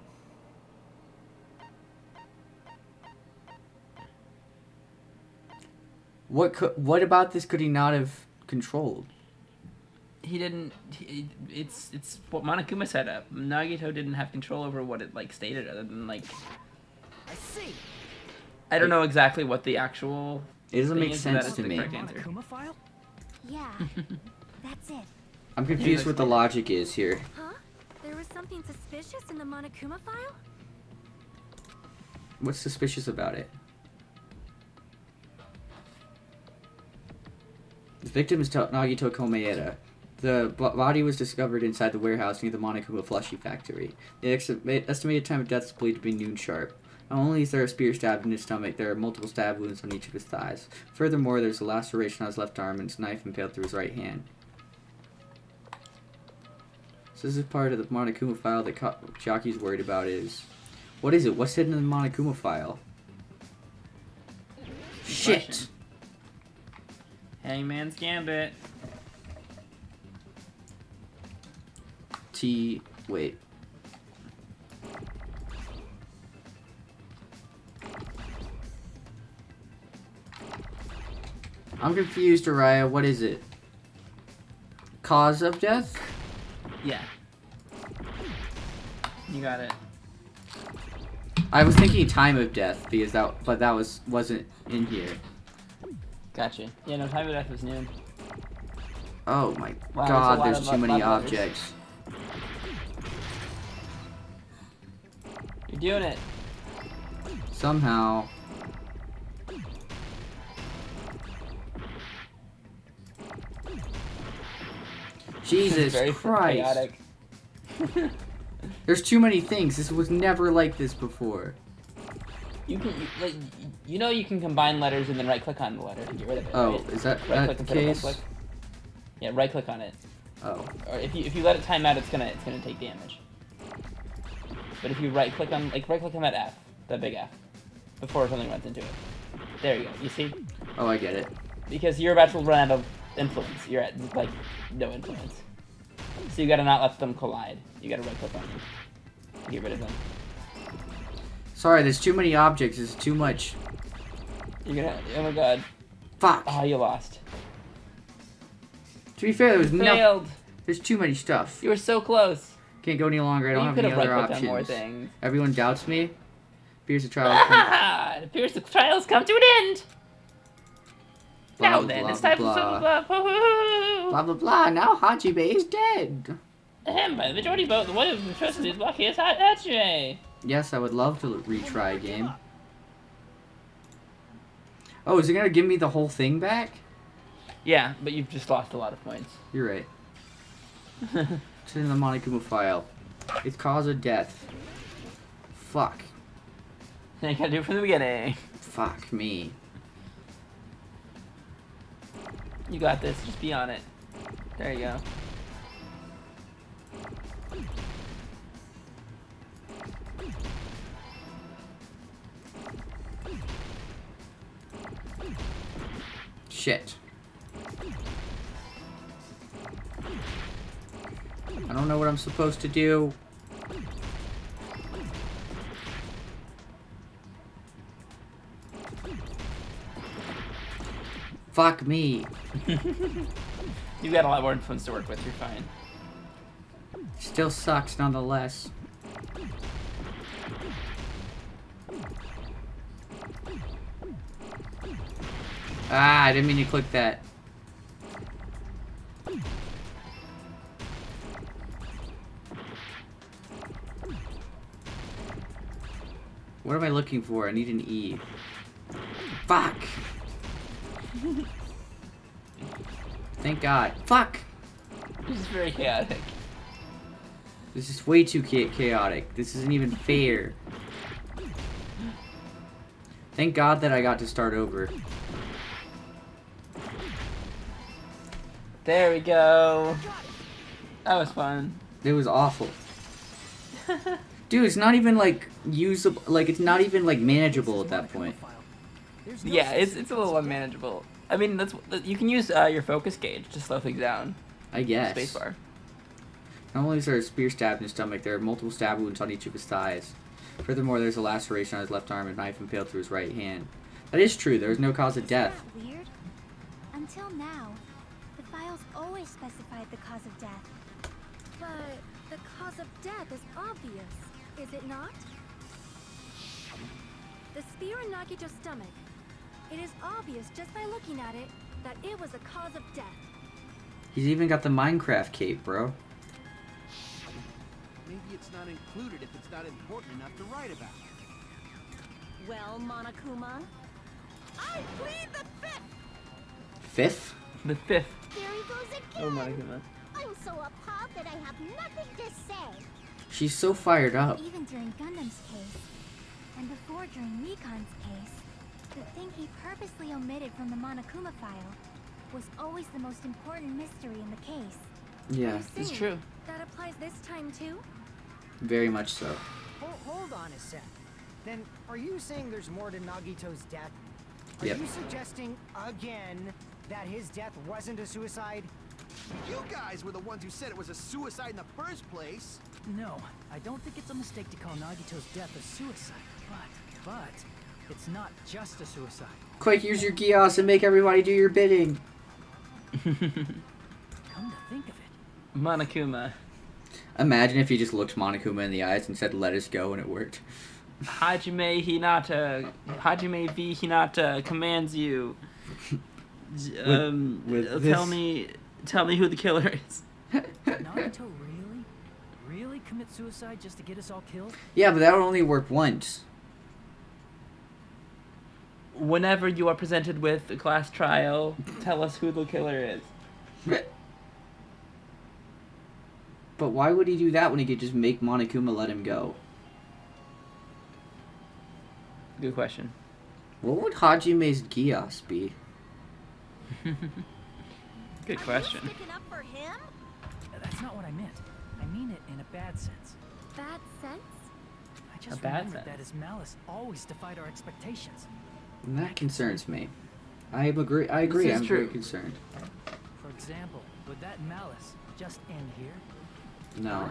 What about this could he not have controlled?
He didn't. It's what Monokuma set up. Nagito didn't have control over what it like stated, other than like.
I see.
I don't know exactly what the actual.
It doesn't
thing
make
is, but that
sense
is
to
the
me.
correct answer.
Monokuma file?
Yeah, that's it.
I'm confused what the logic is here.
Huh? There was something suspicious in the Monokuma file?
What's suspicious about it? The victim is Nagito Komaeda. The body was discovered inside the warehouse near the Monokuma Flushy factory. The estimated time of death is believed to be noon sharp. Not only is there a spear stabbed in his stomach, there are multiple stab wounds on each of his thighs. Furthermore, there's a laceration on his left arm and his knife impaled through his right hand. So this is part of the Monokuma file that Jaki's worried about is... What is it? What's hidden in the Monokuma file? Shit!
Question. Hangman's Gambit.
Wait. I'm confused, Araya. What is it? Cause of death?
Yeah. You got it.
I was thinking time of death because that wasn't in here.
Gotcha. Yeah, no, time of death was noon.
Oh my
Wow,
god,
there's a
there's
lot
too
of
many
letters.
objects.
You're doing it.
Somehow. Jesus
Very
Christ.
chaotic.
There's too many things. This was never like this before.
You can combine letters and then right click on the letter to get rid of it.
Oh,
right?
is that
Right click
the
instead of
case?
left click. Yeah, right click on it.
Oh.
Or if you let it time out, it's gonna take damage. But if you right click on that F, that big F, before something runs into it. There you go. You see?
Oh, I get it.
Because you're about to run out of influence. You're at like no influence. So you gotta not let them collide. You gotta right click on them. To get rid of them.
Sorry, there's too many objects. It's too much.
You're gonna. Oh my god.
Fuck.
Oh, you lost.
To be fair, there was nothing.
Failed.
There's too many stuff.
You were so close.
Can't go any longer. I don't
You
have
could
any
have
other
right clicked on more
options.
things.
Everyone doubts me. Appears the trial.
It appears the trials come to an end. Now then, it's time for some blah.
Blah blah blah. Now Hajime is dead.
Ahem, by the majority vote, the one who trusted is lucky is Hajime.
Yes, I would love to retry a game. Oh, is it gonna give me the whole thing back?
Yeah, but you've just lost a lot of points.
You're right. It's in the Monokuma file. It's cause of death. Fuck.
You gotta do it from the beginning.
Fuck me.
You got this, just be on it. There you go.
Shit. I don't know what I'm supposed to do. Fuck me.
You've got a lot more influence to work with, you're fine.
Still sucks nonetheless. Ah, I didn't mean to click that. What am I looking for? I need an E. Fuck! Thank God. Fuck!
This is very chaotic.
This is way too chaotic. This isn't even fair. Thank God that I got to start over.
There we go. That was fun.
It was awful. Dude, it's not even like usable. Like it's not even like manageable at that point.
Yeah, it's a little unmanageable. I mean, you can use your focus gauge to slow things down.
I guess.
Spacebar.
Not only is there a spear stabbed in his stomach, there are multiple stab wounds on each of his thighs. Furthermore, there's a laceration on his left arm and a knife impaled through his right hand. That is true. There is no cause of death.
Isn't that weird? Until now, the files always specified the cause of death. But the cause of death is obvious, is it not? The spear in Nagito's stomach. It is obvious just by looking at it that it was a cause of death.
He's even got the Minecraft cape, bro.
Maybe it's not included if it's not important enough to write about.
Well, Monokuma,
I plead the fifth.
Fifth?
The fifth.
There he goes again.
Oh my goodness.
I'm so appalled that I have nothing to say.
She's so fired up.
Even during Gundam's case, and before during Rikon's case, the thing he purposely omitted from the Monokuma file was always the most important mystery in the case.
Yeah,
You
It's
see,
true.
That applies this time too?
very much so.
Hold on a sec. Then, are you saying there's more to Nagito's death? Are
Yep.
you suggesting, again, that his death wasn't a suicide?
You guys were the ones who said it was a suicide in the first place.
No, I don't think it's a mistake to call Nagito's death a suicide. But it's not just a suicide.
Quick, use your Gios and make everybody do your bidding.
Come to think of it,
Monokuma.
Imagine if he just looked Monokuma in the eyes and said, "Let us go," and it worked.
Hajime V Hinata commands you.
with
Tell me who the killer is.
did Nagito really commit suicide just to get us all killed?
Yeah, but that would only work once.
Whenever you are presented with a class trial, tell us who the killer is.
But why would he do that when he could just make Monokuma let him go?
Good question.
What would Hajime's Gios be?
Good
are
question.
you sticking up for him?
That's not what I meant. I mean it in a bad sense.
Bad sense?
I just
A bad
remembered that
sense.
his malice always defied our expectations.
And that concerns me. I agree.
This
I'm
is
very
true.
concerned.
For example, would that malice just end here?
No.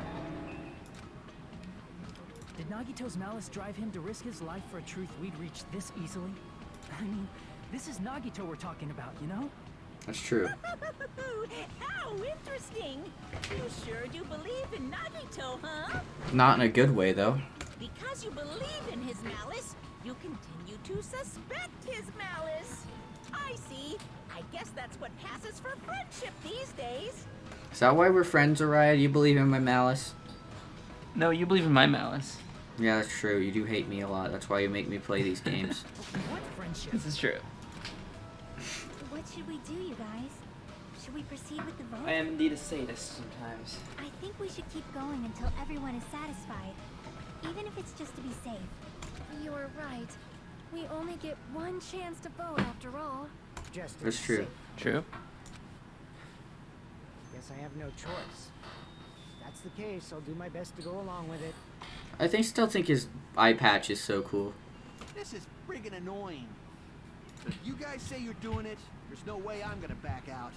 Did Nagito's malice drive him to risk his life for a truth we'd reach this easily? I mean, this is Nagito we're talking about, you know?
That's true.
How interesting. You sure do believe in Nagito, huh?
Not in a good way, though.
Because you believe in his malice, you continue to suspect his malice. I see. I guess that's what passes for friendship these days.
Is that why we're friends, Araya? You believe in my malice?
No, you believe in my malice.
Yeah, that's true. You do hate me a lot. That's why you make me play these games.
What friendship?
This is true.
What should we do, you guys? Should we proceed with the vote?
I am indeed a sadist sometimes.
I think we should keep going until everyone is satisfied, even if it's just to be safe. You're right. We only get one chance to vote after all.
Just to
That's
be
true.
safe.
True.
Guess I have no choice. If that's the case, I'll do my best to go along with it.
I still think his eye patch is so cool.
This is friggin' annoying. If you guys say you're doing it, there's no way I'm gonna back out.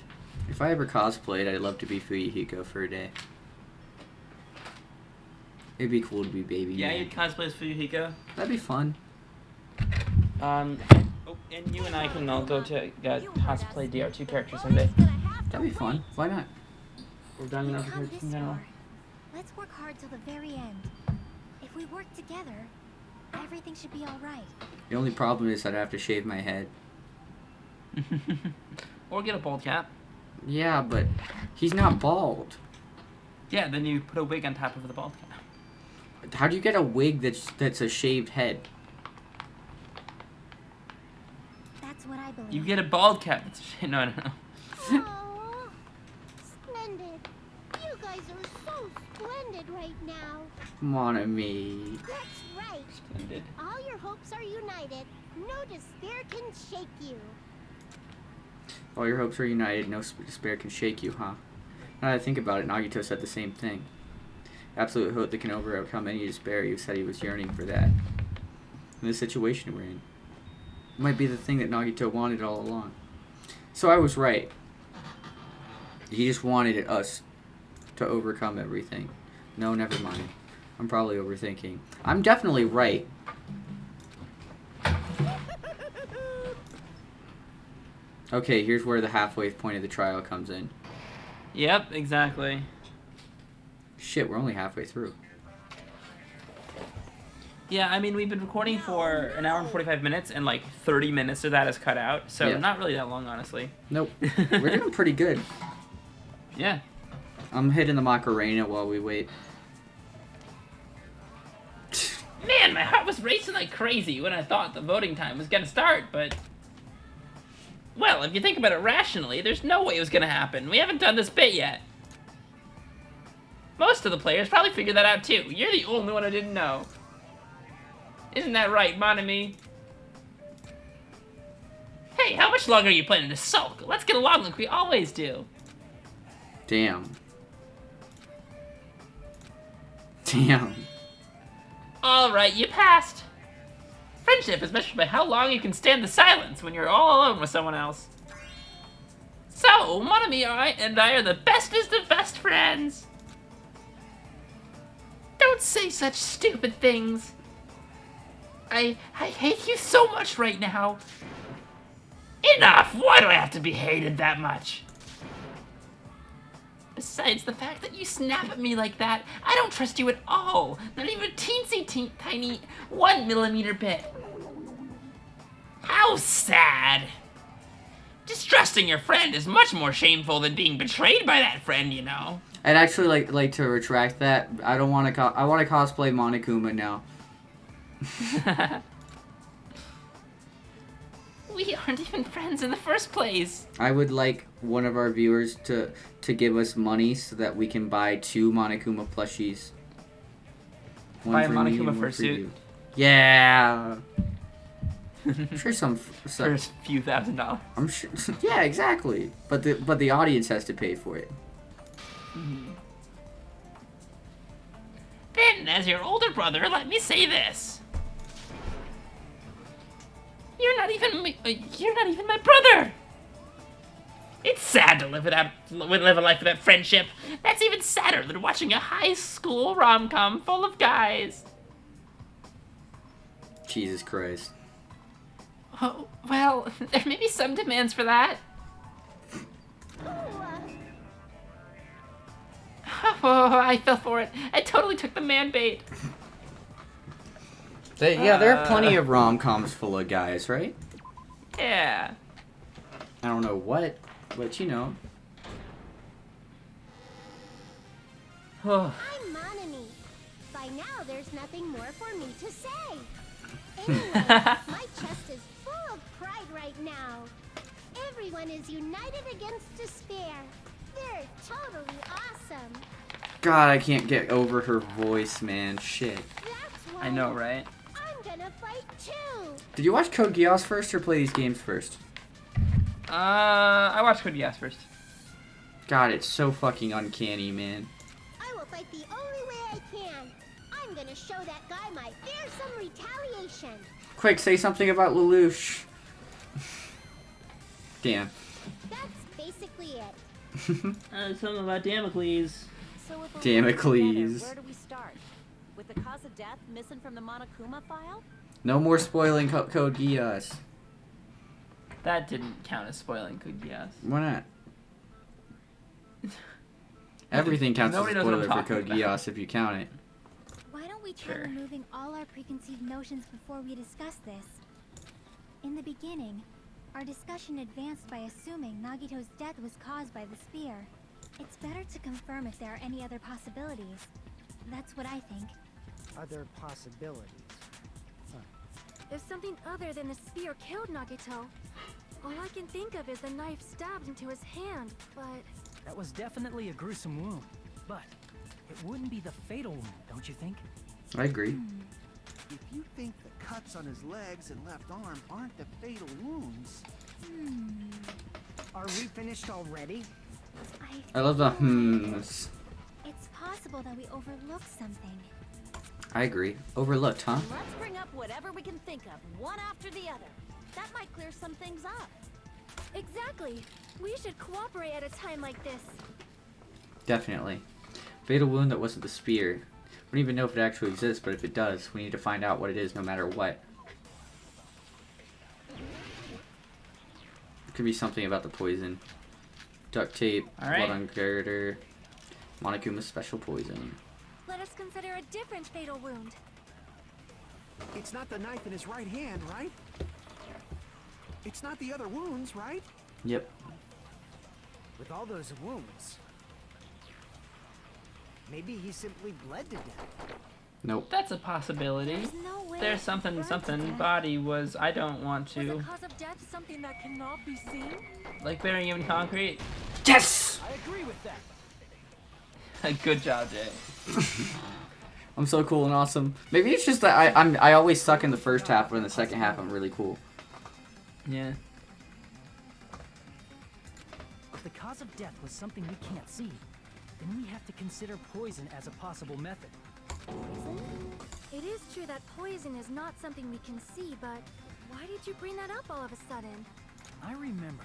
If I ever cosplayed, I'd love to be Fuyuhiko for a day. It'd be cool to be Baby
Yeah,
Man.
you'd cosplay as Fuyuhiko.
That'd be fun.
Oh, and you and I can all go to cosplay DR2 characters someday.
That'd be fun. Why not?
We're done
We've
enough
come
characters in
this
general.
far. Let's work hard till the very end. If we work together, everything should be all right.
The only problem is I'd have to shave my head.
Or get a bald cap.
Yeah, but he's not bald.
Yeah, then you put a wig on top of the bald cap.
How do you get a wig that's a shaved head?
That's what I believe.
You get a bald cap. That's no.
Oh, splendid. You guys are so splendid right now.
Mon-ami.
That's right.
Splendid.
All your hopes are united. No despair can shake you.
All your hopes are united. No despair can shake you, huh? Now that I think about it, Nagito said the same thing. Absolute hope that can overcome any despair. He said he was yearning for that. In the situation we're in. It might be the thing that Nagito wanted all along. So I was right. He just wanted us to overcome everything. No, never mind. I'm probably overthinking. I'm definitely right. Okay, here's where the halfway point of the trial comes in.
Yep, exactly.
Shit, we're only halfway through.
Yeah, I mean, we've been recording for an hour and 45 minutes, and like 30 minutes of that is cut out, so
Yeah.
not really that long, honestly.
Nope. We're doing pretty good.
Yeah.
I'm hitting the Macarena while we wait.
Man, my heart was racing like crazy when I thought the voting time was gonna start, but... Well, if you think about it rationally, there's no way it was gonna happen. We haven't done this bit yet. Most of the players probably figured that out too. You're the only one who didn't know. Isn't that right, mon ami? Hey, how much longer are you planning to sulk? Let's get along like we always do.
Damn. Damn.
Alright, you passed. Friendship is measured by how long you can stand the silence when you're all alone with someone else. So, mon ami and I are the bestest of best friends. Don't say such stupid things. I hate you so much right now. Enough! Why do I have to be hated that much? Besides the fact that you snap at me like that, I don't trust you at all. Not even a teensy tiny 1 millimeter bit. How sad. Distrusting your friend is much more shameful than being betrayed by that friend, you know.
I'd actually like to retract that. I don't want to. I want to cosplay Monokuma now.
We aren't even friends in the first place.
I would like one of our viewers to give us money so that we can buy 2 Monokuma plushies.
Buy a
for me
Monokuma
and one for
fursuit.
you. Yeah. I'm sure some
For a few $1,000s.
I'm sure. Yeah, exactly. But the audience has to pay for it.
Then, as your older brother, let me say this. You're not even my brother. It's sad to live a life without friendship. That's even sadder than watching a high school rom-com full of guys.
Jesus Christ.
Oh, well, there may be some demands for that. Oh, I fell for it. I totally took the man bait.
Yeah, there are plenty of rom-coms full of guys, right?
Yeah.
I don't know what, but you know.
I'm Monami. By now, there's nothing more for me to say. Anyway, my chest is full of pride right now. Everyone is united against despair. They're totally awesome.
God, I can't get over her voice, man. Shit.
That's why
I know, right?
I'm gonna fight too.
Did you watch Code Geass first or play these games first?
I watched Code Geass first.
God, it's so fucking uncanny, man.
I will fight the only way I can. I'm gonna show that guy my fearsome retaliation.
Quick, say something about Lelouch. Damn.
That's basically it.
Something about Damocles.
So if we're
Damocles.
where do we start? With the cause of death missing from the Monokuma file?
No more spoiling Code Geass.
That didn't count as spoiling Code Geass.
Why not? Everything counts as a
Nobody knows what I'm
spoiler for
talking
Code
about.
Geass if you count it.
Why don't we try
Sure.
removing all our preconceived notions before we discuss this? In the beginning, our discussion advanced by assuming Nagito's death was caused by the spear. It's better to confirm if there are any other possibilities. That's what I think.
Other possibilities.
If something other than the spear killed Nagito, all I can think of is a knife stabbed into his hand, but...
That was definitely a gruesome wound, but it wouldn't be the fatal wound, don't you think?
I agree.
If you think the cuts on his legs and left arm aren't the fatal wounds...
Are we finished already?
I love the hmms.
It's possible that we overlooked something.
I agree. Overlooked, huh?
Let's bring up whatever we can think of, one after the other. That might clear some things up.
Exactly. We should cooperate at a time like this.
Definitely. Fatal wound that wasn't the spear. We don't even know if it actually exists, but if it does, we need to find out what it is no matter what. It could be something about the poison. duct tape,
All right.
blood on girder, Monokuma's special poison.
Let us consider a different fatal wound.
It's not the knife in his right hand, right? It's not the other wounds, right?
Yep.
With all those wounds, maybe he simply bled to death.
Nope.
That's a possibility.
There's no way
There's
he
something,
burned to
something.
death.
Body was. I don't want
Was
to.
the cause of death something that cannot be seen?
Like burying him in concrete.
Yes!
I agree with that.
Good job, Jay.
I'm so cool and awesome. Maybe it's just that I always suck in the first half, but in the second half I'm really cool.
Yeah.
If the cause of death was something we can't see, then we have to consider poison as a possible method.
Poison? It is true that poison is not something we can see, but why did you bring that up all of a sudden?
I remember,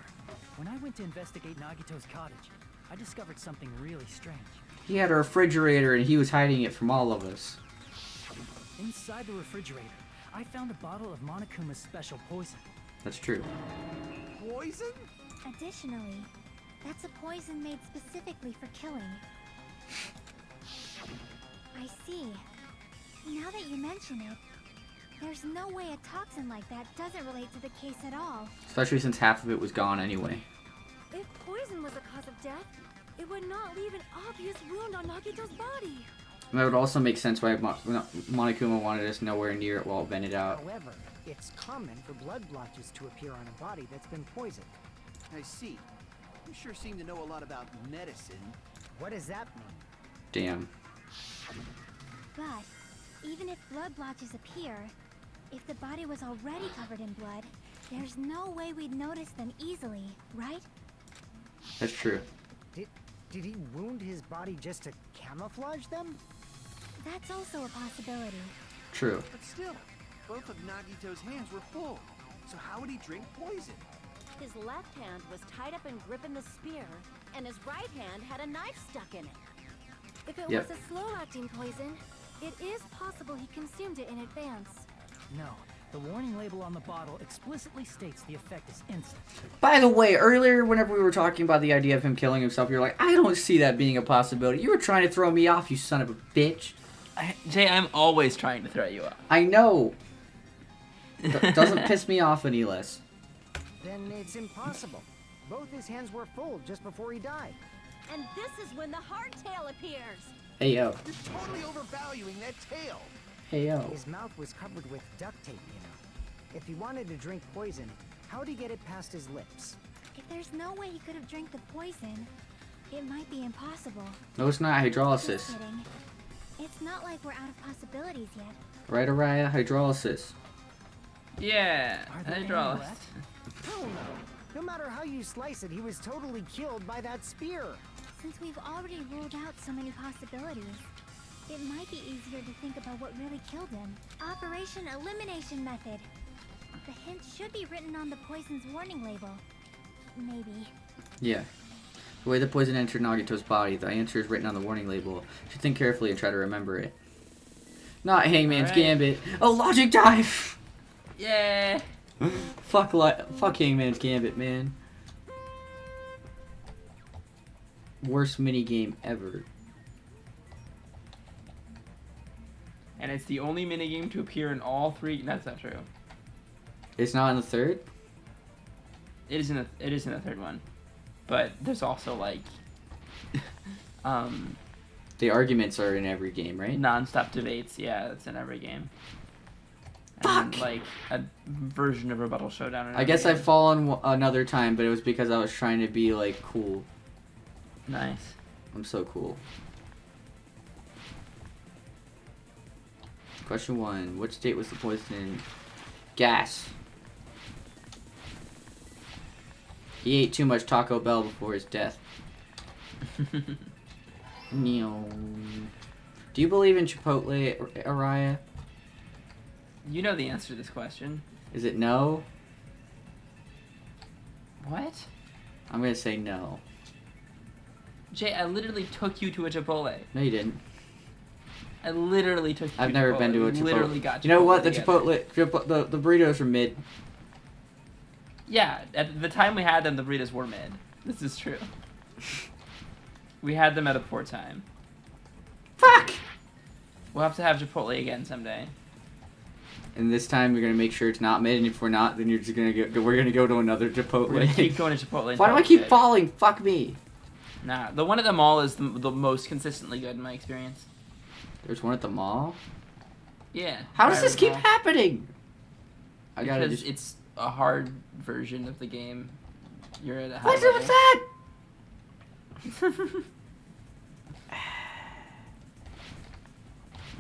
when I went to investigate Nagito's cottage, I discovered something really strange.
He had a refrigerator and he was hiding it from all of us.
Inside the refrigerator, I found a bottle of Monokuma's special poison.
That's true.
Poison?
Additionally, that's a poison made specifically for killing. I see. Now that you mention it, there's no way a toxin like that doesn't relate to the case at all.
Especially since half of it was gone anyway.
If poison was the cause of death, it would not leave an obvious wound on Nagito's body.
And that would also make sense why Monokuma wanted us nowhere near it while it vented out.
However, it's common for blood blotches to appear on a body that's been poisoned.
I see. You sure seem to know a lot about medicine.
What does that mean?
Damn.
But even if blood blotches appear, if the body was already covered in blood, there's no way we'd notice them easily, right?
That's true.
Did he wound his body just to camouflage them?
That's also a possibility.
True.
But still, both of Nagito's hands were full. So how would he drink poison?
His left hand was tied up and gripping the spear, and his right hand had a knife stuck in it.
If it
Yep.
was a slow-acting poison, it is possible he consumed it in advance.
No, the warning label on the bottle explicitly states the effect is instant.
By the way, earlier whenever we were talking about the idea of him killing himself, you're like, I don't see that being a possibility. You were trying to throw me off, you son of a bitch.
Jay, I'm always trying to throw you off.
I know. Doesn't piss me off any less.
Then it's impossible. Both his hands were full just before he died.
And this is when the hardtail appears.
Hey yo.
You're totally overvaluing that tail.
Hey yo.
His mouth was covered with duct tape, you know. If he wanted to drink poison, how'd he get it past his lips?
If there's no way he could have drank the poison, it might be impossible.
No, it's not hydrolysis.
Just kidding. It's not like we're out of possibilities yet.
Right, Araya? Hydrolysis.
Yeah,
Are there any
hydrolysis.
left?
Hell no. No matter how you slice it, he was totally killed by that spear.
Since we've already ruled out so many possibilities, it might be easier to think about what really killed him. Operation Elimination Method. The hint should be written on the poison's warning label. Maybe.
Yeah. The way the poison entered Nagito's body, the answer is written on the warning label. You should think carefully and try to remember it. Not Hangman's
Alright.
Gambit. Oh, Logic Dive!
Yeah.
Fuck Hangman's Gambit, man. Worst minigame ever.
And it's the only minigame to appear in all three. That's not true.
It's not in the third?
It is in the third one, but there's also like,
The arguments are in every game, right?
non-stop debates. Yeah, that's in every game.
Fuck!
And like a version of Rebuttal Showdown. In
I guess
every
I've
game.
fallen another time, but it was because I was trying to be, like, cool.
Nice.
I'm so cool. Question 1. Which state was the poison? Gas. He ate too much Taco Bell before his death. No. Do you believe in Chipotle, Araya?
You know the answer to this question.
Is it no?
What?
I'm gonna say no.
Jay, I literally took you to a Chipotle.
No, you didn't.
I literally took you
I've
to
never
Chipotle.
been to a
We
Chipotle.
Literally got
You know what? The
together.
the burritos are mid.
Yeah, at the time we had them, the burritos were mid. This is true. We had them at a poor time.
Fuck!
We'll have to have Chipotle again someday.
And this time we're gonna make sure it's not mid, and if we're not, then you're just gonna go. We're gonna go to another Chipotle.
We're gonna keep going to Chipotle.
Why do I keep falling? Fuck me.
Nah, the one at the mall is the most consistently good in my experience.
There's one at the mall.
Yeah.
How does this keep happening? I gotta
Because
just.
it's a hard version of the game. You're at a high
What's
level.
with that?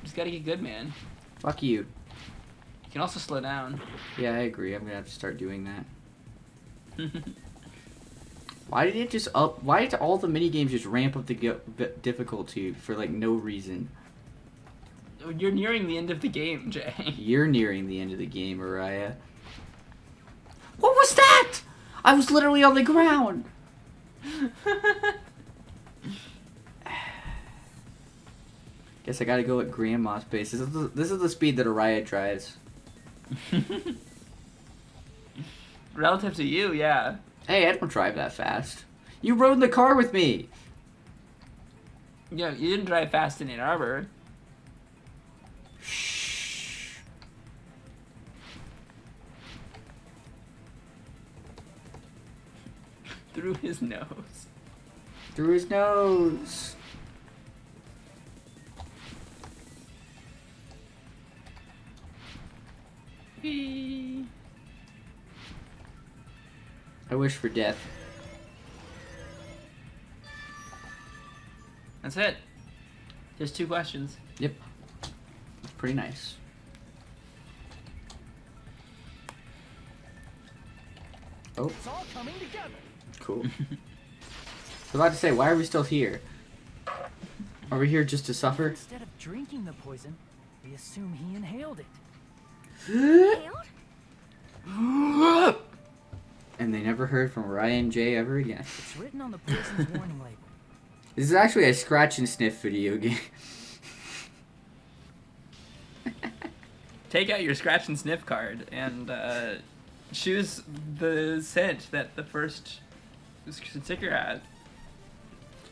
Just gotta get good, man.
Fuck you.
You can also slow down.
Yeah, I agree. I'm gonna have to start doing that. Why did it just up? Why did all the mini games just ramp up the difficulty for like no reason?
You're nearing the end of the game, Jay.
You're nearing the end of the game, Mariah. What was that? I was literally on the ground. Guess I gotta go at grandma's pace. This is the speed that Araya drives.
Relative to you, yeah.
Hey, I don't drive that fast. You rode in the car with me.
Yeah, you didn't drive fast in Ann Arbor.
Shh.
Through his nose.
Through his nose. I wish for death.
That's it. Just 2 questions.
Yep. It's pretty nice. Oh.
It's all coming together.
Cool. I was about to say, why are we still here? Are we here just to suffer?
Instead of drinking the poison, we assume he inhaled it.
And they never heard from Ryan J ever again.
It's written on the poison's warning label.
This is actually a scratch and sniff video game.
Take out your scratch and sniff card and choose the scent that the first sticker has.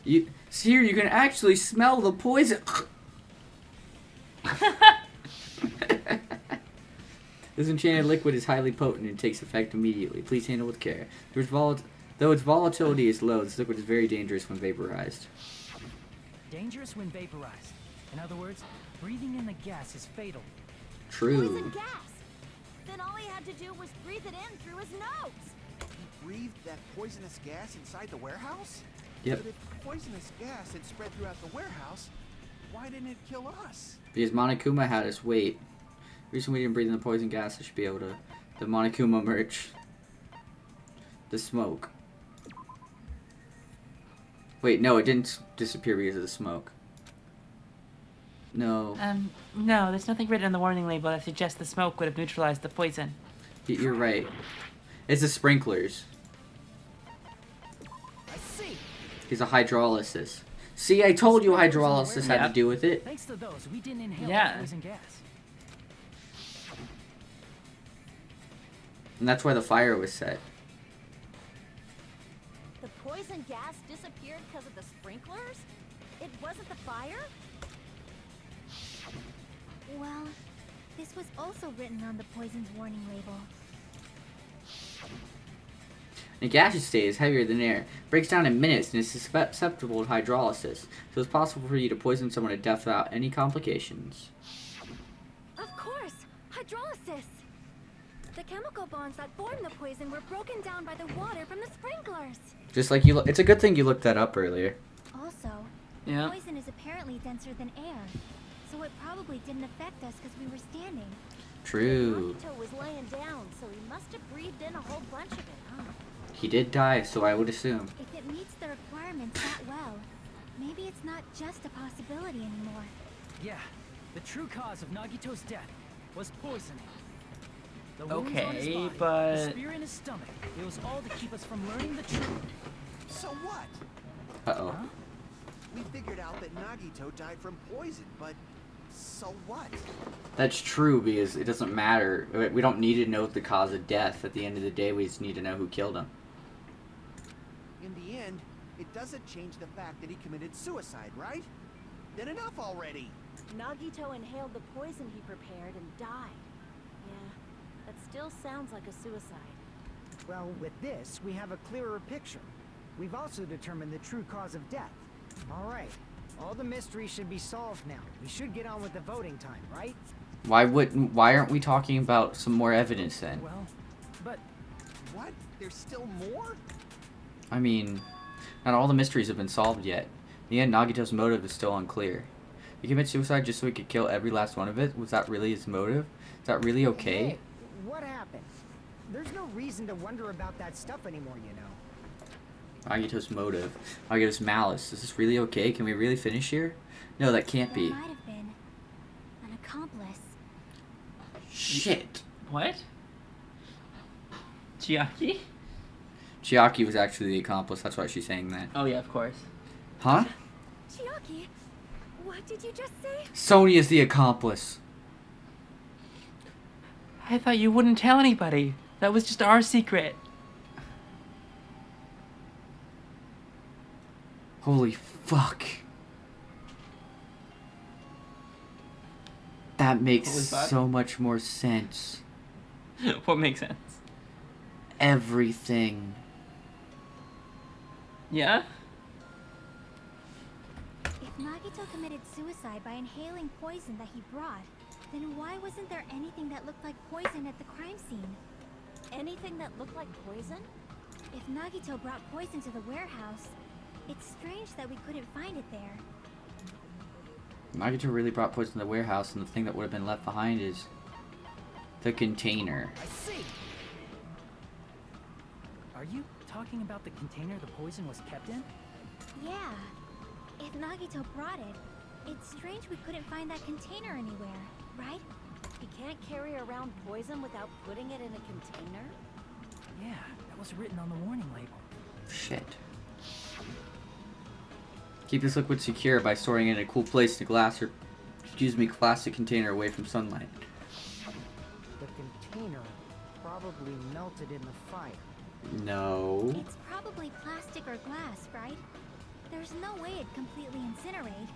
Here you can actually smell the poison. This enchanted liquid is highly potent and takes effect immediately. Please handle with care. Though its volatility is low, this liquid is very dangerous when vaporized.
Dangerous when vaporized. In other words, breathing in the gas is fatal.
True.
Poison gas. Then all he had to do was breathe it in through his nose.
He breathed that poisonous gas inside the warehouse?
Yep.
But if poisonous gas had spread throughout the warehouse, why didn't it kill us?
Because Monokuma had us wait. The reason we didn't breathe in the poison gas, I should be able to. The Monokuma merch. The smoke. Wait, no, it didn't disappear because of the smoke. No.
No, there's nothing written on the warning label that suggests the smoke would have neutralized the poison.
You're right. It's the sprinklers.
I see.
He's a hydrolysis. See, I told you hydrolysis had to do with it.
Thanks to those, we didn't inhale
Yeah.
the poison gas.
And that's why the fire was set.
The poison gas disappeared because of the sprinklers? It wasn't the fire?
Well, this was also written on the poison's warning label.
A gaseous state is heavier than air, breaks down in minutes, and is susceptible to hydrolysis, so it's possible for you to poison someone to death without any complications.
Of course! Hydrolysis! The chemical bonds that form the poison were broken down by the water from the sprinklers.
Just like you it's a good thing you looked that up earlier.
Also,
Yeah.
poison is apparently denser than air, so it probably didn't affect us because we were standing.
True.
Nagito was laying down, so he must have breathed in a whole bunch of it, huh?
He did die, so I would assume.
If it meets the requirements that well, maybe it's not just a possibility anymore.
Yeah, the true cause of Nagito's death was poisoning. The wounds on his
Okay,
body, the
but
spear in his stomach, it was all to keep us from learning the truth.
So what?
Uh-oh.
Huh?
We figured out that Nagito died from poison, but so what?
That's true, because it doesn't matter. We don't need to know the cause of death. At the end of the day, we just need to know who killed him.
In the end, it doesn't change the fact that he committed suicide, right? Then enough already!
Nagito inhaled the poison he prepared and died. Yeah, that still sounds like a suicide.
Well, with this, we have a clearer picture. We've also determined the true cause of death. All right. All the mysteries should be solved now. We should get on with the voting time, right?
Why aren't we talking about some more evidence then?
Well, but
What? There's still more?
I mean, not all the mysteries have been solved yet. In the end, Nagito's motive is still unclear. He committed suicide just so he could kill every last one of it? Was that really his motive? Is that really okay?
Hey, what happened? There's no reason to wonder about that stuff anymore, you know.
Nagito's motive. Nagito's malice. Is this really okay? Can we really finish here? No, that can't
There
be.
might have been an accomplice.
Shit.
What? Chiaki?
Chiaki was actually the accomplice. That's why she's saying that.
Oh yeah, of course.
Huh?
Chiaki, what did you just say?
Sonya's the accomplice.
I thought you wouldn't tell anybody. That was just our secret.
Holy fuck. That makes
Holy fuck.
so much more sense.
What makes sense?
Everything.
Yeah?
If Nagito committed suicide by inhaling poison that he brought, then why wasn't there anything that looked like poison at the crime scene?
Anything that looked like poison?
If Nagito brought poison to the warehouse, it's strange that we couldn't find it there.
Nagito really brought poison to the warehouse, and the thing that would have been left behind is the container.
I see.
are you talking about the container the poison was kept in?
Yeah. If Nagito brought it, it's strange we couldn't find that container anywhere, right?
You can't carry around poison without putting it in a container?
Yeah, that was written on the warning label.
Shit. Keep this liquid secure by storing it in a cool place in a glass or, plastic container away from sunlight.
The container probably melted in the fire.
No.
It's probably plastic or glass, right? There's no way it'd completely incinerate.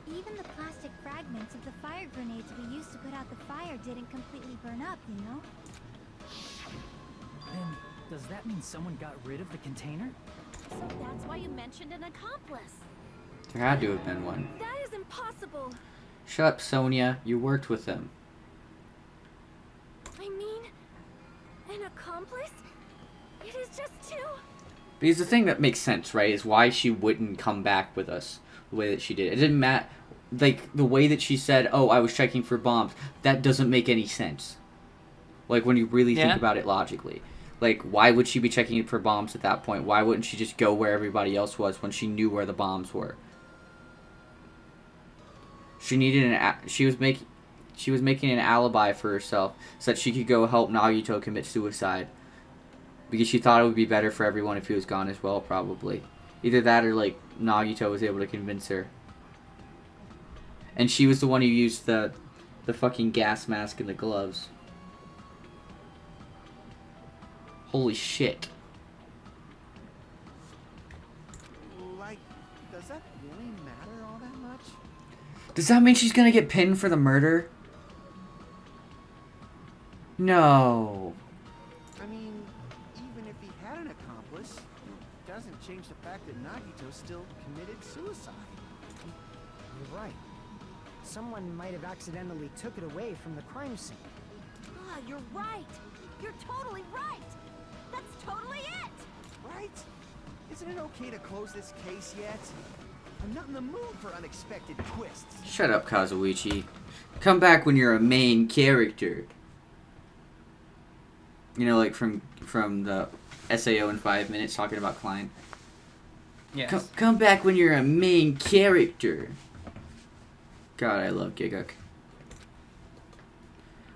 Even the plastic fragments of the fire grenades we used to put out the fire didn't completely burn up, you know?
Then, does that mean someone got rid of the container?
So that's why you mentioned an accomplice.
There had to have been one.
That is impossible!
Shut up, Sonia. You worked with them.
I mean, an accomplice? It is just two.
Because the thing that makes sense, right, is why she wouldn't come back with us the way that she did. It didn't matter. Like, the way that she said, oh, I was checking for bombs, that doesn't make any sense. Like, when you really think about it logically. Like, why would she be checking for bombs at that point? Why wouldn't she just go where everybody else was when she knew where the bombs were? She needed she was making an alibi for herself so that she could go help Nagito commit suicide. Because she thought it would be better for everyone if he was gone as well, probably. Either that or, like, Nagito was able to convince her. And she was the one who used the fucking gas mask and the gloves. Holy shit.
Like, does that really matter all that much?
Does that mean she's gonna get pinned for the murder? No.
I mean, even if he had an accomplice, it doesn't change the fact that Nagito still committed suicide.
You're right. Someone might have accidentally took it away from the crime scene.
Ah, you're right. You're totally right. That's totally it.
Right? Isn't it okay to close this case yet? I'm not in the mood for unexpected twists.
Shut up, Kazuichi. Come back when you're a main character. You know, like from the SAO in 5 minutes talking about Klein.
Yes.
Come back when you're a main character. God, I love Giguk.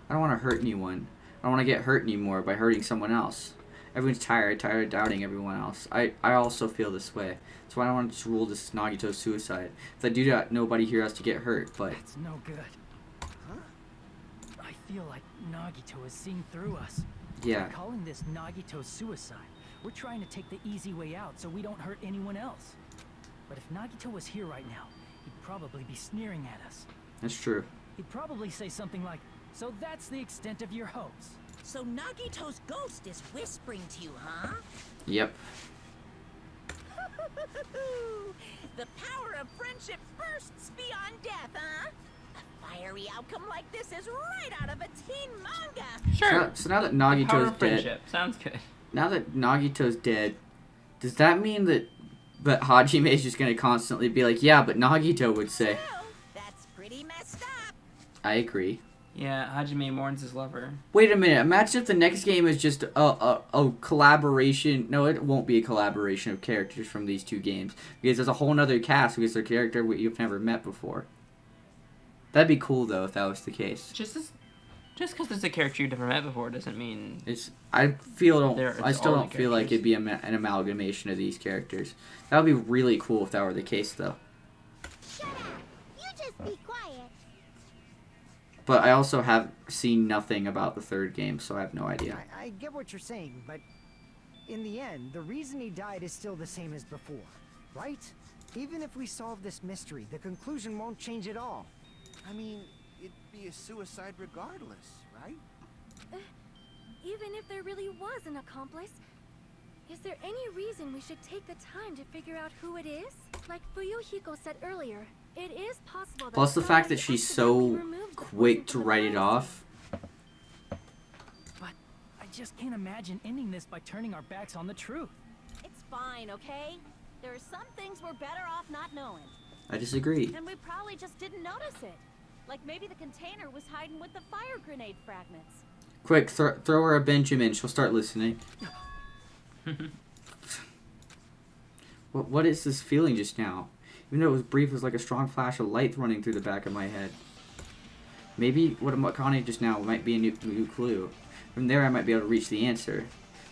I don't want to hurt anyone. I don't want to get hurt anymore by hurting someone else. Everyone's tired of doubting everyone else. I also feel this way. That's why I want to just rule this Nagito suicide. If I do that, nobody here has to get hurt, but...
That's no good.
Huh?
I feel like Nagito is seeing through us.
Yeah.
By calling this Nagito suicide, We're trying to take the easy way out so we don't hurt anyone else. But if Nagito was here right now, he'd probably be sneering at us.
That's true.
He'd probably say something like, "So that's the extent of your hopes."
So Nagito's ghost is whispering to you, huh?
Yep.
The power of friendship bursts beyond death, huh? A fiery outcome like this is right out of a teen manga.
Sure.
So now that
Power
Nagito's
of
dead,
friendship. Sounds good.
now that Nagito's dead, does that mean that Hajime is just gonna constantly be like, yeah, but Nagito would say?
Well, that's pretty messed up.
I agree.
Yeah, Hajime mourns his lover.
Wait a minute. Imagine if the next game is just a collaboration. No, it won't be a collaboration of characters from these two games because there's a whole nother cast because they're character you've never met before. That'd be cool though if that was the case.
Just because there's a character you've never met before doesn't mean
I still
all
don't
the
feel like
characters.
it'd be an amalgamation of these characters. That would be really cool if that were the case though.
Shut up! You just be quiet.
But I also have seen nothing about the third game, so I have no idea.
I get what you're saying, but in the end, the reason he died is still the same as before, right? Even if we solve this mystery, the conclusion won't change at all.
I mean, it'd be a suicide regardless, right?
Even if there really was an accomplice, is there any reason we should take the time to figure out who it is? Like Fuyuhiko said earlier, it is possible that
Plus the fact that
somebody
she's
accidentally
so
removed the
quick
poison
to
from the
write it
medicine.
off.
But I just can't imagine ending this by turning our backs on the truth.
It's fine, okay? There are some things we're better off not knowing.
I disagree.
And we probably just didn't notice it. Like maybe the container was hiding with the fire grenade fragments.
Quick, throw her a Benjamin. She'll start listening. What is this feeling just now? Even though it was brief, it was like a strong flash of light running through the back of my head. Maybe what I'm caught just now might be a new clue. From there, I might be able to reach the answer.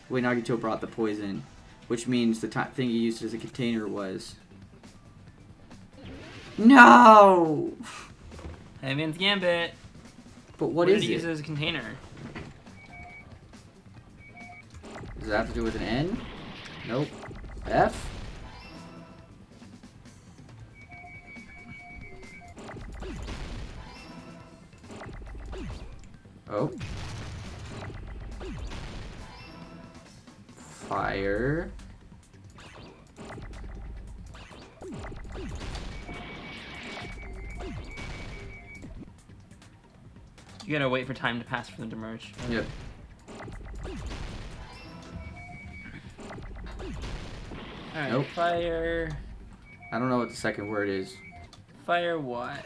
The way Nagito brought the poison, which means the thing he used as a container was... No!
Heaven's Gambit.
But
What
what
did
is
he use
it?
as a container?
Does it have to do with an N? Nope. F? Oh. Fire.
You gotta wait for time to pass for them to merge.
Yep.
Alright,
Nope.
fire.
I don't know what the second word is.
Fire what?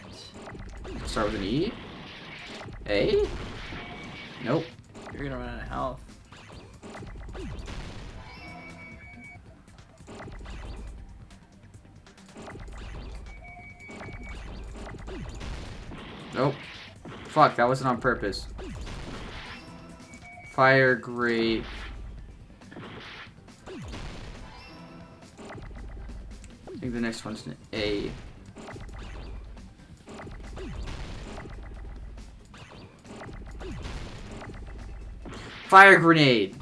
Start with an E? A? Nope.
You're gonna run out of health.
Nope. Fuck, that wasn't on purpose. Fire grate. I think the next one's an A. Fire grenade.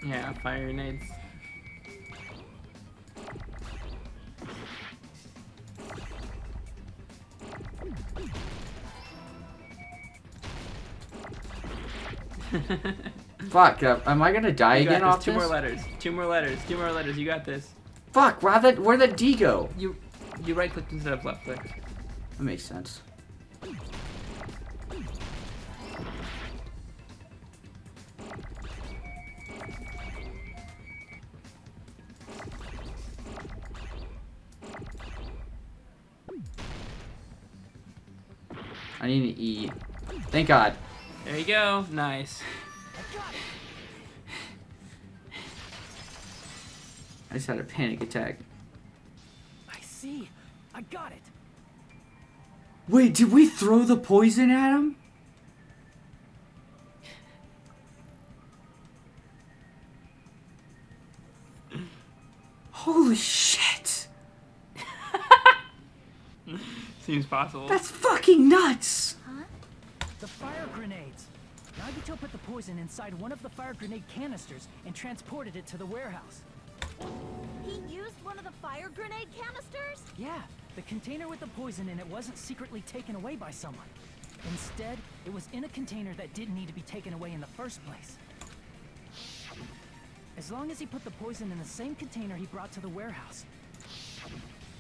Yeah, fire grenades.
Fuck, am I gonna die
You got
again
this.
off
Two
this?
more letters. Two more letters. Two more letters. You got this.
Fuck, where'd that D go?
You right clicked instead of left clicked.
That makes sense. I need an E. Thank God.
There you go. Nice.
I just had a panic attack.
I see. I got it.
Wait, did we throw the poison at him? Holy shit!
Seems possible.
That's fucking nuts!
Huh?
The fire grenades! Nagito put the poison inside one of the fire grenade canisters and transported it to the warehouse.
He used one of the fire grenade canisters?
Yeah, the container with the poison in it wasn't secretly taken away by someone. Instead, it was in a container that didn't need to be taken away in the first place. As long as he put the poison in the same container he brought to the warehouse,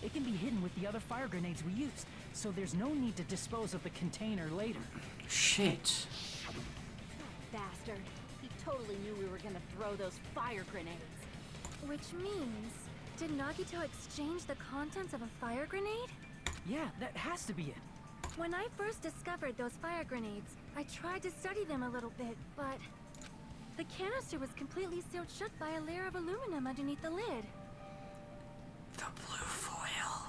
it can be hidden with the other fire grenades we used, so there's no need to dispose of the container later.
Shit.
Bastard. He totally knew we were gonna throw those fire grenades.
Which means, did Nagito exchange the contents of a fire grenade?
Yeah, that has to be it.
When I first discovered those fire grenades, I tried to study them a little bit, but the canister was completely sealed shut by a layer of aluminum underneath the lid.
The blue foil.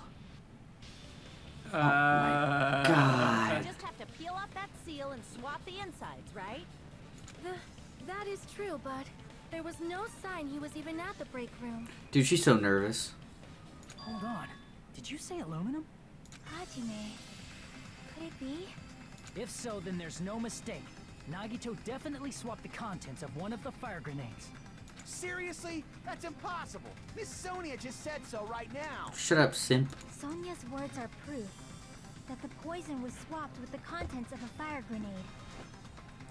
God.
You just have to peel off that seal and swap the insides, right?
That is true, but there was no sign he was even at the break room.
Dude, she's so nervous.
Hold on. Did you say aluminum?
Hajime, could it be?
If so, then there's no mistake. Nagito definitely swapped the contents of one of the fire grenades.
Seriously? That's impossible. Miss Sonia just said so right now.
Shut up, simp.
Sonia's words are proof that the poison was swapped with the contents of a fire grenade.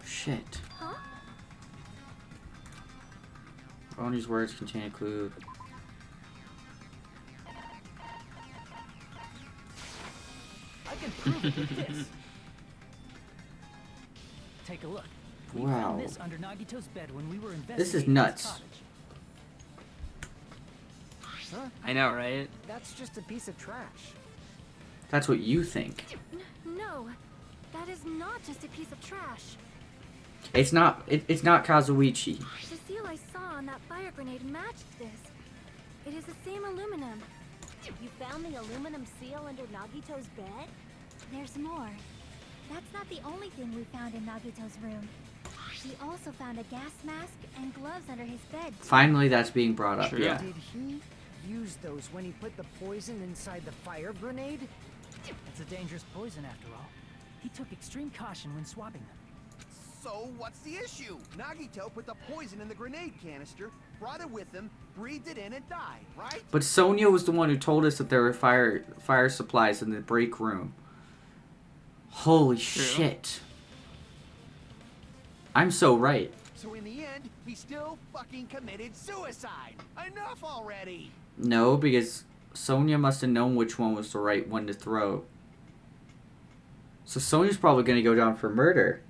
Shit.
Huh?
Ronnie's words contain a clue.
I can prove it with this. Take a look. We
Wow.
found this under Nagito's bed when we were investigating
This is
his
nuts.
cottage.
Huh?
I know, right?
That's just a piece of trash.
That's what you think.
No, that is not just a piece of trash.
It's not. It's not Kazuichi.
The seal I saw on that fire grenade matched this. It is the same aluminum.
You found the aluminum seal under Nagito's bed?
There's more. That's not the only thing we found in Nagito's room. We also found a gas mask and gloves under his bed.
Finally, that's being brought up.
True.
Yeah.
Did he use those when he put the poison inside the fire grenade?
It's a dangerous poison after all. He took extreme caution when swapping them.
So what's the issue? Nagito put the poison in the grenade canister, brought it with him, breathed it in, and died, right?
But Sonia was the one who told us that there were fire supplies in the break room. Holy shit. I'm so right.
So in the end, he still fucking committed suicide. Enough already.
No, because Sonia must have known which one was the right one to throw. So Sonia's probably going to go down for murder.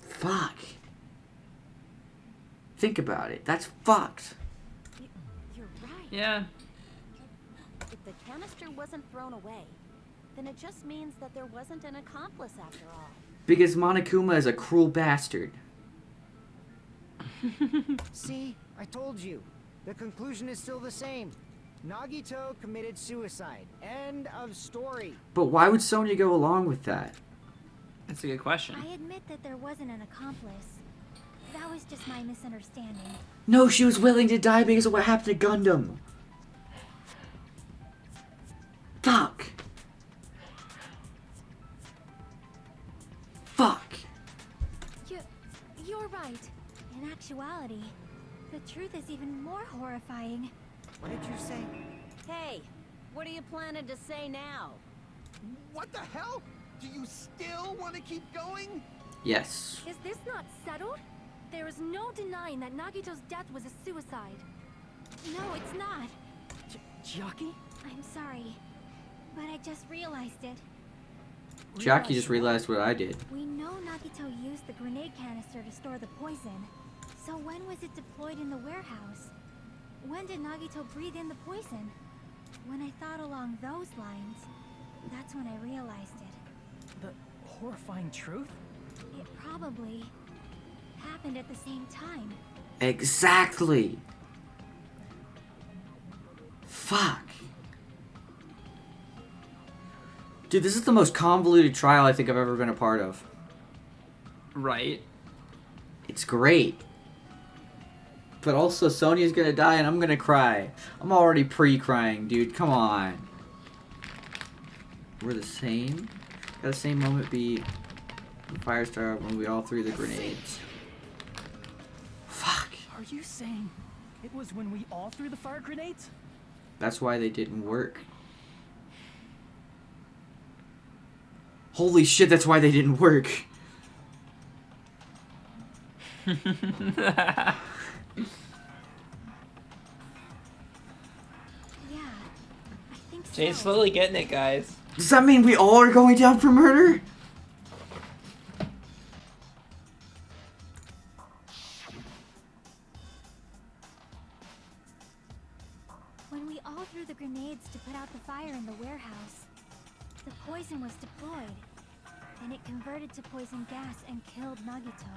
Fuck. Think about it. That's fucked.
You're right.
Yeah.
If the canister wasn't thrown away, then it just means that there wasn't an accomplice after all.
Because Monokuma is a cruel bastard.
See, I told you. The conclusion is still the same. Nagito committed suicide. End of story.
But why would Sonia go along with that?
That's a good question.
I admit that there wasn't an accomplice. That was just my misunderstanding.
No, she was willing to die because of what happened to Gundam. Fuck. Fuck.
You're right. In actuality, the truth is even more horrifying.
What did you say?
Hey, what are you planning to say now?
What the hell? Do you still want to keep going?
Yes.
Is this not settled? There is no denying that Nagito's death was a suicide. No, it's not.
Chiaki?
I'm sorry, but I just realized it.
Jackie just realized what I did.
We know Nagito used the grenade canister to store the poison. So when was it deployed in the warehouse? When did Nagito breathe in the poison? When I thought along those lines, that's when I realized it.
The horrifying truth?
It probably happened at the same time.
Exactly. Fuck. Dude, this is the most convoluted trial I think I've ever been a part of.
Right.
It's great. But also, Sonia's gonna die and I'm gonna cry. I'm already pre-crying, dude. Come on. were the same. Got the same moment be the fire started when we all threw the grenades. Fuck.
Are you saying it was when we all threw the fire grenades?
That's why they didn't work. Holy shit, that's why they didn't work.
Yeah, I think so.
Jay's slowly getting it, guys.
Does that mean we all are going down for murder?
When we all threw the grenades to put out the fire in the warehouse, the poison was deployed, and it converted to poison gas and killed Nagito.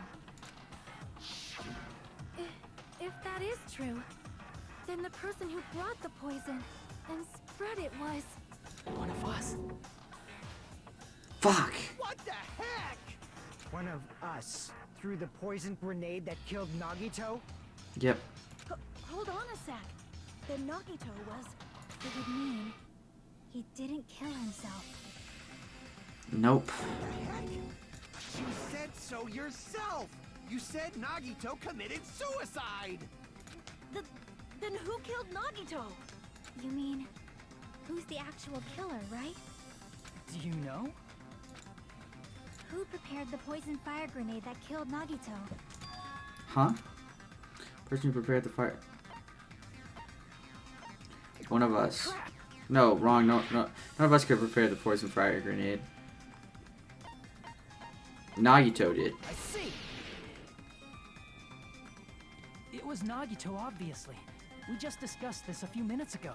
If that is true, then the person who brought the poison and spread it was
One of us.
Fuck.
What the heck?
One of us threw the poison grenade that killed Nagito?
Yep.
Hold on a sec. Then Nagito was... It would mean he didn't kill himself.
Nope.
Heck? You said so yourself! You said Nagito committed suicide!
Then who killed Nagito?
You mean, who's the actual killer, right?
Do you know?
Who prepared the poison fire grenade that killed Nagito?
Huh? Person who prepared the fire. One of us. No, wrong. No. None of us could prepare the poison fire grenade. Nagito did.
I see.
It was Nagito, obviously. We just discussed this a few minutes ago.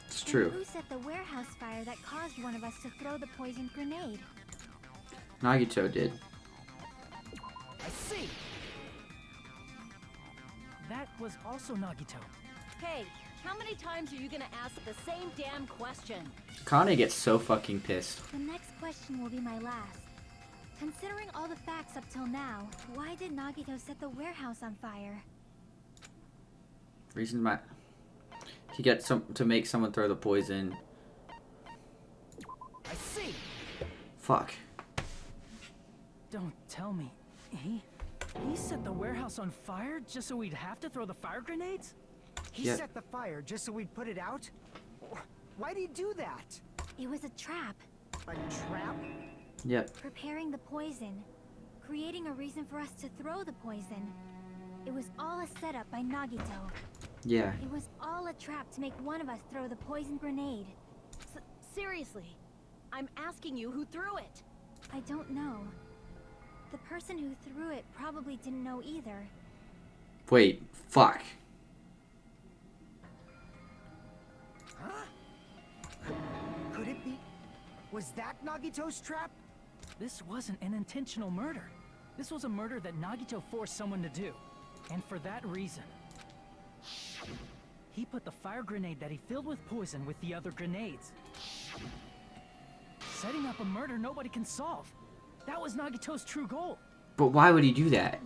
It's
Then
true.
who set the warehouse fire that caused one of us to throw the poison grenade?
Nagito did.
I see.
That was also Nagito.
Hey, how many times are you gonna ask the same damn question?
Kane gets so fucking pissed.
The next question will be my last. Considering all the facts up till now, why did Nagito set the warehouse on fire?
Reason why. To get to make someone throw the poison.
I see.
Fuck.
Don't tell me. He set the warehouse on fire just so we'd have to throw the fire grenades?
He
Yeah.
set the fire just so we'd put it out? Why'd he do that?
It was a trap.
A trap?
Yep.
Preparing the poison. Creating a reason for us to throw the poison. It was all a setup by Nagito.
Yeah.
It was all a trap to make one of us throw the poison grenade.
Seriously, I'm asking you who threw it.
I don't know. The person who threw it probably didn't know either.
Wait. Fuck.
Huh? Could it be? Was that Nagito's trap?
This wasn't an intentional murder. This was a murder that Nagito forced someone to do. And for that reason, he put the fire grenade that he filled with poison with the other grenades. Setting up a murder nobody can solve. That was Nagito's true goal.
But why would he do that?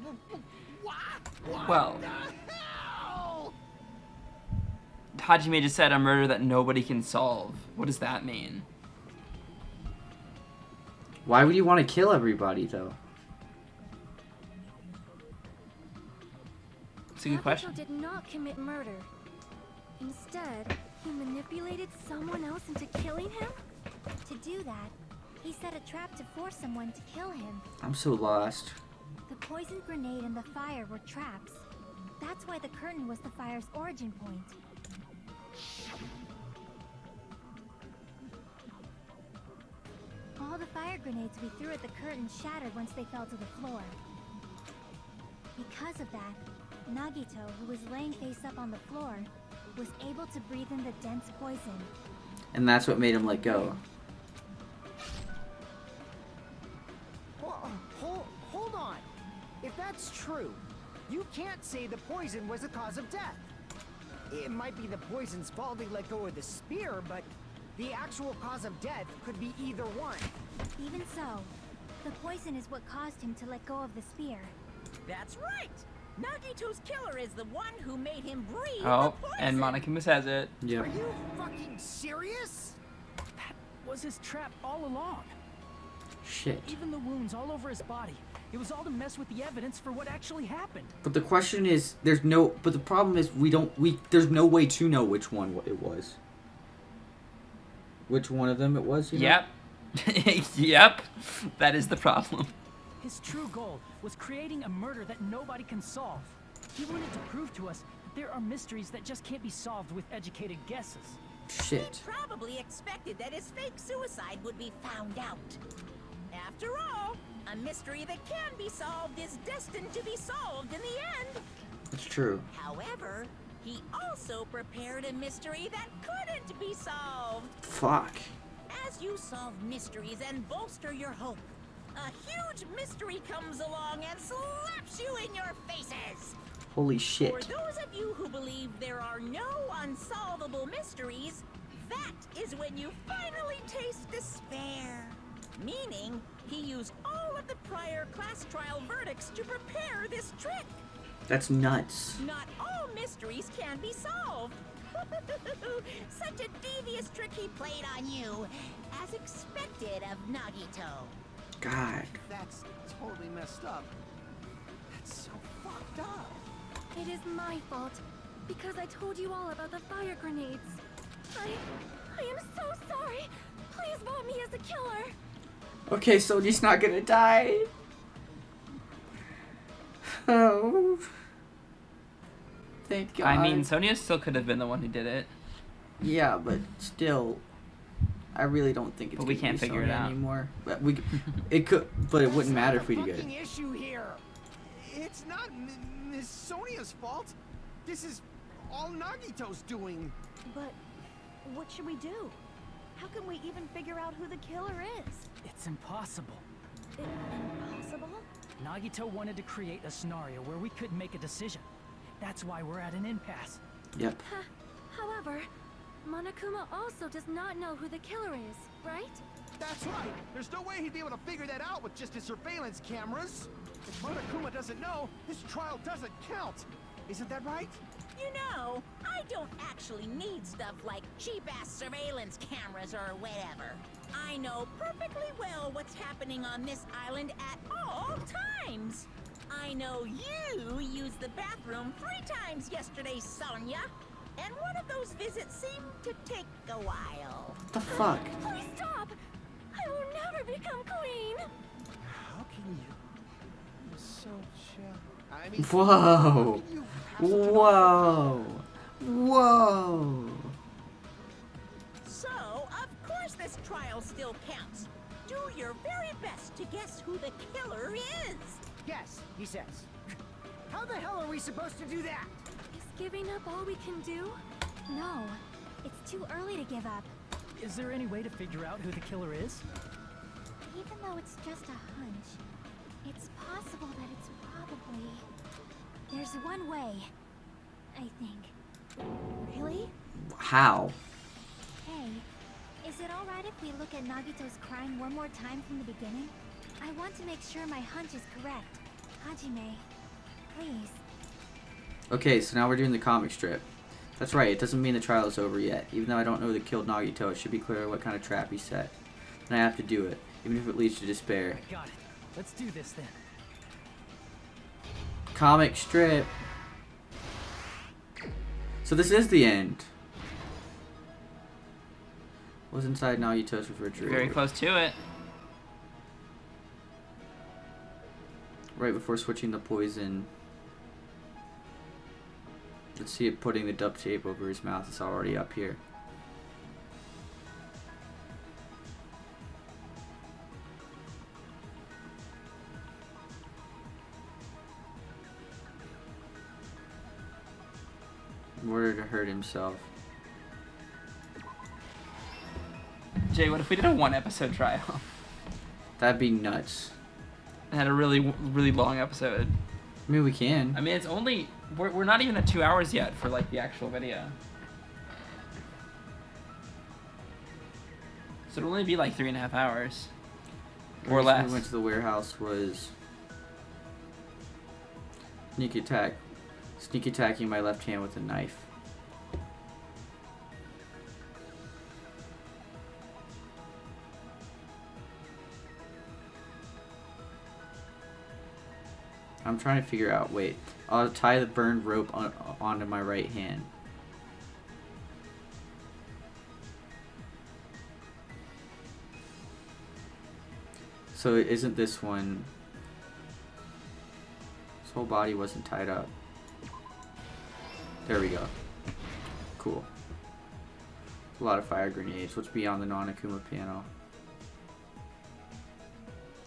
Well, Hajime just said a murder that nobody can solve. What does that mean?
Why would you want to kill everybody, though?
It's a good question.
Nagito did not commit murder. Instead, he manipulated someone else into killing him? To do that, he set a trap to force someone to kill him.
I'm so lost.
The poison grenade and the fire were traps. That's why the curtain was the fire's origin point. All the fire grenades we threw at the curtain shattered once they fell to the floor. Because of that, Nagito, who was laying face up on the floor, was able to breathe in the dense poison.
And that's what made him let go.
Hold on. If that's true, you can't say the poison was the cause of death. It might be the poison's fault they let go of the spear, but the actual cause of death could be either one.
Even so, the poison is what caused him to let go of the spear.
That's right! Nagito's killer is the one who made him breathe
Oh,
the poison.
and Monokuma says it.
Yep.
Are you fucking serious?
was his trap all along.
Shit.
Even the wounds all over his body. It was all to mess with the evidence for what actually happened.
But the question is, but the problem is there's no way to know which one it was. Which one of them it was, you know?
Yep. Yep. That is the problem.
His true goal was creating a murder that nobody can solve. He wanted to prove to us that there are mysteries that just can't be solved with educated guesses.
Shit.
He probably expected that his fake suicide would be found out. After all, a mystery that can be solved is destined to be solved in the end.
It's true.
However, he also prepared a mystery that couldn't be solved.
Fuck.
As you solve mysteries and bolster your hope, a huge mystery comes along and slaps you in your faces.
Holy
For
shit.
those of you who believe there are no unsolvable mysteries, that is when you finally taste despair. Meaning, he used all of the prior class trial verdicts to prepare this trick.
That's nuts.
Not all mysteries can be solved. Such a devious trick he played on you, as expected of Nagito.
God.
That's totally messed up. That's so fucked up.
It is my fault, because I told you all about the fire grenades. I am so sorry. Please vote me as the killer.
Okay, Sonya's not gonna die. Oh. Thank God.
I mean, Sonia still could have been the one who did it.
Yeah, but still, I really don't think it's.
But we
gonna
can't
be
figure it
Sonya
out
anymore. But it could, but it wouldn't matter if we
That's
did
not
good.
the fucking issue here. It's not Miss Sonia's fault. This is all Nagito's doing.
But what should we do? How can we even figure out who the killer is?
It's impossible.
Impossible?
Nagito wanted to create a scenario where we couldn't make a decision. That's why we're at an impasse.
Yep.
However, Monokuma also does not know who the killer is, right?
That's right. There's no way he'd be able to figure that out with just his surveillance cameras. If Monokuma doesn't know, his trial doesn't count. Isn't that right?
You know, I don't actually need stuff like cheap-ass surveillance cameras or whatever. I know perfectly well what's happening on this island at all times. I know you used the bathroom 3 times yesterday, Sonia. And one of those visits seemed to take a while.
What the fuck?
Please stop! I will never become queen!
How can you? You're so chill. I mean,
Whoa.
how can you have such an
Whoa. Whoa.
So, of course this trial still counts. Do your very best to guess who the killer is.
Yes, he says. How the hell are we supposed to do that?
Is giving up all we can do? No, it's too early to give up.
Is there any way to figure out who the killer is?
Even though it's just a hunch, it's possible that it's probably... There's one way, I think.
Really?
How?
Hey, is it alright if we look at Nagito's crime one more time from the beginning? I want to make sure my hunch is correct. Hajime, please.
Okay, so now we're doing the comic strip. That's right, it doesn't mean the trial is over yet. Even though I don't know who killed Nagito, it should be clear what kind of trap he set. And I have to do it, even if it leads to despair.
I got it. Let's do this then.
Comic strip. So this is the end. What's inside Nagito's refrigerator?
Very close to it.
Right before switching the poison. Let's see it putting the duct tape over his mouth. It's already up here. In order to hurt himself.
Jay, what if we did a 1-episode trial?
That'd be nuts.
And had a really, really long episode.
I mean, we can.
I mean, it's only... We're not even at 2 hours yet for, like, the actual video. So it'll only be, like, 3.5 hours. Or
reason
less.
We went to the warehouse was... Sneak attack. Sneak attacking my left hand with a knife. I'm trying to figure out. Wait, I'll tie the burned rope onto my right hand. So isn't this one? His whole body wasn't tied up. There we go. Cool. A lot of fire grenades. What's beyond the non-Akuma panel?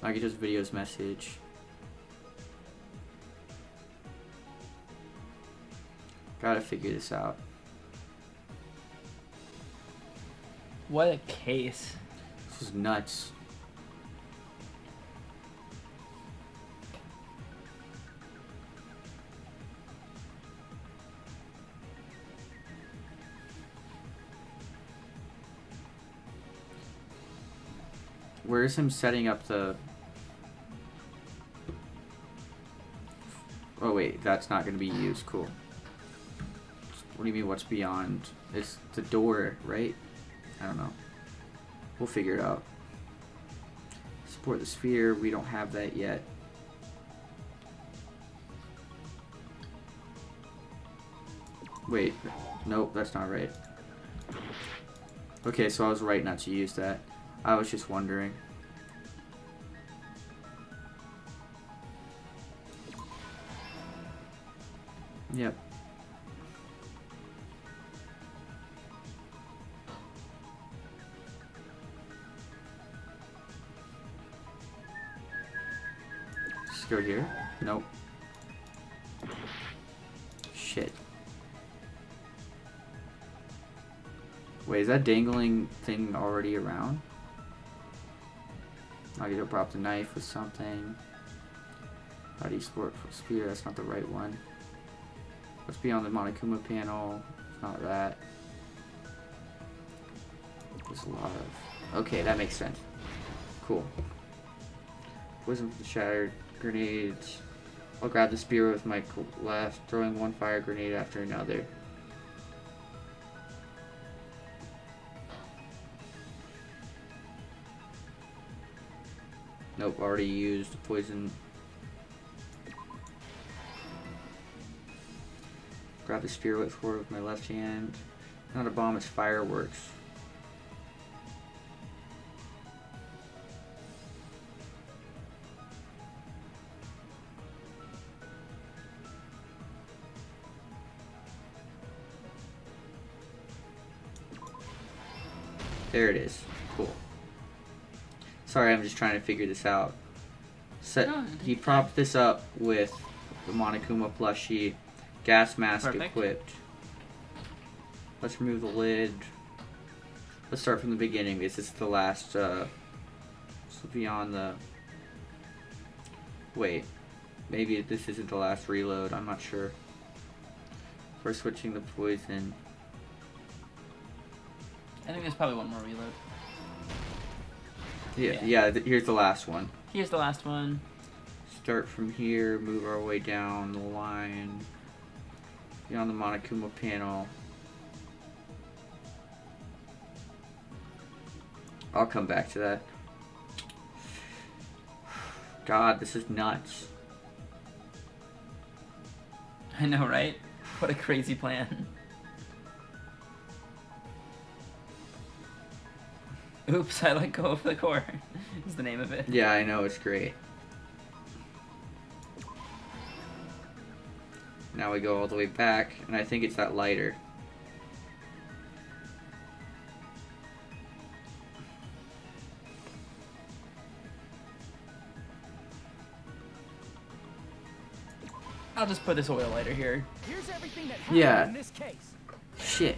Nagito's video's message. Gotta figure this out.
What a case.
This is nuts. Where's him setting up the... Oh wait, that's not going to be used. Cool. What do you mean what's beyond? It's the door, right? I don't know. We'll figure it out. Support the sphere. We don't have that yet. Wait. Nope, that's not right. Okay, so I was right not to use that. I was just wondering. Yep. Just go here. Nope. Shit. Wait, is that dangling thing already around? Nagito dropped a knife with something. How do you sport for spear? That's not the right one. What's beyond the Monokuma panel? It's not that. There's a lot of... Okay, that makes sense. Cool. Poison with the shattered grenades. I'll grab the spear with my left, throwing one fire grenade after another. Nope, already used poison. Grab the spear with my left hand. Not a bomb, it's fireworks. There it is. Cool. Sorry, I'm just trying to figure this out. He propped this up with the Monokuma plushie, gas mask equipped. Let's remove the lid. Let's start from the beginning. This is the last, so beyond the... Wait, maybe this isn't the last reload, I'm not sure. We're switching the poison.
I think there's probably one more reload.
Yeah, here's the last one.
Here's the last one.
Start from here, move our way down the line. Beyond the Monokuma panel. I'll come back to that. God, this is nuts.
I know, right? What a crazy plan. Oops, I let go of the core, is the name of it.
Yeah, I know, it's great. Now we go all the way back, and I think it's that lighter.
I'll just put this oil lighter here.
Here's everything that happened in this case.
Shit.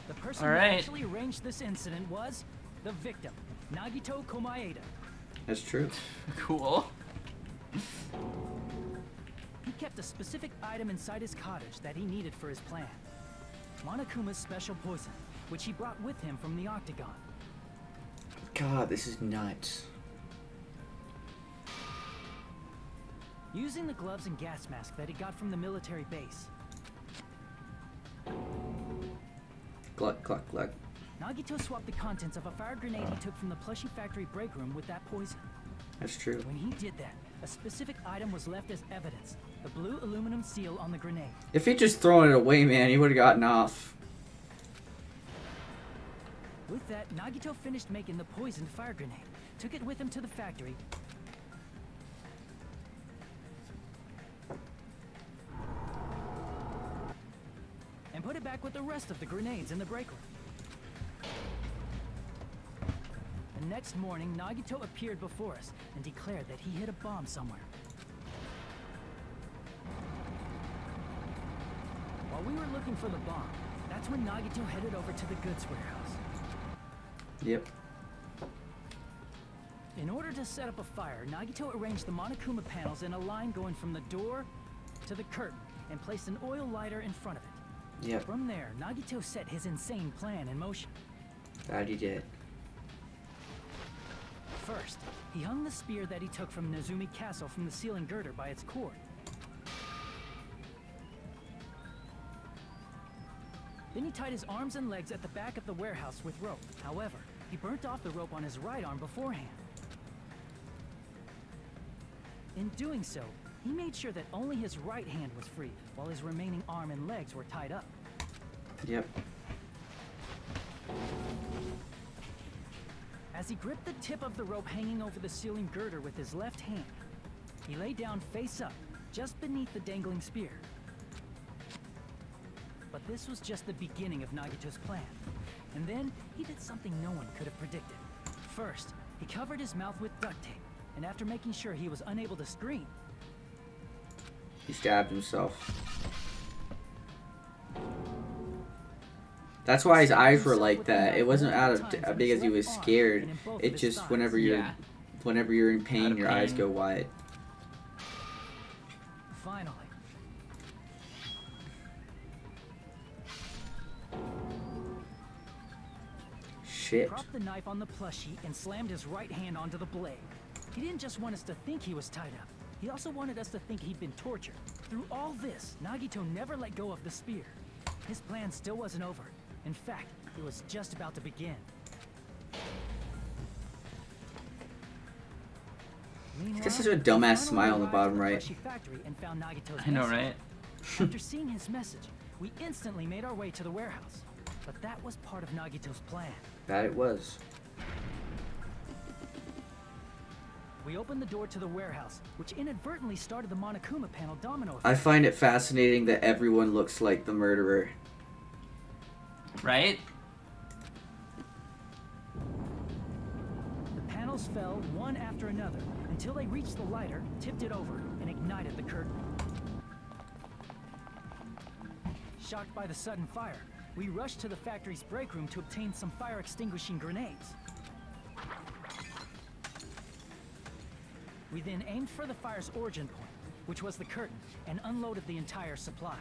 The person who actually arranged this incident was the victim, Nagito Komaeda.
That's true.
Cool.
He kept a specific item inside his cottage that he needed for his plan. Monokuma's special poison, which he brought with him from the Octagon.
God, this is nuts.
Using the gloves and gas mask that he got from the military base.
Gluck, gluck, gluck.
Nagito swapped the contents of a fire grenade he took from the plushie factory break room with that poison.
That's true.
When he did that, a specific item was left as evidence. The blue aluminum seal on the grenade.
If he'd just thrown it away, man, he would have gotten off.
With that, Nagito finished making the poisoned fire grenade, took it with him to the factory, and put it back with the rest of the grenades in the break room. The next morning, Nagito appeared before us and declared that he hid a bomb somewhere. While we were looking for the bomb, that's when Nagito headed over to the goods warehouse.
Yep.
In order to set up a fire, Nagito arranged the Monokuma panels in a line going from the door to the curtain and placed an oil lighter in front of it.
Yep.
From there, Nagito set his insane plan in motion.
That he did.
First, he hung the spear that he took from Nezumi Castle from the ceiling girder by its cord. Then he tied his arms and legs at the back of the warehouse with rope. However, he burnt off the rope on his right arm beforehand. In doing so, he made sure that only his right hand was free, while his remaining arm and legs were tied up.
Yep.
As he gripped the tip of the rope hanging over the ceiling girder with his left hand, he lay down face up, just beneath the dangling spear. But this was just the beginning of Nagito's plan. And then, he did something no one could have predicted. First, he covered his mouth with duct tape, and after making sure he was unable to scream,
He stabbed himself. That's why his eyes were like that. It wasn't out of because he was scared. It just whenever you're in pain, your eyes go wide.
finally,
Shit.
propped the knife on the plushie and slammed his right hand onto the blade. He didn't just want us to think he was tied up. He also wanted us to think he'd been tortured. Through all this, Nagito never let go of the spear. His plan still wasn't over. In fact, it was just about to begin.
This is a dumbass smile on the bottom right.
Factory and found Nagito's
I know,
message.
right?
After seeing his message, we instantly made our way to the warehouse. But that was part of Nagito's plan.
That it was.
We opened the door to the warehouse, which inadvertently started the Monokuma panel domino effect.
I find it fascinating that everyone looks like the murderer.
Right?
The panels fell one after another until they reached the lighter, tipped it over, and ignited the curtain. Shocked by the sudden fire, we rushed to the factory's break room to obtain some fire-extinguishing grenades. We then aimed for the fire's origin point, which was the curtain, and unloaded the entire supply.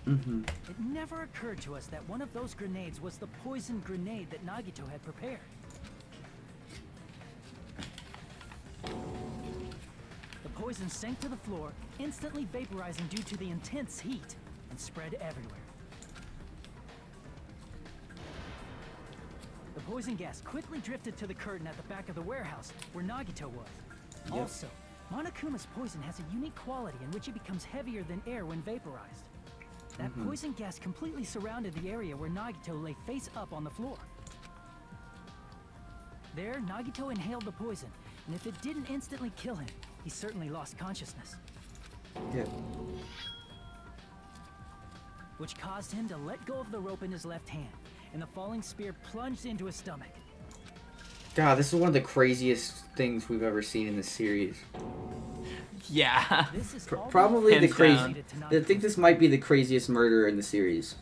Mm-hmm.
It never occurred to us that one of those grenades was the poison grenade that Nagito had prepared. The poison sank to the floor, instantly vaporizing due to the intense heat, and spread everywhere. The poison gas quickly drifted to the curtain at the back of the warehouse, where Nagito was.
Yep.
Also, Monokuma's poison has a unique quality in which it becomes heavier than air when vaporized. That poison gas completely surrounded the area where Nagito lay face up on the floor. There, Nagito inhaled the poison, and if it didn't instantly kill him, he certainly lost consciousness.
Yeah.
Which caused him to let go of the rope in his left hand, and the falling spear plunged into his stomach.
God, this is one of the craziest things we've ever seen in this series.
Yeah.
This is
Probably the
Hands
crazy.
down.
I think this might be the craziest murder in the series,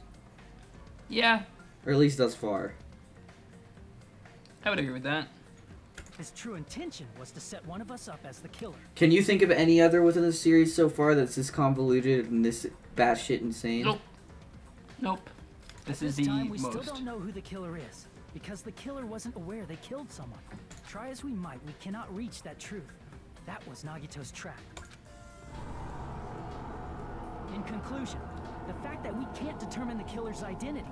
Yeah.
or at least thus far.
I would agree with that.
His true intention was to set one of us up as the killer.
Can you think of any other within the series so far that's this convoluted and this batshit insane?
Nope. Nope. This is
This
the
time, we still
most.
don't know who the killer is, because the killer wasn't aware they killed someone. Try as we might, we cannot reach that truth. That was Nagito's trap. In conclusion, the fact that we can't determine the killer's identity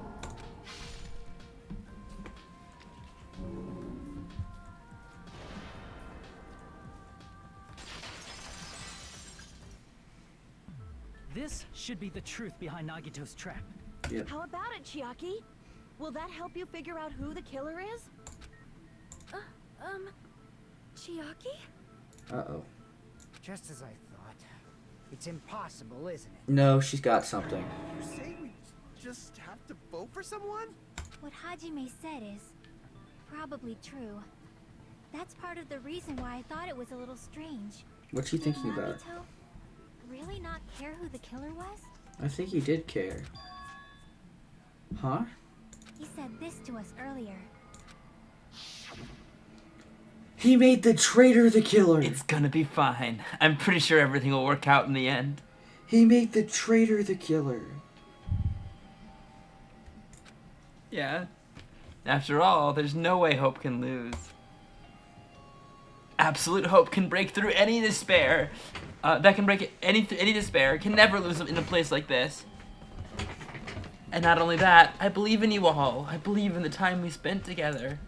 This should be the truth behind Nagito's trap.
Yep.
How about it, Chiaki? Will that help you figure out who the killer is?
Chiaki?
Uh-oh.
Just as I thought. It's impossible, isn't it?
No, she's got something.
You say we just have to vote for someone?
What Hajime said is probably true. That's part of the reason why I thought it was a little strange.
What's she
Did
thinking about?
Nagito really not care who the killer was?
I think he did care. Huh?
He said this to us earlier.
He made the traitor the killer.
It's gonna be fine. I'm pretty sure everything will work out in the end.
He made the traitor the killer.
Yeah. After all, there's no way hope can lose. Absolute hope can break through any despair. That can break any despair. Can never lose in a place like this. And not only that, I believe in you all. I believe in the time we spent together.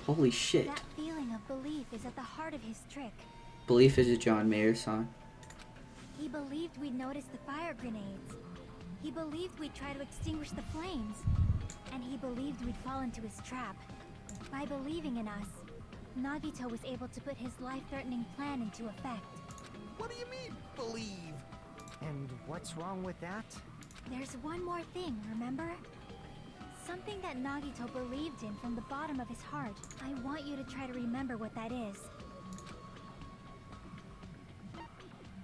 Holy shit.
That feeling of belief is at the heart of his trick.
Belief is a John Mayer song.
He believed we'd notice the fire grenades. He believed we'd try to extinguish the flames. And he believed we'd fall into his trap. By believing in us, Nagito was able to put his life-threatening plan into effect.
What do you mean, believe?
And what's wrong with that?
There's one more thing, remember? Something that Nagito believed in from the bottom of his heart. I want you to try to remember what that is.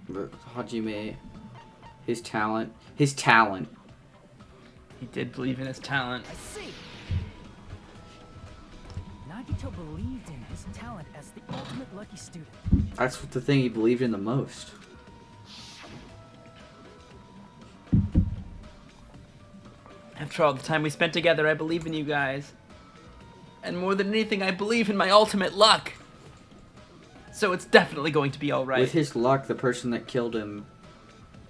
But Hajime, his talent.
He did believe in his talent.
I see. Nagito believed in his talent as the ultimate lucky student.
That's the thing he believed in the most.
After all the time we spent together, I believe in you guys. And more than anything, I believe in my ultimate luck. So it's definitely going to be alright.
With his luck, the person that killed him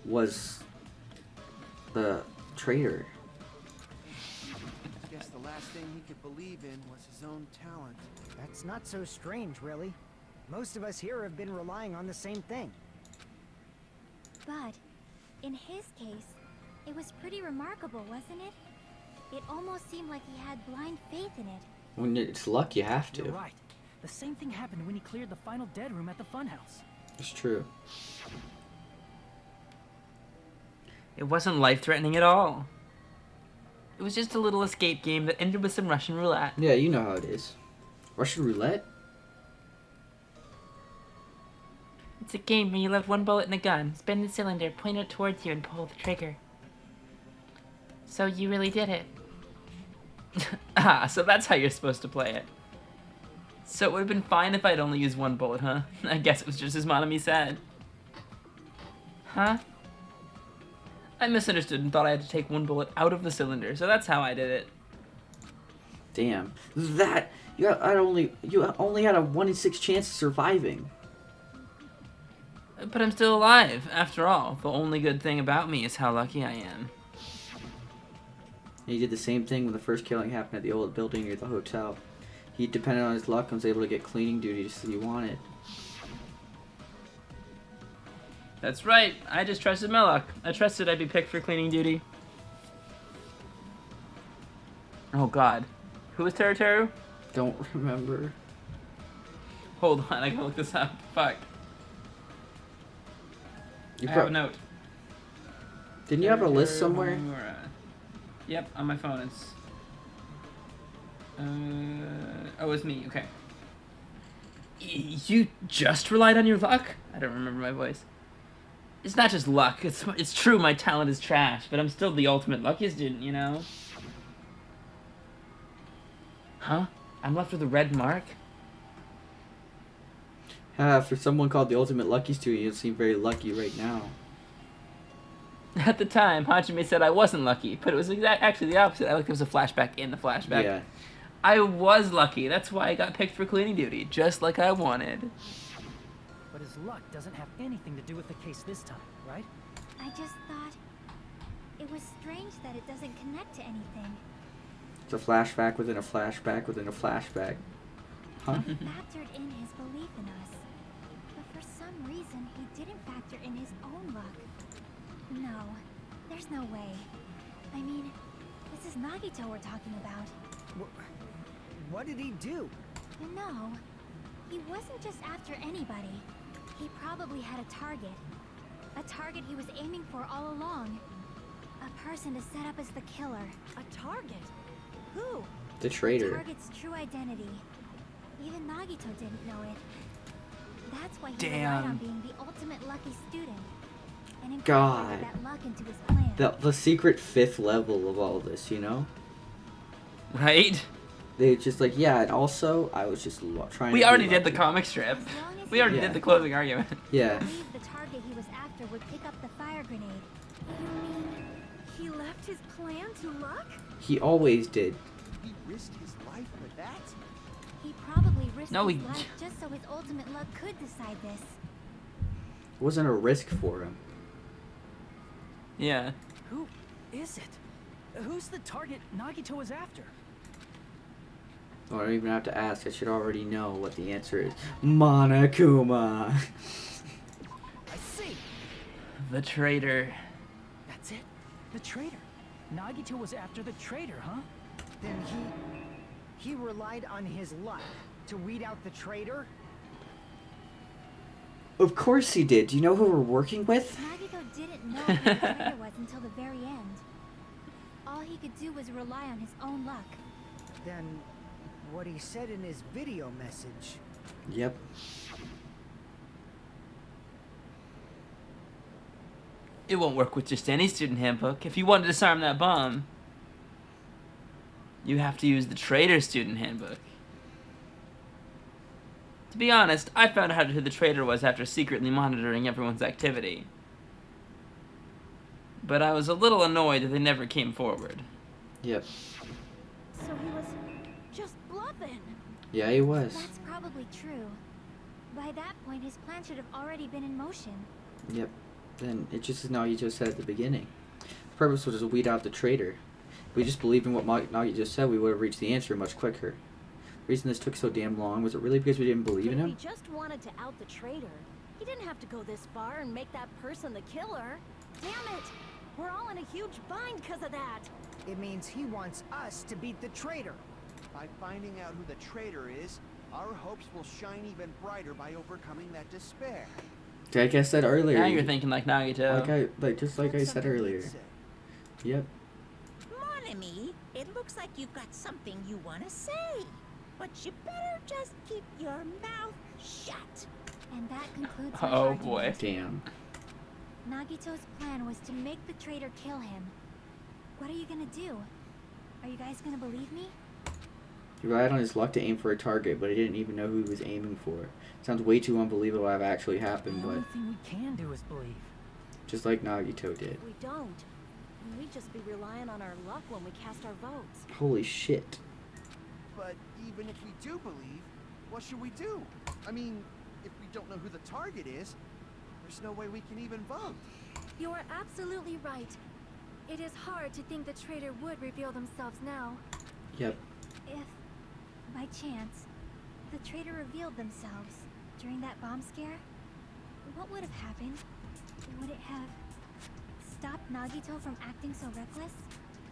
was the traitor.
Guess the last thing he could believe in was his own talent.
That's not so strange, really. Most of us here have been relying on the same thing.
But, in his case, it was pretty remarkable, wasn't it? It almost seemed like he had blind faith in it.
When it's luck, you have to.
You're right. The same thing happened when he cleared the final dead room at the funhouse.
It's true.
It wasn't life-threatening at all. It was just a little escape game that ended with some Russian roulette.
Yeah, you know how it is. Russian roulette?
It's a game where you load one bullet in a gun, spin the cylinder, point it towards you, and pull the trigger. So you really did it. So that's how you're supposed to play it. So it would have been fine if I'd only used one bullet, huh? I guess it was just as Monami said. Huh? I misunderstood and thought I had to take one bullet out of the cylinder, so that's how I did it.
Damn. That you only had a 1 in 6 chance of surviving.
But I'm still alive, after all. The only good thing about me is how lucky I am.
He did the same thing when the first killing happened at the old building near the hotel. He depended on his luck and was able to get cleaning duty just as he wanted.
That's right. I just trusted my luck. I trusted I'd be picked for cleaning duty. Oh god. Who was Teru?
Don't remember.
Hold on, I gotta look this up. Fuck.
You
I have a note.
Didn't you have a list somewhere?
Yep, on my phone. It's... oh, it's me. Okay. You just relied on your luck? I don't remember my voice. It's not just luck. It's true my talent is trash, but I'm still the ultimate luckiest student, you know? Huh? I'm left with a red mark?
For someone called the ultimate lucky student, you seem very lucky right now.
At the time, Hajime said I wasn't lucky, but it was actually the opposite. I like there was a flashback in the flashback.
Yeah.
I was lucky. That's why I got picked for cleaning duty, just like I wanted.
But his luck doesn't have anything to do with the case this time, right?
I just thought it was strange that it doesn't connect to anything.
It's a flashback within a flashback within a flashback. Huh?
He factored in his belief in us, but for some reason he didn't factor in his own luck. No, there's no way. I mean, this is Nagito we're talking about.
What did he do?
No, he wasn't just after anybody. He probably had a target. A target he was aiming for all along. A person to set up as the killer.
A target? Who?
The traitor.
The target's true identity. Even Nagito didn't know it. That's why he
Damn.
relied on being the ultimate lucky student. And
God.
incorporated that luck into his plan.
The secret 5th level of all this, you know?
Right?
They just like, yeah, and also, I was just trying
We
to
already
be
did the
lucky.
comic strip.
As long as
We already
Yeah.
did the closing argument.
Yeah.
I believe the target he was after would pick up the fire grenade.
You mean he left his plan to luck?
He always did.
He risked his life for that?
He probably risked
No,
his
he-
life just so his ultimate luck could decide this.
It wasn't a risk for him.
Yeah.
Who is it? Who's the target Nagito was after?
I don't even have to ask. I should already know what the answer is. Monokuma.
I see.
The traitor.
That's it. The traitor. Nagito was after the traitor, huh?
Then he relied on his luck to weed out the traitor?
Of course he did. Do you know who we're working with?
Nagito didn't know who the traitor was until the very end. All he could do was rely on his own luck.
Then what he said in his video message.
Yep.
It won't work with just any student handbook. If you want to disarm that bomb, you have to use the traitor student handbook. To be honest, I found out who the traitor was after secretly monitoring everyone's activity. But I was a little annoyed that they never came forward.
Yep.
So he was just bluffing.
Yeah, he was.
That's probably true. By that point, his plan should have already been in motion.
Yep. Then it just as Nagito said at the beginning. The purpose was to weed out the traitor. If we just believed in what Nagi just said, we would have reached the answer much quicker. The reason this took so damn long, was it really because we didn't believe
But
in
if
him?
he just wanted to out the traitor, he didn't have to go this far and make that person the killer. Damn it! We're all in a huge bind because of that.
It means he wants us to beat the traitor.
By finding out who the traitor is, our hopes will shine even brighter by overcoming that despair.
Like I said earlier.
Now you're thinking like Nagito.
Just like I
That's
said
something
earlier.
you'd say.
Yep.
Mon ami, it looks like you've got something you want to say. But you better just keep your mouth shut.
And that concludes my
Oh
argument.
boy.
Damn.
Nagito's plan was to make the traitor kill him. What are you gonna do? Are you guys gonna believe me?
He relied on his luck to aim for a target, but he didn't even know who he was aiming for. Sounds way too unbelievable to have actually happened,
The
but
only thing we can do is believe.
just like Nagito did.
If we don't, we'd just be relying on our luck when we cast our votes.
Holy shit.
But even if we do believe, what should we do? I mean, if we don't know who the target is, there's no way we can even vote.
You are absolutely right. It is hard to think the traitor would reveal themselves now.
Yep.
If, by chance, the traitor revealed themselves during that bomb scare, what would have happened? Would it have stopped Nagito from acting so reckless?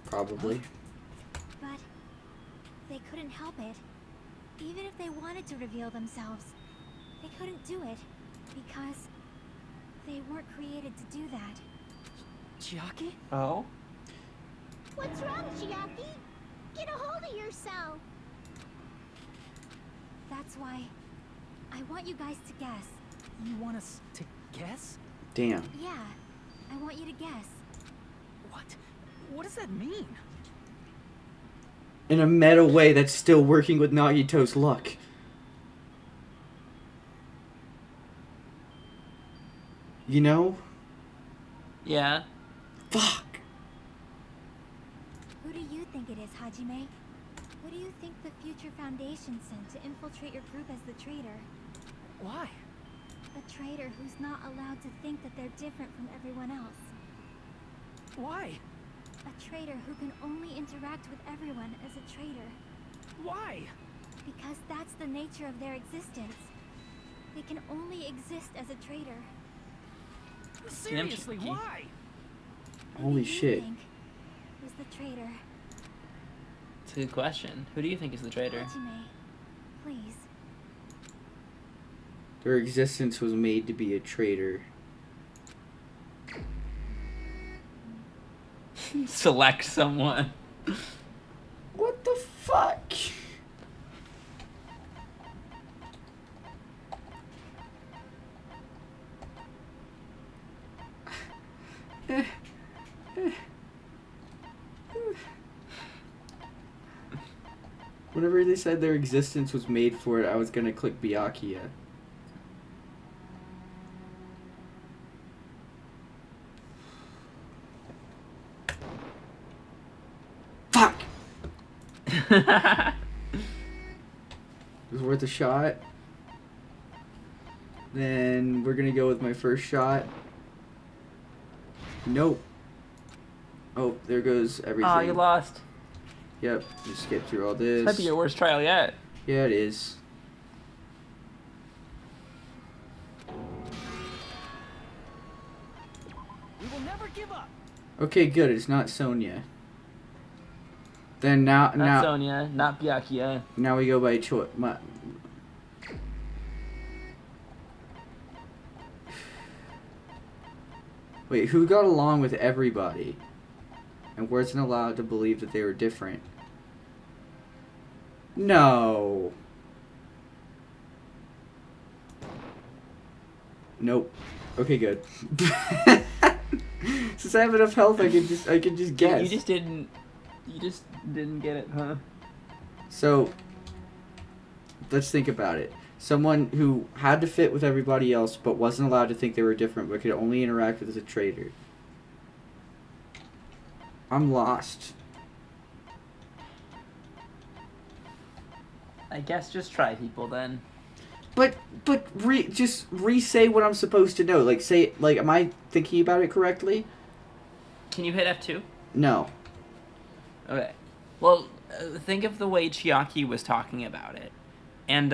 Probably.
But they couldn't help it. Even if they wanted to reveal themselves, they couldn't do it because they weren't created to do that.
Chiaki?
Oh?
What's wrong, Chiaki? Get a hold of yourself.
That's why I want you guys to guess.
You want us to guess?
Damn.
Yeah, I want you to guess.
What? What does that mean?
In a meta way that's still working with Nagito's luck. You know?
Yeah.
Fuck.
Who do you think it is, Hajime? Who do you think the future Foundation sent to infiltrate your group as the traitor?
Why?
A traitor who's not allowed to think that they're different from everyone else.
Why?
A traitor who can only interact with everyone as a traitor.
Why?
Because that's the nature of their existence. They can only exist as a traitor.
Seriously,
Chiaki.
why?
Holy
Who do you
shit.
think was the traitor?
It's a good question. Who do you think is the traitor?
Hajime, please.
Their existence was made to be a traitor.
Select someone.
What the fuck? Whenever they said their existence was made for it, I was gonna click Byakuya. Fuck! It was worth a shot. Then we're gonna go with my first shot. Nope. Oh, there goes everything.
Oh, you lost.
Yep, just skip through all
This
this.
might be your worst trial yet.
Yeah, it is.
We will never give up.
Okay, good. It's not Sonya. Then now,
Not Sonya, not Byakuya.
now we go by choice. Wait, who got along with everybody and wasn't allowed to believe that they were different? No. Nope. Okay, good. Since I have enough health, I can just guess.
You just didn't get it, huh?
So, let's think about it. Someone who had to fit with everybody else, but wasn't allowed to think they were different, but could only interact with as a traitor. I'm lost.
I guess just try people then.
But just re-say what I'm supposed to know. Like, say, like, am I thinking about it correctly?
Can you hit F2?
No.
Okay. Well, think of the way Chiaki was talking about it. And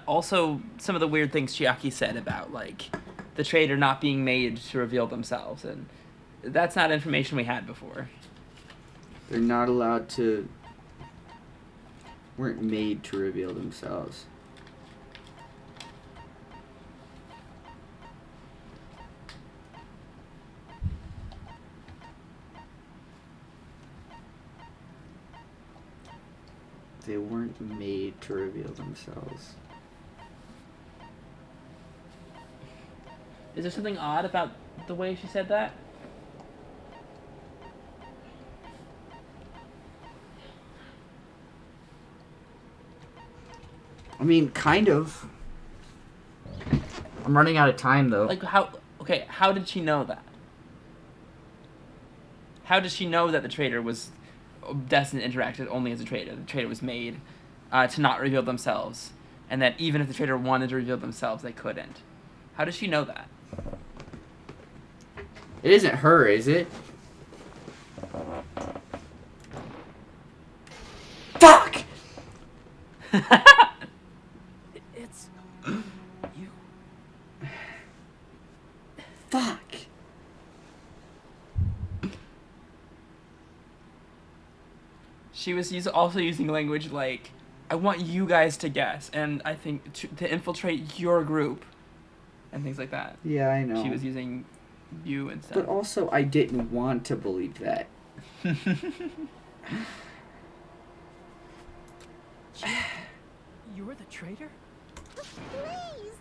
also some of the weird things Chiaki said about, like, the traitor not being made to reveal themselves. And that's not information we had before.
They're not allowed to... weren't made to reveal themselves. They weren't made to reveal themselves.
Is there something odd about the way she said that?
I mean, kind of. I'm running out of time, though.
Like, how did she know that? How did she know that the traitor was destined to interact only as a traitor? The traitor was made to not reveal themselves, and that even if the traitor wanted to reveal themselves, they couldn't. How does she know that?
It isn't her, is it? Fuck!
It's you.
Fuck.
She was also using language like, I want you guys to guess, and I think to infiltrate your group, and things like that.
Yeah, I know.
She was using you and stuff.
But also, I didn't want to believe that.
You were the traitor?
Please,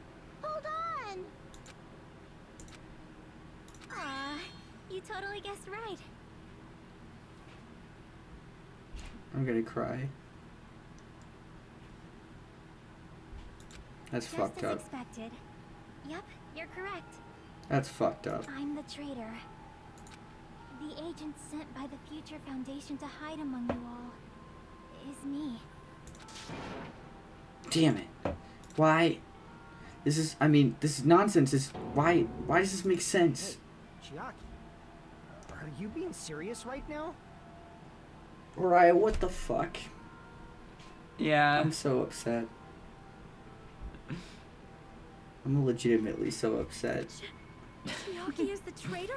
hold on.
Aw, you totally guessed right.
I'm gonna cry. That's
Just
fucked
as
up.
expected. Yep, you're correct.
That's fucked up.
I'm the traitor. The agent sent by the Future Foundation to hide among you all is me.
Damn it. Why? This is nonsense. Why does this make sense?
Chiaki, are you being serious right now?
Raya, what the fuck?
Yeah.
I'm so upset. I'm legitimately so upset.
Chiaki is the traitor?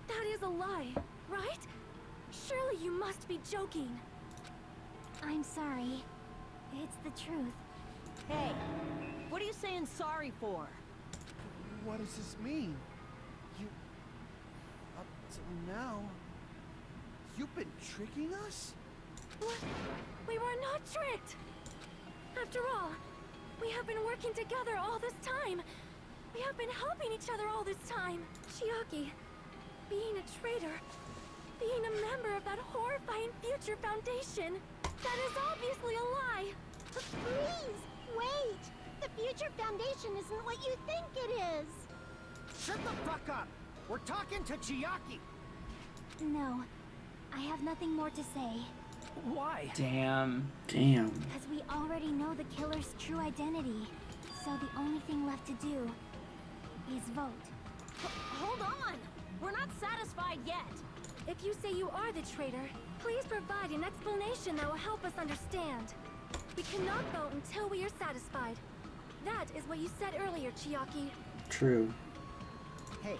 That is a lie, right? Surely you must be joking.
I'm sorry. It's the truth.
Hey, what are you saying sorry for?
What does this mean? You... Up till now... You've been tricking us?
What? We were not tricked! After all, we have been working together all this time. We have been helping each other all this time. Ch.5, being a traitor, being a member of that horrifying future foundation, that is obviously a lie.
But please, wait! The future foundation isn't what you think it is!
Shut the fuck up! We're talking to Ch.5!
No, I have nothing more to say.
Why?
Damn.
Damn.
Because we already know the killer's true identity. So the only thing left to do is vote.
Hold on! We're not satisfied yet.
If you say you are the traitor, please provide an explanation that will help us understand. We cannot vote until we are satisfied. That is what you said earlier, Ch.5.
True.
Hey,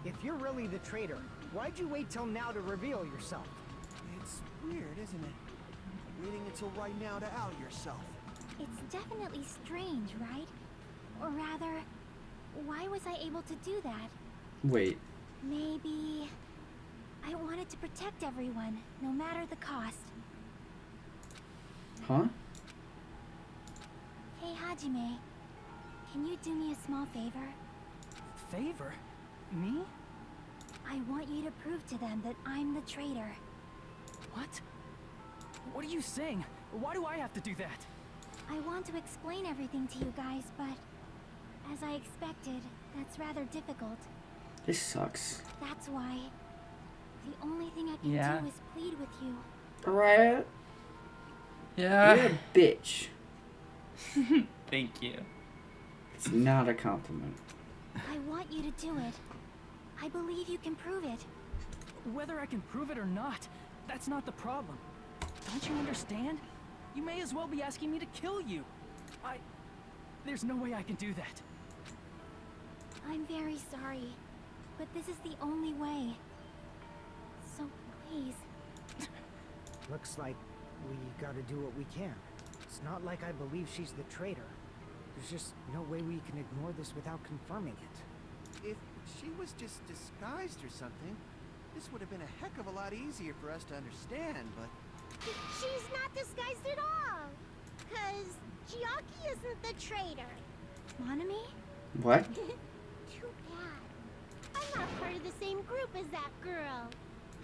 if you're really the traitor, why'd you wait till now to reveal yourself?
It's weird, isn't it? Waiting until right now to out yourself.
It's definitely strange, right? Or rather, why was I able to do that?
Wait.
Maybe... I wanted to protect everyone, no matter the cost.
Huh?
Hey, Hajime. Can you do me a small favor?
Favor? Me?
I want you to prove to them that I'm the traitor.
What? What are you saying? Why do I have to do that?
I want to explain everything to you guys, but... as I expected, that's rather difficult.
This sucks.
That's why... the only thing I can
Yeah.
do is plead with you.
Alright.
Yeah.
You're a bitch.
Thank you.
It's not a compliment.
I want you to do it. I believe you can prove it.
Whether I can prove it or not, that's not the problem. Don't you understand? You may as well be asking me to kill you. There's no way I can do that.
I'm very sorry, but this is the only way. So please.
Looks like we gotta do what we can. It's not like I believe she's the traitor. There's just no way we can ignore this without confirming it.
If she was just disguised or something, this would have been a heck of a lot easier for us to understand, but...
She's not disguised at all! 'Cause Ch.5 isn't the traitor. Monami?
What?
Too bad. I'm not part of the same group as that girl.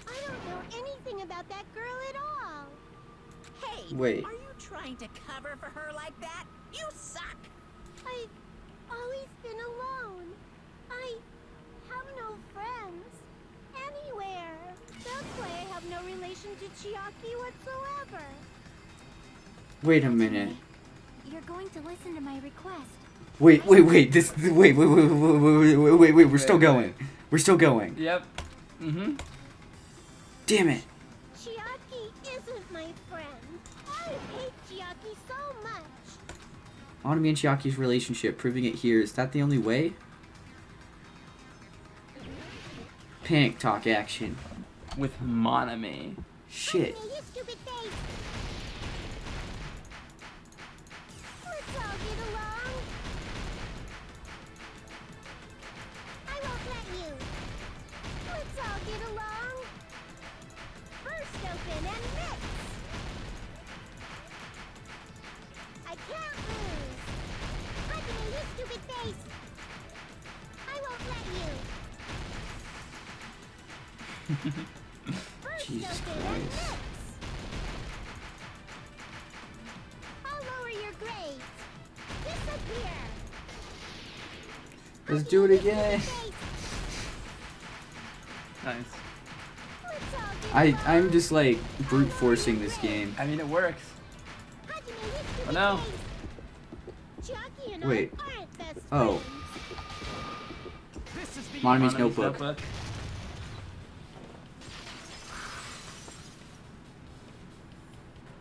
I don't know anything about that girl at all.
Hey,
Wait.
are you trying to cover for her like that? You suck!
I've always been alone. I have no friends. Anywhere. That's why I have no relation to Ch.5 whatsoever.
Wait a minute.
You're going to listen to my request.
Wait. Wait. We're still going. We're still going.
Yep. Mm-hmm.
Damn it.
Ch.5 isn't my friend. I hate Ch.5 so much.
Monami and Ch.5's relationship, proving it here, is that the only way? Panic talk action.
With Monami.
Shit.
Hajime, you stupid face. Let's all get along. I won't let you. Let's all get along. Burst open and mix. I can't lose. Hajime, you stupid face. I won't let you. Burst
Jesus
open and
Christ.
mix. I'll lower your grades. Disappear.
Let's do it again.
Nice.
I'm just like brute forcing this game.
I mean, it works. Oh no.
Wait.
Oh.
Oh.
This is the
Monami's
Monami's
notebook.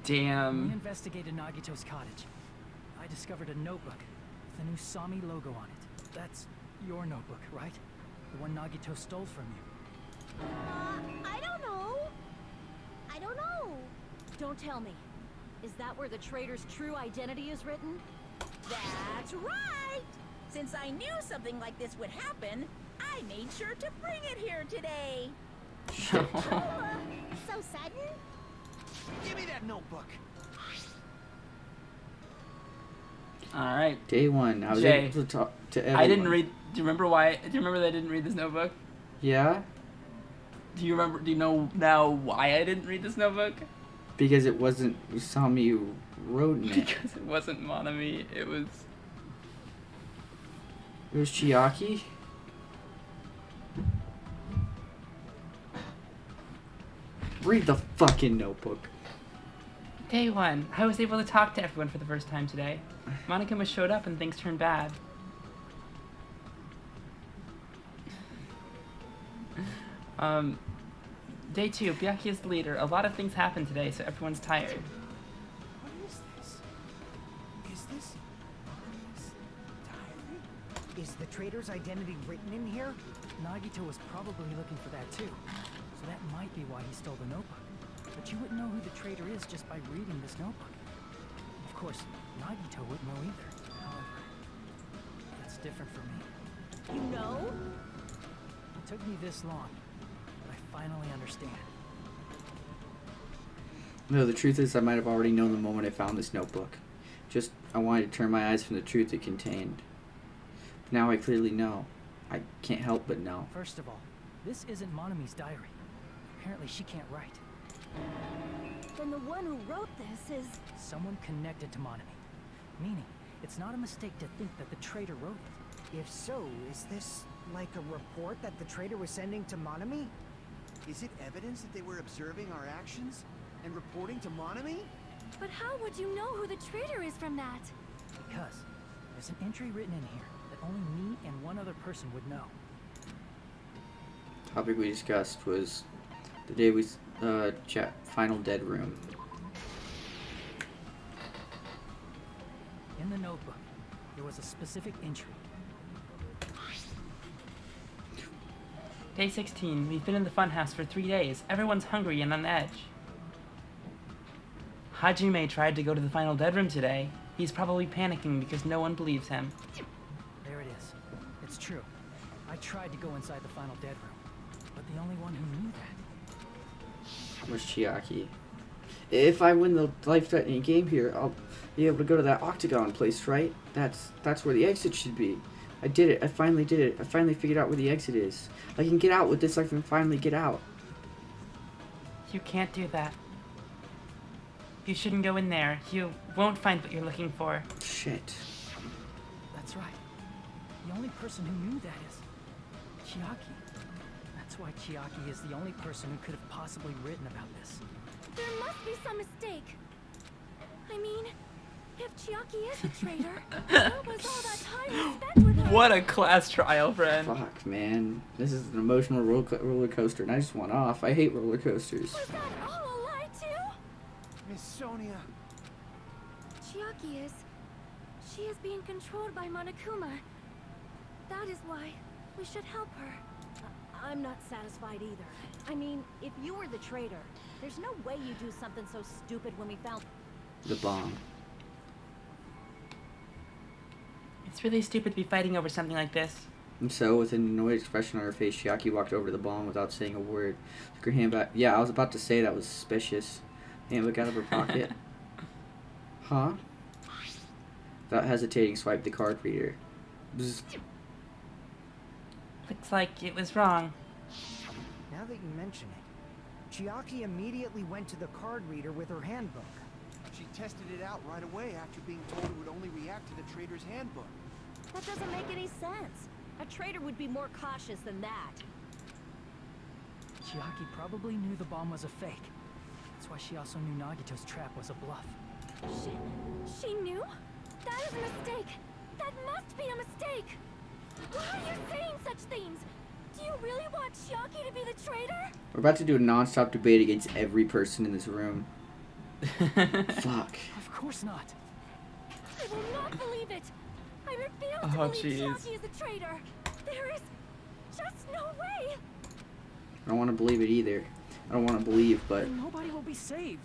We
Damn.
investigated Nagito's cottage. I discovered a notebook with a new Sami logo on it. That's your notebook, right? The one Nagito stole from you.
I don't know. I don't know.
Don't tell me. Is that where the traitor's true identity is written?
That's right! Since I knew something like this would happen, I made sure to bring it here today.
So sudden?
Give me that notebook.
All right.
Day one. I was
Jay,
able to talk to everyone.
I didn't read. Do you remember why? Do you remember that I didn't read this notebook?
Yeah?
Do you remember? Do you know now why I didn't read this notebook?
Because it wasn't Usami who wrote in it.
Because it wasn't Monami. It was.
It was Chiaki? Read the fucking notebook.
Day one. I was able to talk to everyone for the first time today. Monokuma showed up and things turned bad. Day two. Byaki is the leader. A lot of things happened today, so everyone's tired.
What is this? Is this diary?
Is the traitor's identity written in here?
Nagito was probably looking for that too. So that might be why he stole the notebook. But you wouldn't know who the traitor is just by reading this notebook. Of course, Nagito wouldn't know either. However, that's different for me.
You know?
It took me this long, but I finally understand.
No, the truth is I might have already known the moment I found this notebook. Just, I wanted to turn my eyes from the truth it contained. But now I clearly know. I can't help but know.
First of all, this isn't Monami's diary. Apparently she can't write.
Then the one who wrote this is...
Someone connected to Monami. Meaning, it's not a mistake to think that the traitor wrote it.
If so, is this like a report that the traitor was sending to Monami?
Is it evidence that they were observing our actions and reporting to Monami?
But how would you know who the traitor is from that?
Because there's an entry written in here that only me and one other person would know.
Topic we discussed was the day we chat final dead room.
In the notebook, there was a specific entry.
Day 16. We've been in the funhouse for 3 days. Everyone's hungry and on edge. Hajime tried to go to the final dead room today. He's probably panicking because no one believes him.
There it is. It's true. I tried to go inside the final dead room, but the only one who knew that
Was Chiaki. If I win the life-threatening game here, I'll be able to go to that octagon place, right? That's where the exit should be. I did it. I finally did it. I finally figured out where the exit is. I can get out with this. I can finally get out.
You can't do that. You shouldn't go in there. You won't find what you're looking for.
Shit.
That's right. The only person who knew that is Chiaki. That's why Chiaki is the only person who could have possibly written about this.
There must be some mistake. I mean, if Chiaki is a traitor, what was all that time we spent with her?
What a class trial, friend.
Fuck, man. This is an emotional roller coaster, and I just went off. I hate roller coasters.
Was that all a lie too?
Miss Sonia.
Chiaki is. She is being controlled by Monokuma. That is why we should help her.
I'm not satisfied either. I mean, if you were the traitor, there's no way you'd do something so stupid when we found...
The bomb.
It's really stupid to be fighting over something like this.
And so, with an annoyed expression on her face, Chiaki walked over to the bomb without saying a word. Took her hand back. Yeah, I was about to say that was suspicious. Handbook out of her pocket. Huh? Without hesitating, swiped the card reader. Bzz.
Looks like it was wrong.
Now that you mention it, Chiaki immediately went to the card reader with her handbook.
She tested it out right away after being told it would only react to the traitor's handbook.
That doesn't make any sense. A traitor would be more cautious than that.
Chiaki probably knew the bomb was a fake. That's why she also knew Nagito's trap was a bluff.
She knew? That is a mistake. That must be a mistake. Why are you saying such things? Do you really want Chiaki to be the traitor?
We're about to do a non-stop debate against every person in this room. Fuck.
Of course not.
I will not believe it. I refuse to
Oh,
believe
jeez.
Chiaki is a traitor. There is just no way.
I don't want to believe it either. I don't want to believe, but...
Nobody will be saved.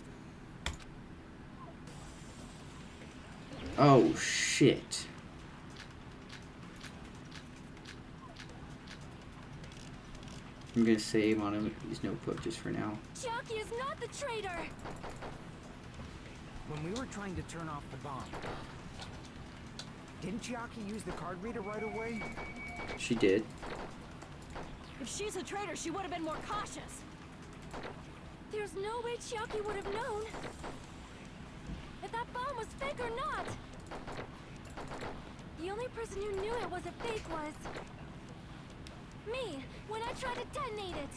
Oh, shit. I'm gonna save on his notebook just for now.
Chiaki is not the traitor!
When we were trying to turn off the bomb, didn't Chiaki use the card reader right away?
She did.
If she's a traitor, she would have been more cautious.
There's no way Chiaki would have known if that bomb was fake or not. The only person who knew it was a fake was me, when I tried to detonate it.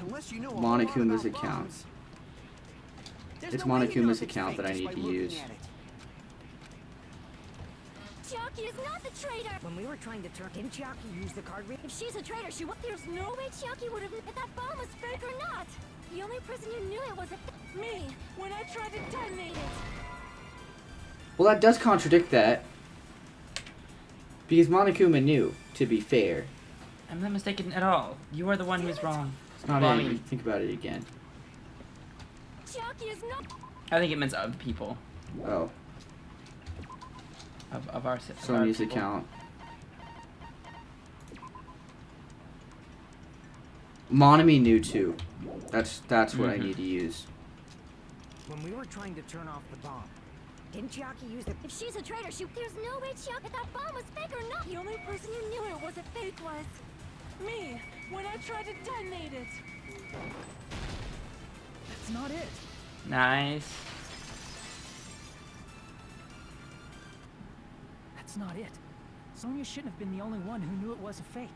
Unless you know a whole lot
Monokuma's
about
account.
bombs. There's
It's
no way you know
Monokuma's
if it's
account
fake
that I
just
need
by
to
looking
use.
at it.
Chiaki is not the traitor!
When we were trying to turn... Didn't Chiaki use the card reader?
If she's a traitor, she would. There's no way Chiaki would have. If that bomb was fake or not. The only person who knew it was me, when I tried to detonate it.
Well, that does contradict that. Because Monokuma knew, to be fair.
I'm not mistaken at all. You are the one who's wrong.
It's not
Well, I
any.
mean,
Think about it again.
Chiaki is not.
I think it means of people.
Oh,
Of our people.
Sonya's account. Monami knew too. That's what I need to use.
When we were trying to turn off the bomb, didn't Chiaki use the...
If she's a traitor, she. There's no way Chiaki. If that bomb was fake or not. The only person who knew it was a fake was me, when I tried to detonate it.
That's not it.
Nice.
That's not it. Sonya shouldn't have been the only one who knew it was a fake.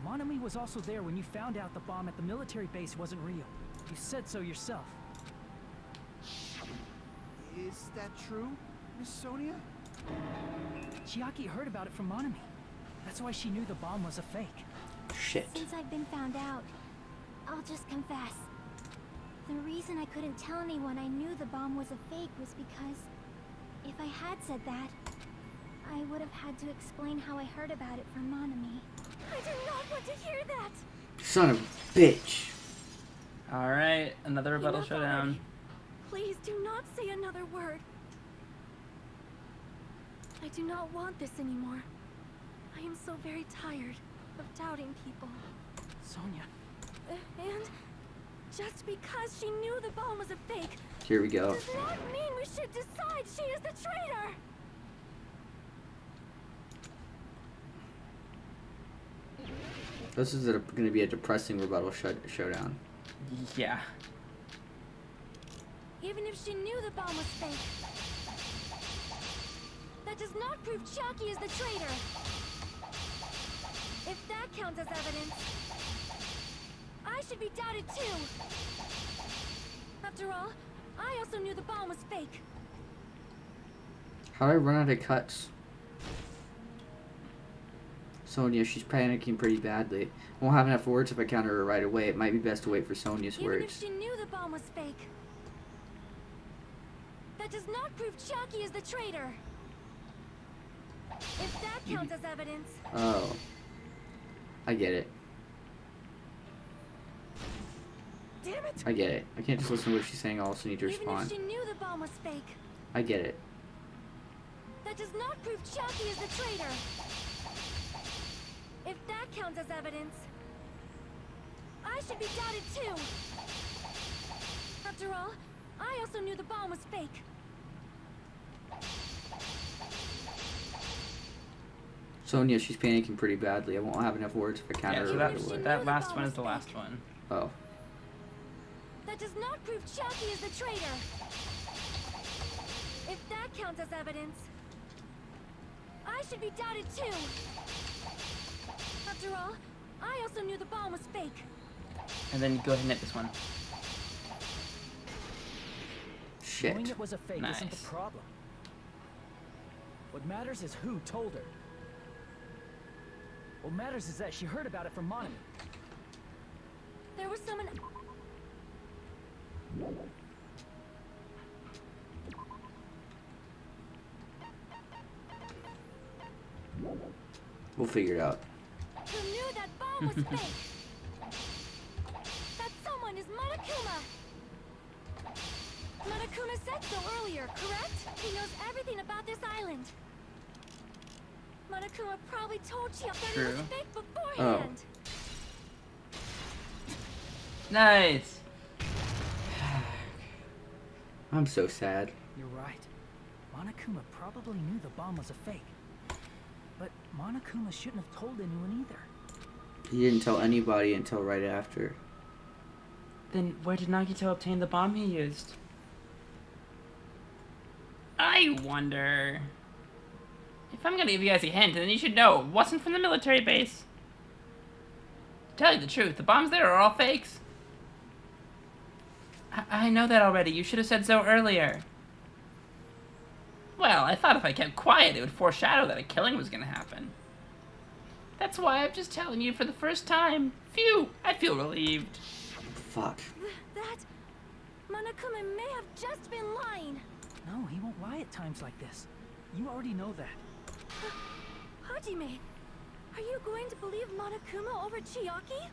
Monami was also there when you found out the bomb at the military base wasn't real. You said so yourself.
Is that true, Miss Sonia?
Chiaki heard about it from Monami. That's why she knew the bomb was a fake.
Shit.
Since I've been found out, I'll just confess. The reason I couldn't tell anyone I knew the bomb was a fake was because if I had said that, I would have had to explain how I heard about it from Monami. I do not want to hear that!
Son of a bitch.
Alright, another rebuttal
Enough
showdown.
already. Please do not say another word. I do not want this anymore. I am so very tired of doubting people.
Sonya.
And just because she knew the bomb was a fake
Here we go.
does not mean we should decide she is the traitor!
This is going to be a depressing rebuttal showdown.
Yeah.
Even if she knew the bomb was fake, that does not prove Chiaki is the traitor. If that counts as evidence, I should be doubted too. After all, I also knew the bomb was fake.
How do I run out of cuts? Sonya, she's panicking pretty badly. I won't have enough words if I counter her right away. It might be best to wait for Sonya's
Even if
words.
she knew the bomb was fake, that does not prove Chiaki is the traitor. If that counts as evidence,
Oh. I get it.
Damn it!
I get it. I can't just listen to what she's saying. I also need to
even if
respond.
she knew the bomb was fake,
I get it.
that does not prove Chiaki is the traitor. If that counts as evidence, I should be doubted too. After all, I also knew the bomb was fake.
Sonya, she's panicking pretty badly. I won't have enough words if I counter
Yeah,
her
so
right
Even if
away.
she
that
knew the
last
bomb
one
was
is the
fake,
last one.
Oh.
that does not prove Chiaki is the traitor. If that counts as evidence, I should be doubted too. After all, I also knew the bomb was fake.
And then you go ahead and hit this one.
Knowing
Shit.
it was a fake isn't the
Nice.
problem. What matters is who told her. What matters is that she heard about it from Monami.
There was someone.
We'll figure it out.
Who knew that bomb was fake? That someone is Monokuma! Monokuma said so earlier, correct? He knows everything about this island. Monokuma probably told Ch.5 that it was fake beforehand.
Nice.
I'm so sad.
You're right. Monokuma probably knew the bomb was a fake. But Monokuma shouldn't have told anyone either.
He didn't tell anybody until right after.
Then where did Nagito obtain the bomb he used? I wonder. If I'm gonna give you guys a hint, then you should know it wasn't from the military base. To tell you the truth, the bombs there are all fakes. I know that already. You should have said so earlier. Well, I thought if I kept quiet, it would foreshadow that a killing was gonna happen. That's why I'm just telling you for the first time. Phew, I feel relieved.
Fuck.
That... Monokuma may have just been lying.
No, he won't lie at times like this. You already know that.
Hajime, are you going to believe Monokuma over Chiaki?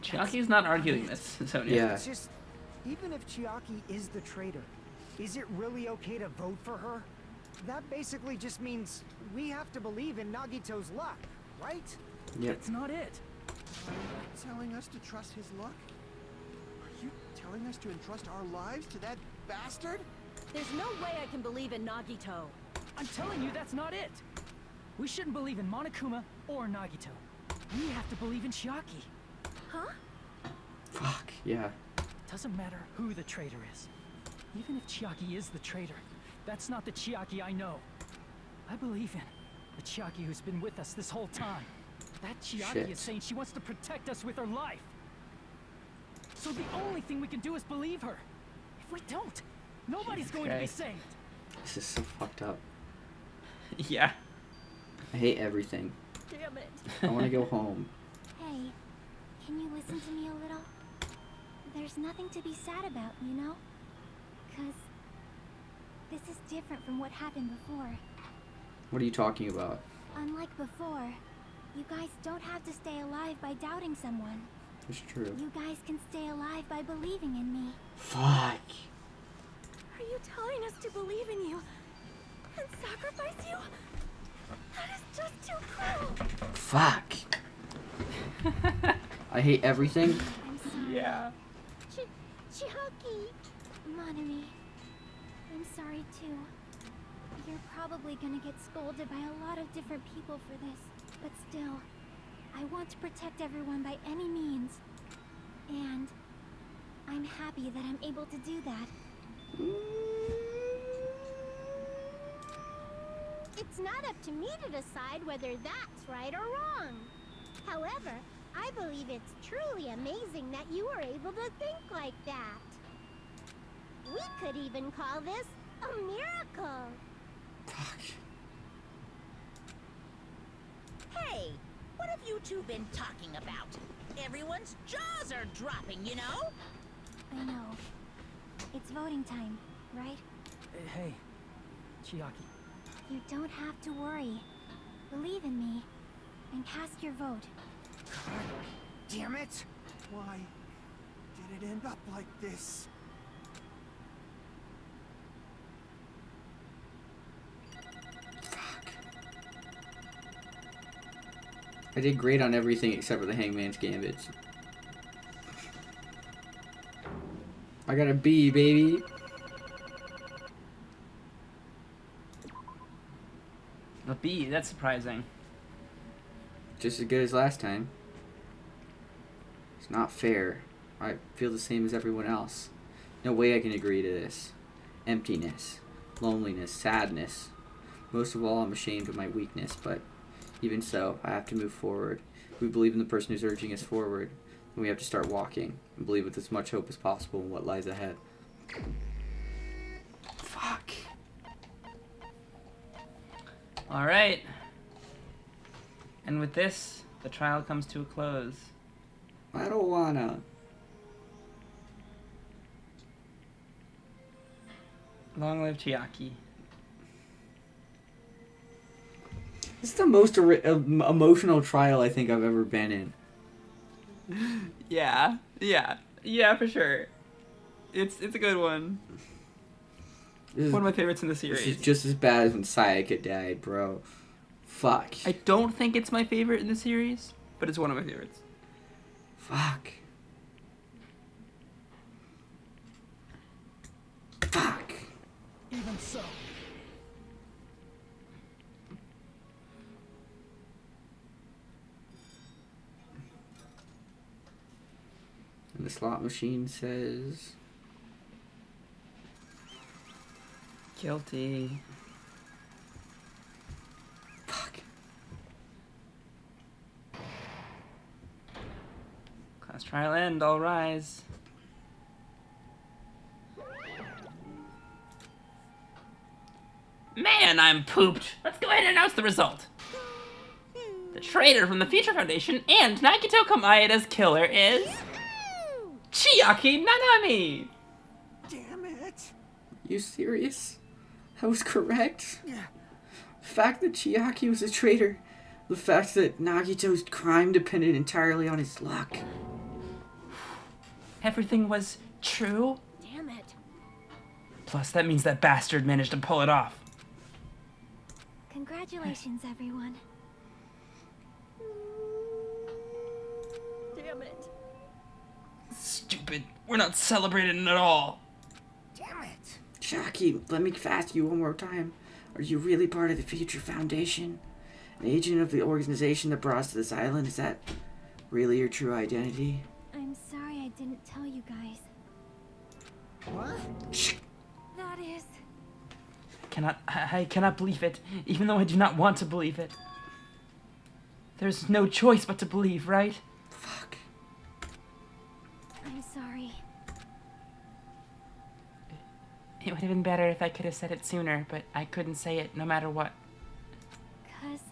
Chiaki's not arguing this, Sonia.
Yeah.
It's just, even if Chiaki is the traitor, is it really okay to vote for her? That basically just means we have to believe in Nagito's luck, right?
Yep.
That's not it.
Are you telling us to trust his luck? Are you telling us to entrust our lives to that bastard?
There's no way I can believe in Nagito.
I'm telling you, that's not it. We shouldn't believe in Monokuma or Nagito. We have to believe in Chiaki.
Huh?
Fuck, yeah.
Doesn't matter who the traitor is. Even if Chiaki is the traitor, that's not the Chiaki I know. I believe in the Chiaki who's been with us this whole time. That Chiaki
Shit.
is saying she wants to protect us with her life. So the only thing we can do is believe her. If we don't, nobody's going to be
Christ.
saved.
This is so fucked up.
Yeah.
I hate everything.
Damn it.
I want to go home.
Hey, can you listen to me a little? There's nothing to be sad about, you know? 'Cause this is different from what happened before.
What are you talking about?
Unlike before, you guys don't have to stay alive by doubting someone.
It's true.
You guys can stay alive by believing in me.
Fuck.
Are you telling us to believe in you and sacrifice you? That is just too cruel.
Fuck. I hate everything.
I'm sorry.
Yeah.
Chiaki.
Monami, I'm sorry too. You're probably gonna get scolded by a lot of different people for this, but still, I want to protect everyone by any means. And I'm happy that I'm able to do that.
It's not up to me to decide whether that's right or wrong. However, I believe it's truly amazing that you were able to think like that. We could even call this a miracle.
Fuck.
Hey, what have you two been talking about? Everyone's jaws are dropping, you know?
I know. It's voting time, right?
Hey, Chiaki.
You don't have to worry. Believe in me and cast your vote.
God damn it!
Why did it end up like this?
I did great on everything except for the Hangman's Gambits. I got a B, baby.
A B, that's surprising.
Just as good as last time. It's not fair. I feel the same as everyone else. No way I can agree to this. Emptiness, loneliness, sadness. Most of all, I'm ashamed of my weakness, but even so, I have to move forward. We believe in the person who's urging us forward, and we have to start walking and believe with as much hope as possible in what lies ahead. Fuck.
Alright. And with this, the trial comes to a close.
I don't wanna.
Long live Chiaki.
This is the most emotional trial I think I've ever been in.
Yeah, for sure. It's a good one. One of my favorites in the series.
This is just as bad as when Sayaka died, bro. Fuck.
I don't think it's my favorite in the series, but it's one of my favorites.
Fuck. Fuck.
Even so.
And the slot machine says...
Guilty.
Fuck.
Class trial end, all rise. Man, I'm pooped. Let's go ahead and announce the result. The traitor from the Future Foundation and Nagito Komaeda's killer is... Chiaki Nanami!
Damn it.
You serious? I was correct? The fact that Chiaki was a traitor. The fact that Nagito's crime depended entirely on his luck.
Everything was true?
Damn it.
Plus, that means that bastard managed to pull it off.
Congratulations, everyone.
Damn it.
Stupid. We're not celebrating at all.
Damn it.
Chiaki, let me ask you one more time. Are you really part of the Future Foundation? An agent of the organization that brought us to this island? Is that really your true identity?
I'm sorry I didn't tell you guys.
What?
That is...
I cannot believe it, even though I do not want to believe it. There's no choice but to believe, right?
Fuck.
I'm sorry.
It would have been better if I could have said it sooner, but I couldn't say it no matter what.
'Cause...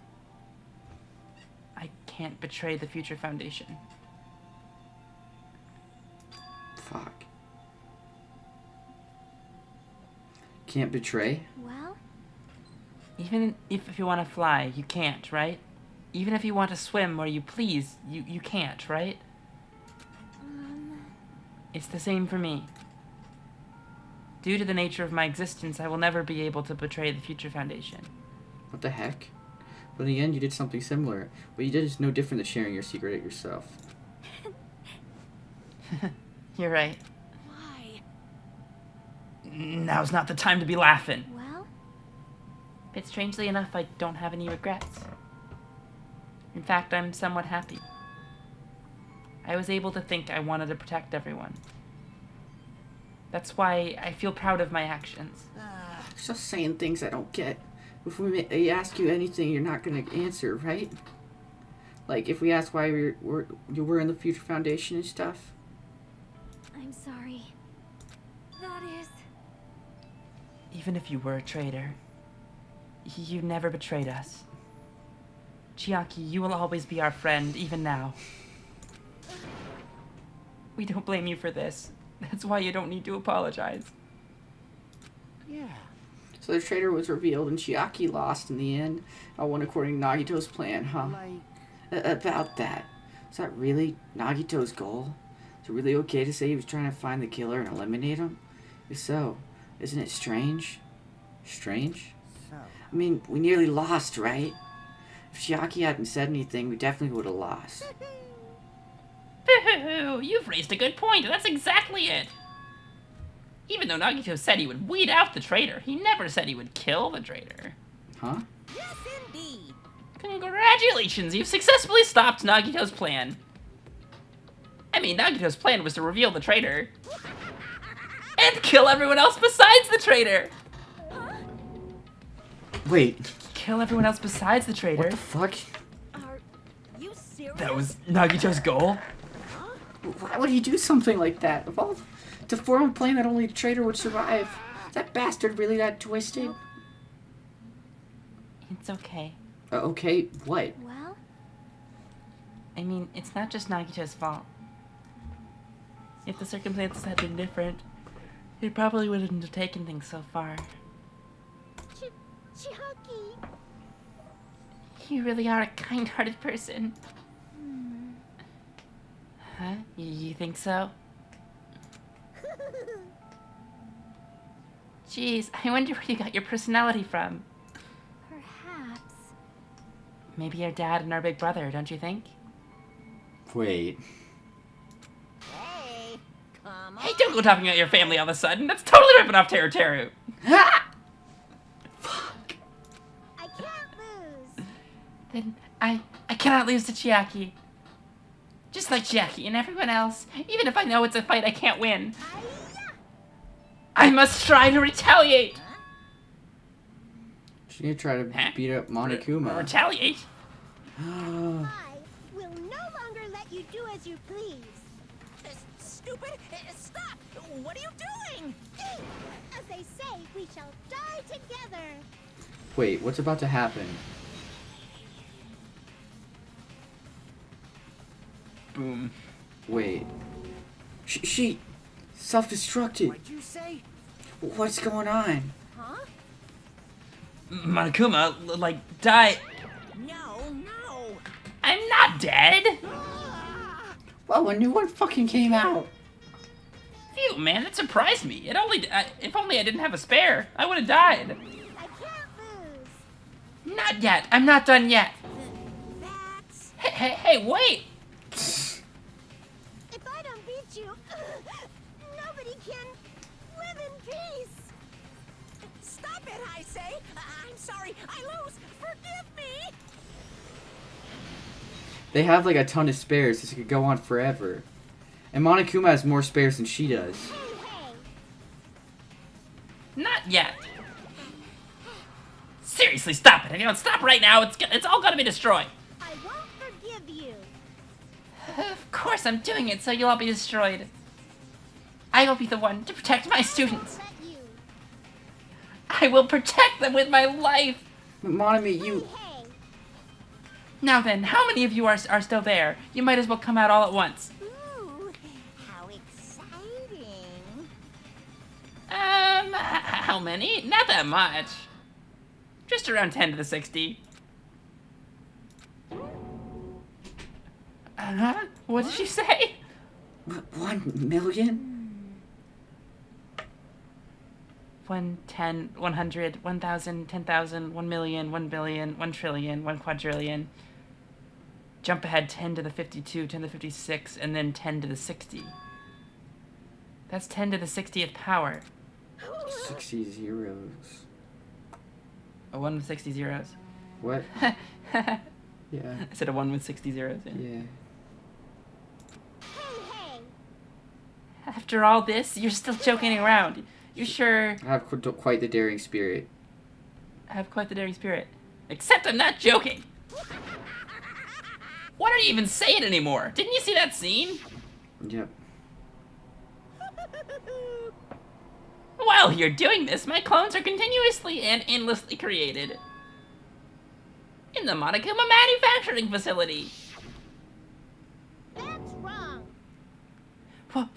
I can't betray the Future Foundation.
Fuck. Can't betray?
Well,
Even if you want to fly, you can't, right? Even if you want to swim where you please, you can't, right? It's the same for me. Due to the nature of my existence, I will never be able to betray the Future Foundation.
What the heck? But in the end, you did something similar. What you did is no different than sharing your secret at yourself.
You're right.
Why?
Now's not the time to be laughing.
well,
But strangely enough, I don't have any regrets. In fact, I'm somewhat happy. I was able to think I wanted to protect everyone. That's why I feel proud of my actions.
Just saying things I don't get. If we ask you anything, you're not gonna answer, right? Like, if we ask why you were in the Future Foundation and stuff.
I'm sorry. That is...
Even if you were a traitor, you never betrayed us. Chiaki, you will always be our friend, even now. We don't blame you for this. That's why you don't need to apologize.
Yeah.
So the traitor was revealed and Chiaki lost in the end. All went according to Nagito's plan, huh? About that. Is that really Nagito's goal? Is it really okay to say he was trying to find the killer and eliminate him? If so, isn't it strange? Strange?
So.
I mean, we nearly lost, right? If Chiaki hadn't said anything, we definitely would have lost.
Boo-hoo! You've raised a good point. That's exactly it. Even though Nagito said he would weed out the traitor, he never said he would kill the traitor.
Huh?
Yes, indeed.
Congratulations, you've successfully stopped Nagito's plan. I mean, Nagito's plan was to reveal the traitor. And kill everyone else besides the traitor!
Wait,
Kill everyone else besides the traitor?
what the fuck?
Are you serious?
That was Nagito's goal?
Why would he do something like that? Of all, to form a plan that only the traitor would survive. Is that bastard really that twisted?
It's okay.
Okay, what?
Well,
I mean, it's not just Nagito's fault. If the circumstances had been different, he probably wouldn't have taken things so far.
Chiaki.
You really are a kind-hearted person. Huh? You think so? Jeez, I wonder where you got your personality from.
Perhaps.
Maybe our dad and our big brother, don't you think?
Wait.
Hey, come on.
Hey, don't go talking about your family all of a sudden. That's totally ripping off Teru.
Fuck.
I can't lose.
Then I cannot lose to Chiaki. Just like Chiaki and everyone else, even if I know it's a fight I can't win. I must try to retaliate.
She's gonna try to beat up Monokuma.
Retaliate?
I will no longer let you do as you please.
Stupid! Stop! What are you doing?
As they say, we shall die together.
Wait, what's about to happen?
Boom.
Wait. She self-destructed.
What'd you say?
What's going on?
Huh?
Monokuma, like, die.
No, no!
I'm not dead.
Well, a new one fucking came out.
Phew, man, that surprised me. If only I didn't have a spare, I would have died.
I can't lose.
Not yet. I'm not done yet.
That's...
Hey, wait.
If I don't beat you, nobody can live in peace.
Stop it, I say! I'm sorry, I lose! Forgive me!
They have like a ton of spares. This could go on forever. And Monokuma has more spares than she does.
Hey,
Not yet. Seriously, stop it. If you don't stop right now, it's all gonna be destroyed.
I won't forgive you.
Of course I'm doing it so you'll all be destroyed. I will be the one to protect my students.
Let you.
I will protect them with my life.
Monami, you...
Hey,
Now then, how many of you are still there? You might as well come out all at once.
Ooh, how exciting!
How many? Not that much. Just around 10 to the 60. What did she say?
1 million?
1, 10, 100, 1,000, 10,000, 1 million, 1 billion, 1 trillion, 1 quadrillion. Jump ahead 10 to the 52, 10 to the 56, and then 10 to the 60. That's 10 to the 60th power.
60 zeros.
A 1 with 60 zeros.
What?
I
Yeah.
said a 1 with 60 zeros. Yeah.
Yeah.
hey.
After all this, you're still joking around. You sure
I have quite the daring spirit.
have quite the daring spirit. Except I'm not joking. Why don't you even say it anymore? Didn't you see that scene?
Yep.
While you're doing this, my clones are continuously and endlessly created. In the Monokuma manufacturing facility.
That's wrong.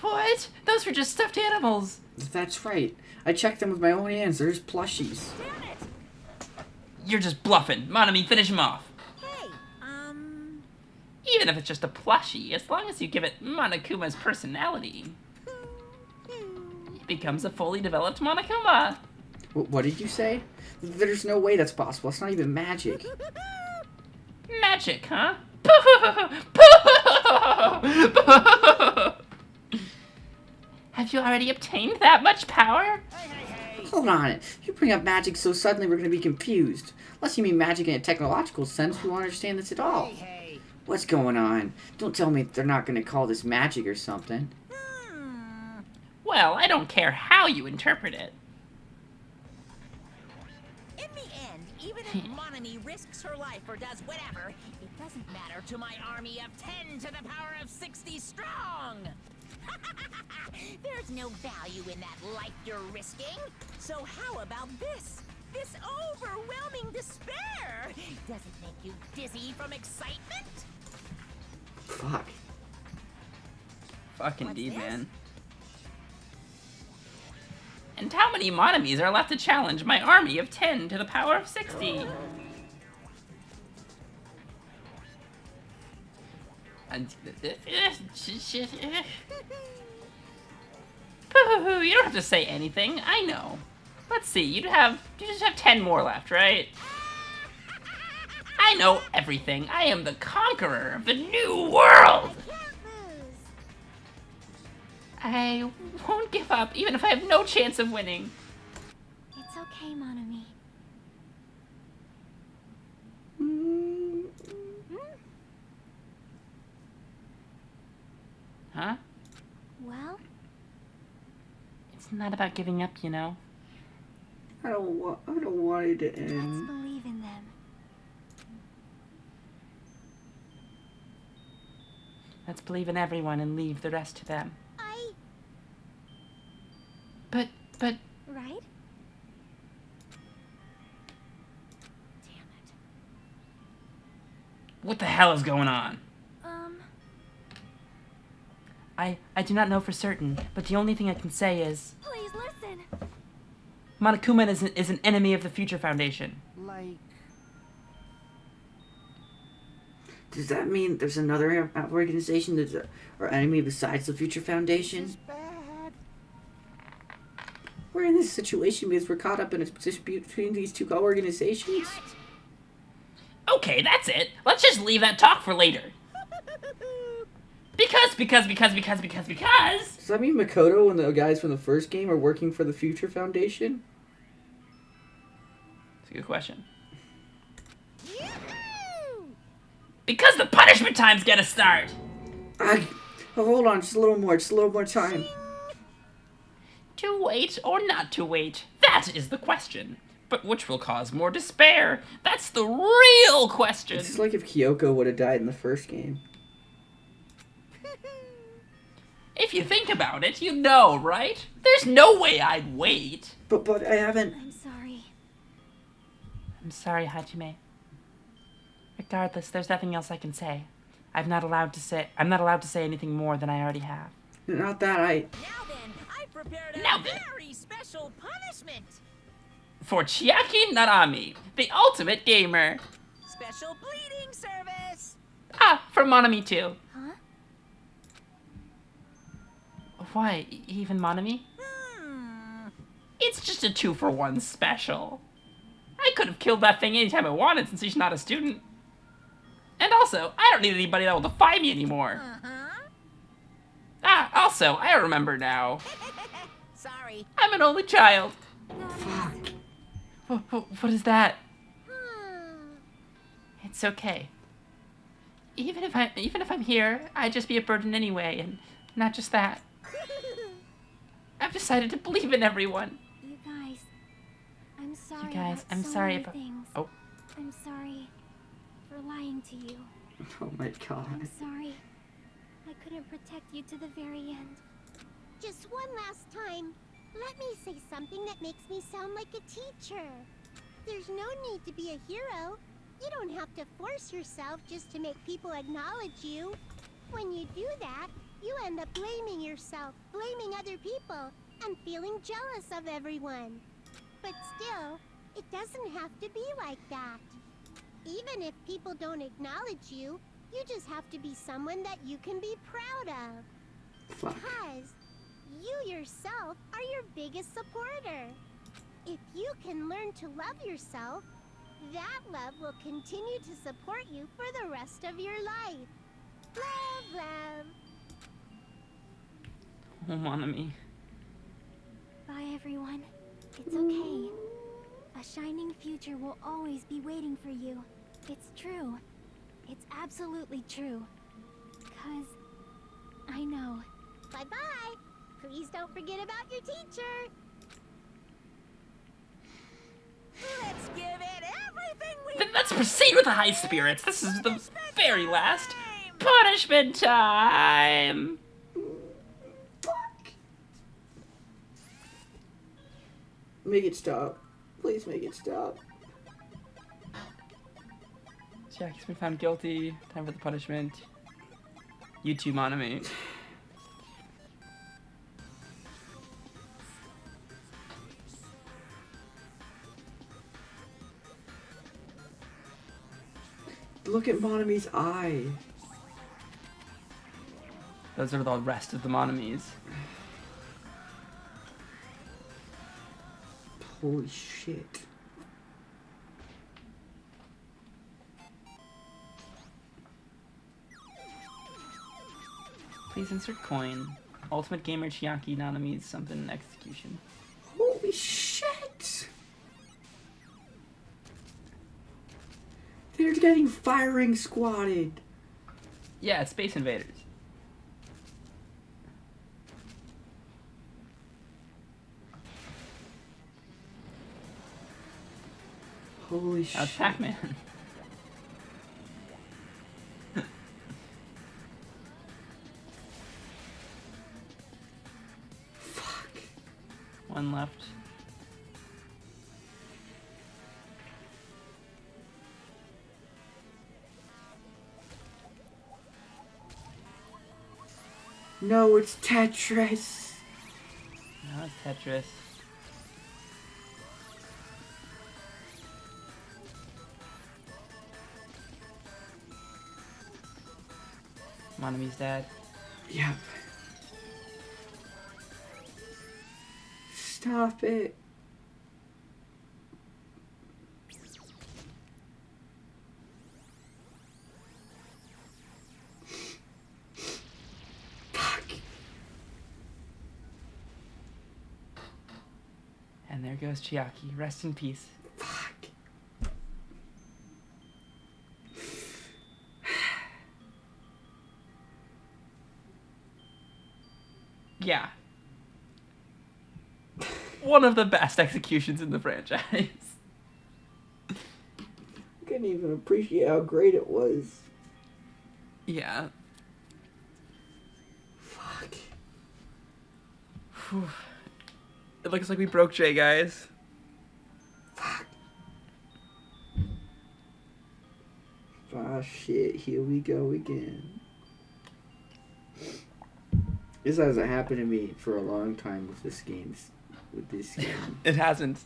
What? Those were just stuffed animals.
That's right. I checked them with my own hands. There's plushies.
Damn it!
You're just bluffing. Monami, finish him off.
Hey,
Even if it's just a plushie, as long as you give it Monokuma's personality, it becomes a fully developed Monokuma.
What did you say? There's no way that's possible. It's not even magic.
Magic, huh? Have you already obtained that much power?
Hold on. You bring up magic so suddenly we're going to be confused. Unless you mean magic in a technological sense, we won't understand this at all.
Hey.
What's going on? Don't tell me they're not going to call this magic or something.
Well, I don't care how you interpret it.
in the end, even if Monami risks her life or does whatever, it doesn't matter to my army of 10 to the power of 60 strong! There's no value in that life you're risking. So how about this? This overwhelming despair! Does it make you dizzy from excitement?
Fuck.
Fuck
What's
indeed,
this?
man. And how many Monamis are left to challenge my army of 10 to the power of 60? You don't have to say anything. I know. Let's see. You just have 10 more left, right? I know everything. I am the conqueror of the new world. I won't give up, even if I have no chance of winning.
It's okay, Monami.
Huh?
Well,
It's not about giving up, you know.
I don't want it to
let's
end.
believe in them.
Let's believe in everyone and leave the rest to them. But
Right?
what the hell is going on? I do not know for certain, but the only thing I can say is
Please listen.
Monokuma is an enemy of the Future Foundation.
Like,
Does that mean there's another organization that's our enemy besides the Future Foundation?
it's bad.
We're in this situation because we're caught up in a dispute between these two organizations.
Okay, that's it. Let's just leave that talk for later. Because.
Does that mean Makoto and the guys from the first game are working for the Future Foundation?
That's a good question. Because the punishment time's gonna start.
Hold on, just a little more time.
To wait or not to wait, that is the question. But which will cause more despair? That's the real question.
It's like if Kyoko would have died in the first game.
If you think about it, you know, right? There's no way I'd wait.
But I haven't.
I'm sorry.
I'm sorry, Hajime. Regardless, there's nothing else I can say. I'm not allowed to say anything more than I already have.
Not that I.
Now then, I prepared a
Now then.
very special punishment.
For Chiaki Narami, the ultimate gamer.
Special bleeding service.
Ah, for Monami too.
Huh?
Why, even Monami? It's just a 2-for-1 special. I could have killed that thing anytime I wanted since he's not a student. And also, I don't need anybody that will defy me anymore. Ah, also, I remember now.
Sorry.
I'm an only child. What is that? It's okay. Even if I'm here, I'd just be a burden anyway, and not just that. I've decided to believe in everyone.
You guys, I'm sorry.
You guys,
about
I'm
so
sorry
many
about-
things.
Oh.
I'm sorry for lying to you.
Oh my god.
I'm sorry. I couldn't protect you to the very end.
Just one last time, let me say something that makes me sound like a teacher. There's no need to be a hero. You don't have to force yourself just to make people acknowledge you. When you do that, you end up blaming yourself, blaming other people, and feeling jealous of everyone. But still, it doesn't have to be like that. Even if people don't acknowledge you, you just have to be someone that you can be proud of.
Fuck.
Because you yourself are your biggest supporter. If you can learn to love yourself, that love will continue to support you for the rest of your life. Love, love.
Oh, Monami.
Bye, everyone. It's okay. A shining future will always be waiting for you. It's true. It's absolutely true. 'Cause I know.
Bye-bye. Please don't forget about your teacher.
Let's give it everything we
Let's proceed with the high spirits. This is the very last punishment time.
Make it stop. Please make it stop.
Jack's been found guilty. Time for the punishment. You too, Monami.
Look at Monami's eye.
Those are the rest of the Monomies.
Holy shit.
Please insert coin. Ultimate Gamer Chiaki Nanamis something execution.
Holy shit! They're getting firing squatted.
Yeah, it's Space Invaders.
Holy shit.
That's Pac-Man.
Fuck.
One left.
No, it's Tetris.
No, it's Tetris. Monami's dad.
Yep. Stop it. Fuck.
And there goes Chiaki. Rest in peace.
Fuck.
Yeah. One of the best executions in the franchise.
I couldn't even appreciate how great it was.
Yeah.
Fuck.
Whew. It looks like we broke Jay, guys.
Fuck. Ah, shit. Here we go again. This hasn't happened to me for a long time with this game.
It hasn't.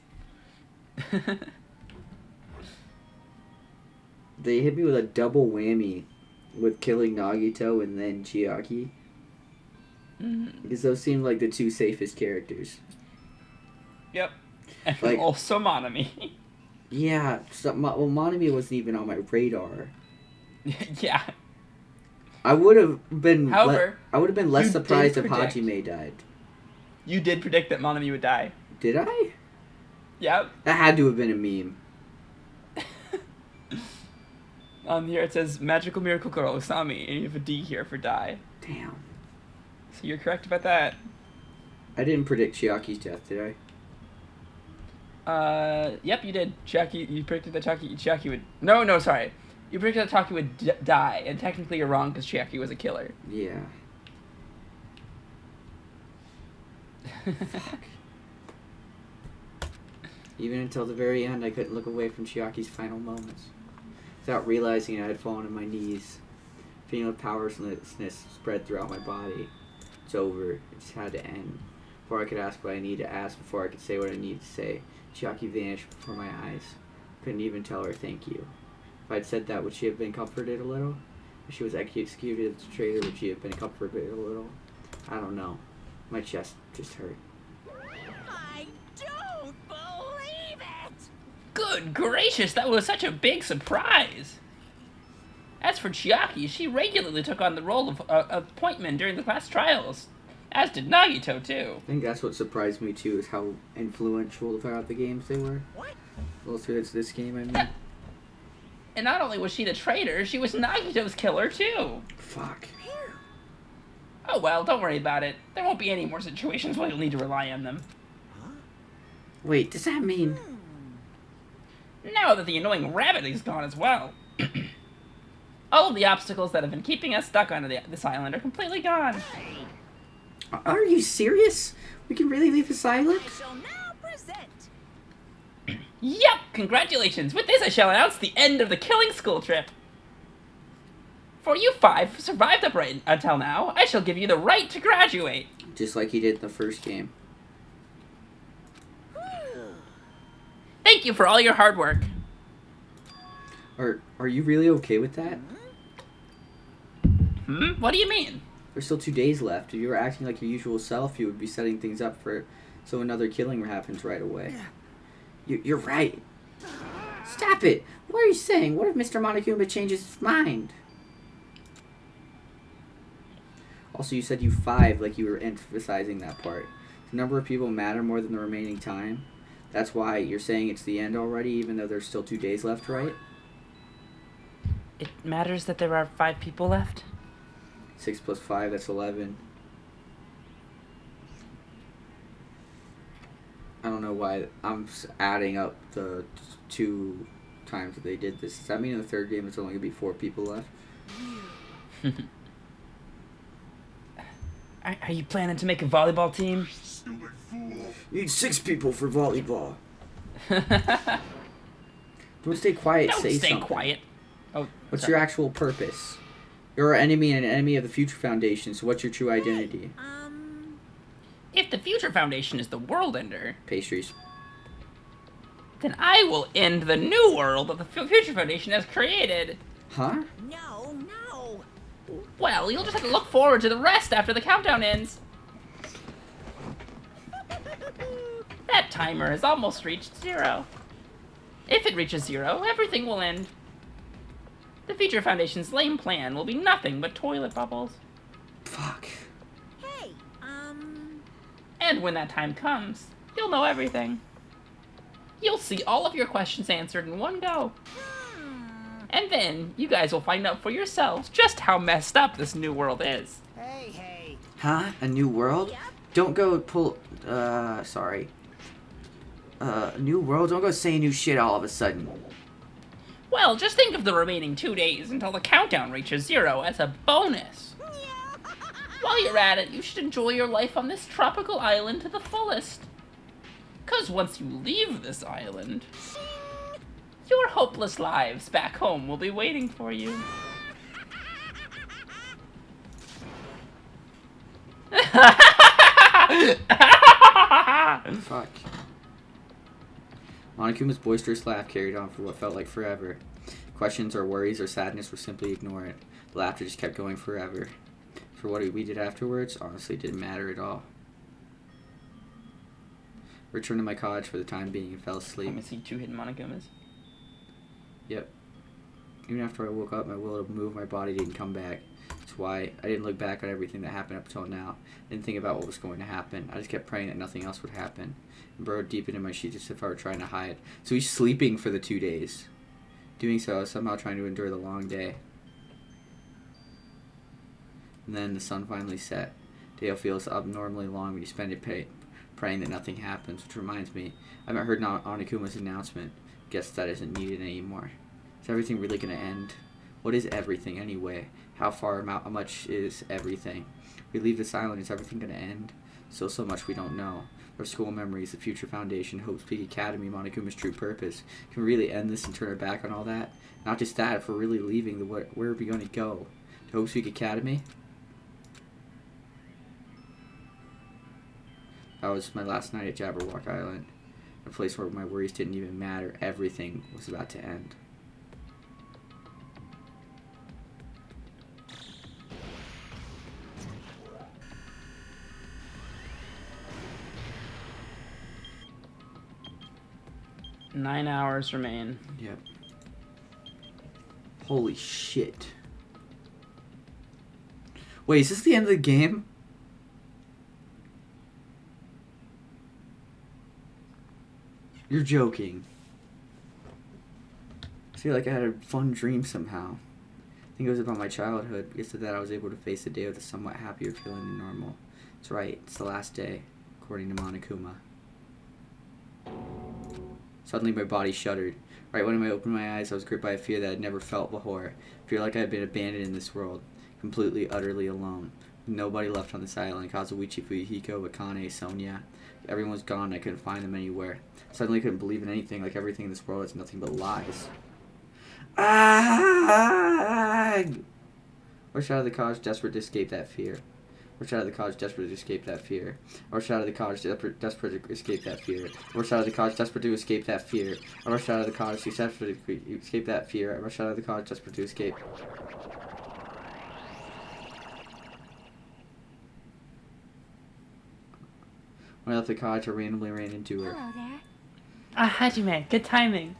They hit me with a double whammy with killing Nagito and then Chiaki. Because those seem like the two safest characters.
Yep. And
Like-
also Monami.
Yeah, well, Monami wasn't even on my radar.
Yeah.
I would have been.
However,
I would have been less
you
surprised
did
if
predict-
Hajime died.
You did predict that Monami would die.
Did I?
Yep.
That had to have been a meme.
On here it says Magical Miracle Girl Usami, and you have a D here for die.
Damn.
So you're correct about that.
I didn't predict Chiaki's death, did I?
Yep, you did. You predicted that Chiaki would... No, sorry. You predicted that Chiaki would die, and technically you're wrong because Chiaki was a killer.
Yeah. Fuck. Even until the very end, I couldn't look away from Chiaki's final moments. Without realizing I had fallen on my knees. Feeling of powerlessness spread throughout my body. It's over. It just had to end. Before I could ask what I needed to ask, before I could say what I needed to say, Chiaki vanished before my eyes. Couldn't even tell her thank you. If I'd said that, would she have been comforted a little? If she was executed as a traitor, would she have been comforted a little? I don't know. My chest just hurt.
I don't believe it!
Good gracious, that was such a big surprise! As for Chiaki, she regularly took on the role of appointment during the class trials. As did Nagito, too.
I think that's what surprised me too, is how influential throughout the games they were.
What?
Well, through this game, I mean.
And not only was she the traitor, she was Nagito's killer, too.
Fuck.
Oh well, don't worry about it. There won't be any more situations where you'll need to rely on them.
Wait, does that mean...
Now that the annoying rabbit is gone as well. All of the obstacles that have been keeping us stuck on this island are completely gone.
Are you serious? We can really leave this island?
I shall now present.
Yep! Congratulations! With this I shall announce the end of the killing school trip. For you 5 who survived up right until now, I shall give you the right to graduate.
Just like he did in the first game.
Thank you for all your hard work.
Are you really okay with that?
What do you mean?
There's still 2 days left. If you were acting like your usual self, you would be setting things up for so another killing happens right away. You're right. Stop it! What are you saying? What if Mr. Monokuma changes his mind? Also, you said you 5 like you were emphasizing that part. The number of people matter more than the remaining time. That's why you're saying it's the end already, even though there's still 2 days left, right?
It matters that there are 5 people left?
6 plus 5, that's 11. I don't know why I'm adding up the 2 times that they did this. Does that mean in the 3rd game it's only going to be 4 people left?
Are you planning to make a volleyball team?
You need 6 people for volleyball. Don't stay quiet,
Don't
say
stay
something.
quiet. Oh,
What's
sorry.
your actual purpose? You're an enemy and an enemy of the Future Foundation, so what's your true identity?
If the Future Foundation is the world ender,
Pastries.
then I will end the new world that the Future Foundation has created.
Huh?
No, no.
Well, you'll just have to look forward to the rest after the countdown ends. That timer has almost reached 0. If it reaches 0, everything will end. The Future Foundation's lame plan will be nothing but toilet bubbles.
Fuck.
Hey,
And when that time comes, you'll know everything. You'll see all of your questions answered in one go. And then, you guys will find out for yourselves just how messed up this new world is.
Hey.
Huh? A new world?
Yep.
Don't go pull... sorry. New world? Don't go saying new shit all of a sudden.
Well, just think of the remaining 2 days until the countdown reaches 0 as a bonus. While you're at it, you should enjoy your life on this tropical island to the fullest. 'Cause once you leave this island, your hopeless lives back home will be waiting for you.
Fuck. Monokuma's boisterous laugh carried on for what felt like forever. Questions or worries or sadness were simply ignored. The laughter just kept going forever. For what we did afterwards, honestly didn't matter at all. I returned to my cottage for the time being and fell asleep.
Let me see 2 hidden Monokumas.
Yep. Even after I woke up, my will to move my body didn't come back. That's why I didn't look back on everything that happened up until now. I didn't think about what was going to happen. I just kept praying that nothing else would happen. And burrowed deep into my sheets as if I were trying to hide. So he's sleeping for the 2 days. Doing so, I was somehow trying to endure the long day. And then the sun finally set. Day feels abnormally long when you spend it praying that nothing happens. Which reminds me, I haven't heard Onikuma's announcement. Guess that isn't needed anymore. Is everything really going to end? What is everything anyway? How much is everything? We leave this island, is everything going to end? Still so much we don't know. Our school memories, the Future Foundation, Hope's Peak Academy, Monokuma's true purpose. Can we really end this and turn our back on all that? Not just that, if we're really leaving, where are we going to go? To Hope's Peak Academy? That was my last night at Jabberwock Island. A place where my worries didn't even matter. Everything was about to end.
Nine hours remain.
Yep. Holy shit. Wait, is this the end of the game? You're joking. I feel like I had a fun dream somehow. I think it was about my childhood. Because of that, I was able to face the day with a somewhat happier feeling than normal. That's right. It's the last day, according to Monokuma. Suddenly, my body shuddered. Right when I opened my eyes, I was gripped by a fear that I'd never felt before. Fear like I had been abandoned in this world. Completely, utterly alone. With nobody left on this island. Kazuichi, Fuyuhiko, Akane, Sonia. Everyone was gone and I couldn't find them anywhere. Suddenly I couldn't believe in anything, like everything in this world is nothing but lies. Ah! Rushed out of the cottage, desperate to escape that fear. Rushed out of the cottage, desperate to escape that fear. Rushed out of the cottage, desperate to escape that fear. Rushed out of the cottage, desperate to escape that fear. I rushed out of the cottage, desperate to escape that fear. I rushed out of the cottage, desperate to escape. When I left the cottage, I randomly ran into her.
Hello there.
Ah, Hajime, good timing.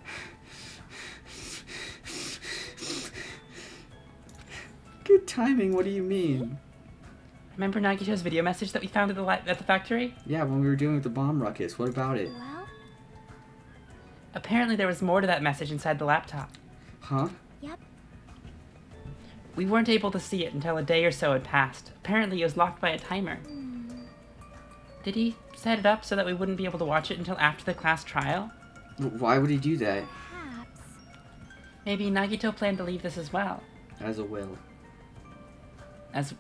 Good timing, what do you mean?
Remember Nagito's video message that we found at the factory?
Yeah, when we were dealing with the bomb ruckus, what about it?
Well,
Apparently there was more to that message inside the laptop.
Huh?
yep.
We weren't able to see it until a day or so had passed. Apparently it was locked by a timer. Did he set it up so that we wouldn't be able to watch it until after the class trial?
Why would he do that?
Perhaps.
Maybe Nagito planned to leave this as well.
As a will.
As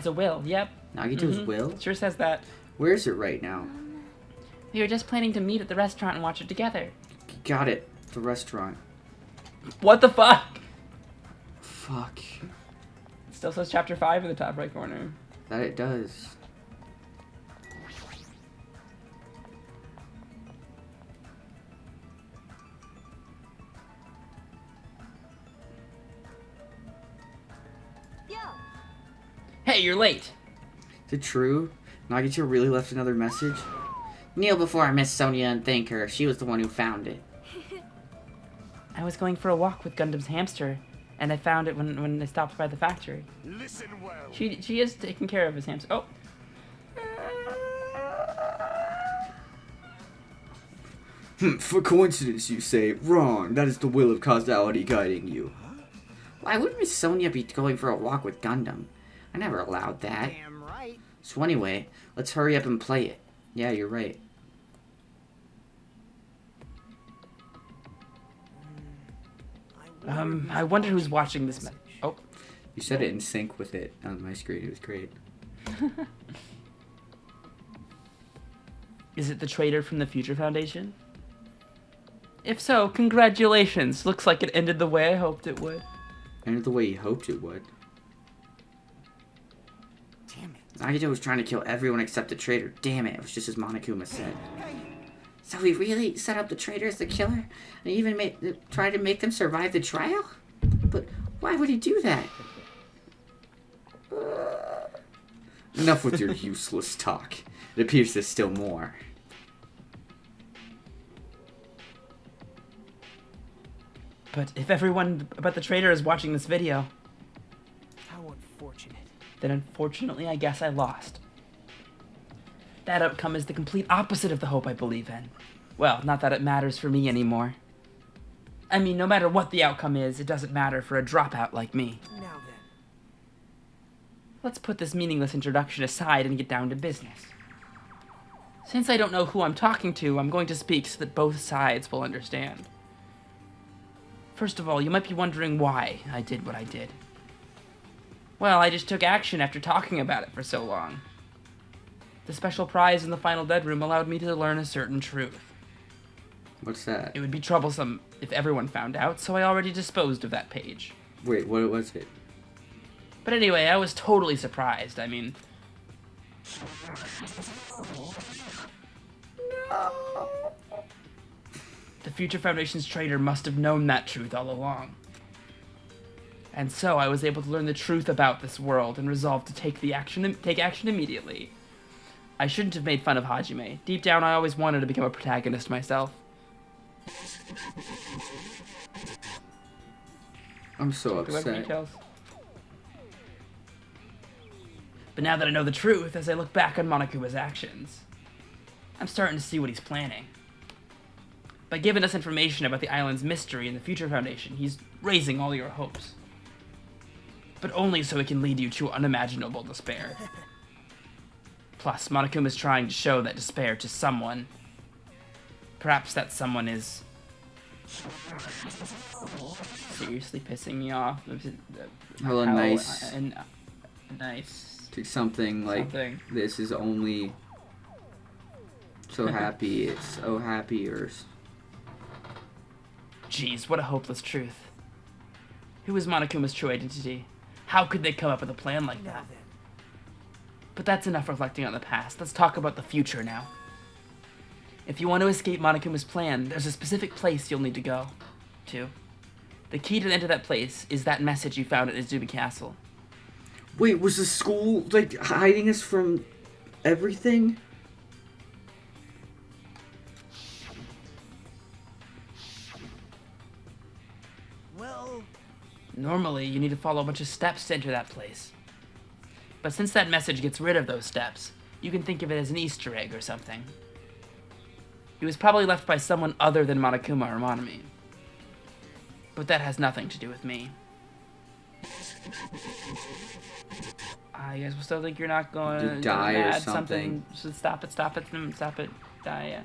a will, yep.
Nagito's will?
Sure says that.
Where is it right now?
We were just planning to meet at the restaurant and watch it together.
Got it. The restaurant.
What the fuck?
Fuck.
It still says chapter 5 in the top right corner.
That it does.
Yo,
Hey, you're late.
Is it true? Nagito really left another message? Kneel before Miss Sonia and thank her. She was the one who found it.
I was going for a walk with Gundam's hamster, and I found it when I stopped by the factory.
Listen well.
She is taking care of his hamster. Oh,
For coincidence, you say. Wrong. That is the will of causality guiding you. Why would Miss Sonia be going for a walk with Gundam? I never allowed that.
Damn right.
So anyway, let's hurry up and play it. Yeah, you're right.
I wonder who's watching this. Oh,
You said it in sync with it on my screen. It was great.
is it the traitor from the Future Foundation? If so, congratulations. Looks like it ended the way I hoped it would.
And the way he hoped it would.
Damn it.
Nagito was trying to kill everyone except the traitor. Damn it, it was just as Monokuma said. So he really set up the traitor as the killer? And even tried to make them survive the trial? But why would he do that? Enough with your useless talk. It appears there's still more.
But if everyone but the traitor is watching this video,
How unfortunate.
then unfortunately I guess I lost. That outcome is the complete opposite of the hope I believe in. Well, not that it matters for me anymore. I mean, no matter what the outcome is, it doesn't matter for a dropout like me.
Now then.
Let's put this meaningless introduction aside and get down to business. Since I don't know who I'm talking to, I'm going to speak so that both sides will understand. First of all, you might be wondering why I did what I did. Well, I just took action after talking about it for so long. The special prize in the final dead room allowed me to learn a certain truth.
What's that?
It would be troublesome if everyone found out, so I already disposed of that page.
Wait, what was it?
But anyway, I was totally surprised. I mean... The Future Foundation's traitor must have known that truth all along. And so I was able to learn the truth about this world and resolved to take action immediately. I shouldn't have made fun of Hajime. Deep down, I always wanted to become a protagonist myself.
I'm so
Look at the
upset.
details. But now that I know the truth, as I look back on Monokuma's actions, I'm starting to see what he's planning. By giving us information about the island's mystery and the Future Foundation, he's raising all your hopes. But only so it can lead you to unimaginable despair. Plus, Monokuma's trying to show that despair to someone. Perhaps that someone is... seriously pissing me off.
Hella nice.
Nice.
To something like
Something.
this is only so happy. It's so happier.
Jeez, what a hopeless truth. Who is Monokuma's true identity? How could they come up with a plan like
Now
that?
then.
But that's enough reflecting on the past. Let's talk about the future now. If you want to escape Monokuma's plan, there's a specific place you'll need to go to. The key to enter that place is that message you found at Izumi Castle.
Wait, was the school like hiding us from everything?
Normally, you need to follow a bunch of steps to enter that place. But since that message gets rid of those steps, you can think of it as an Easter egg or something. It was probably left by someone other than Monokuma or Monami. But that has nothing to do with me. I guess we'll still think you're not going
to die or
add
something.
So stop it, die. Yeah.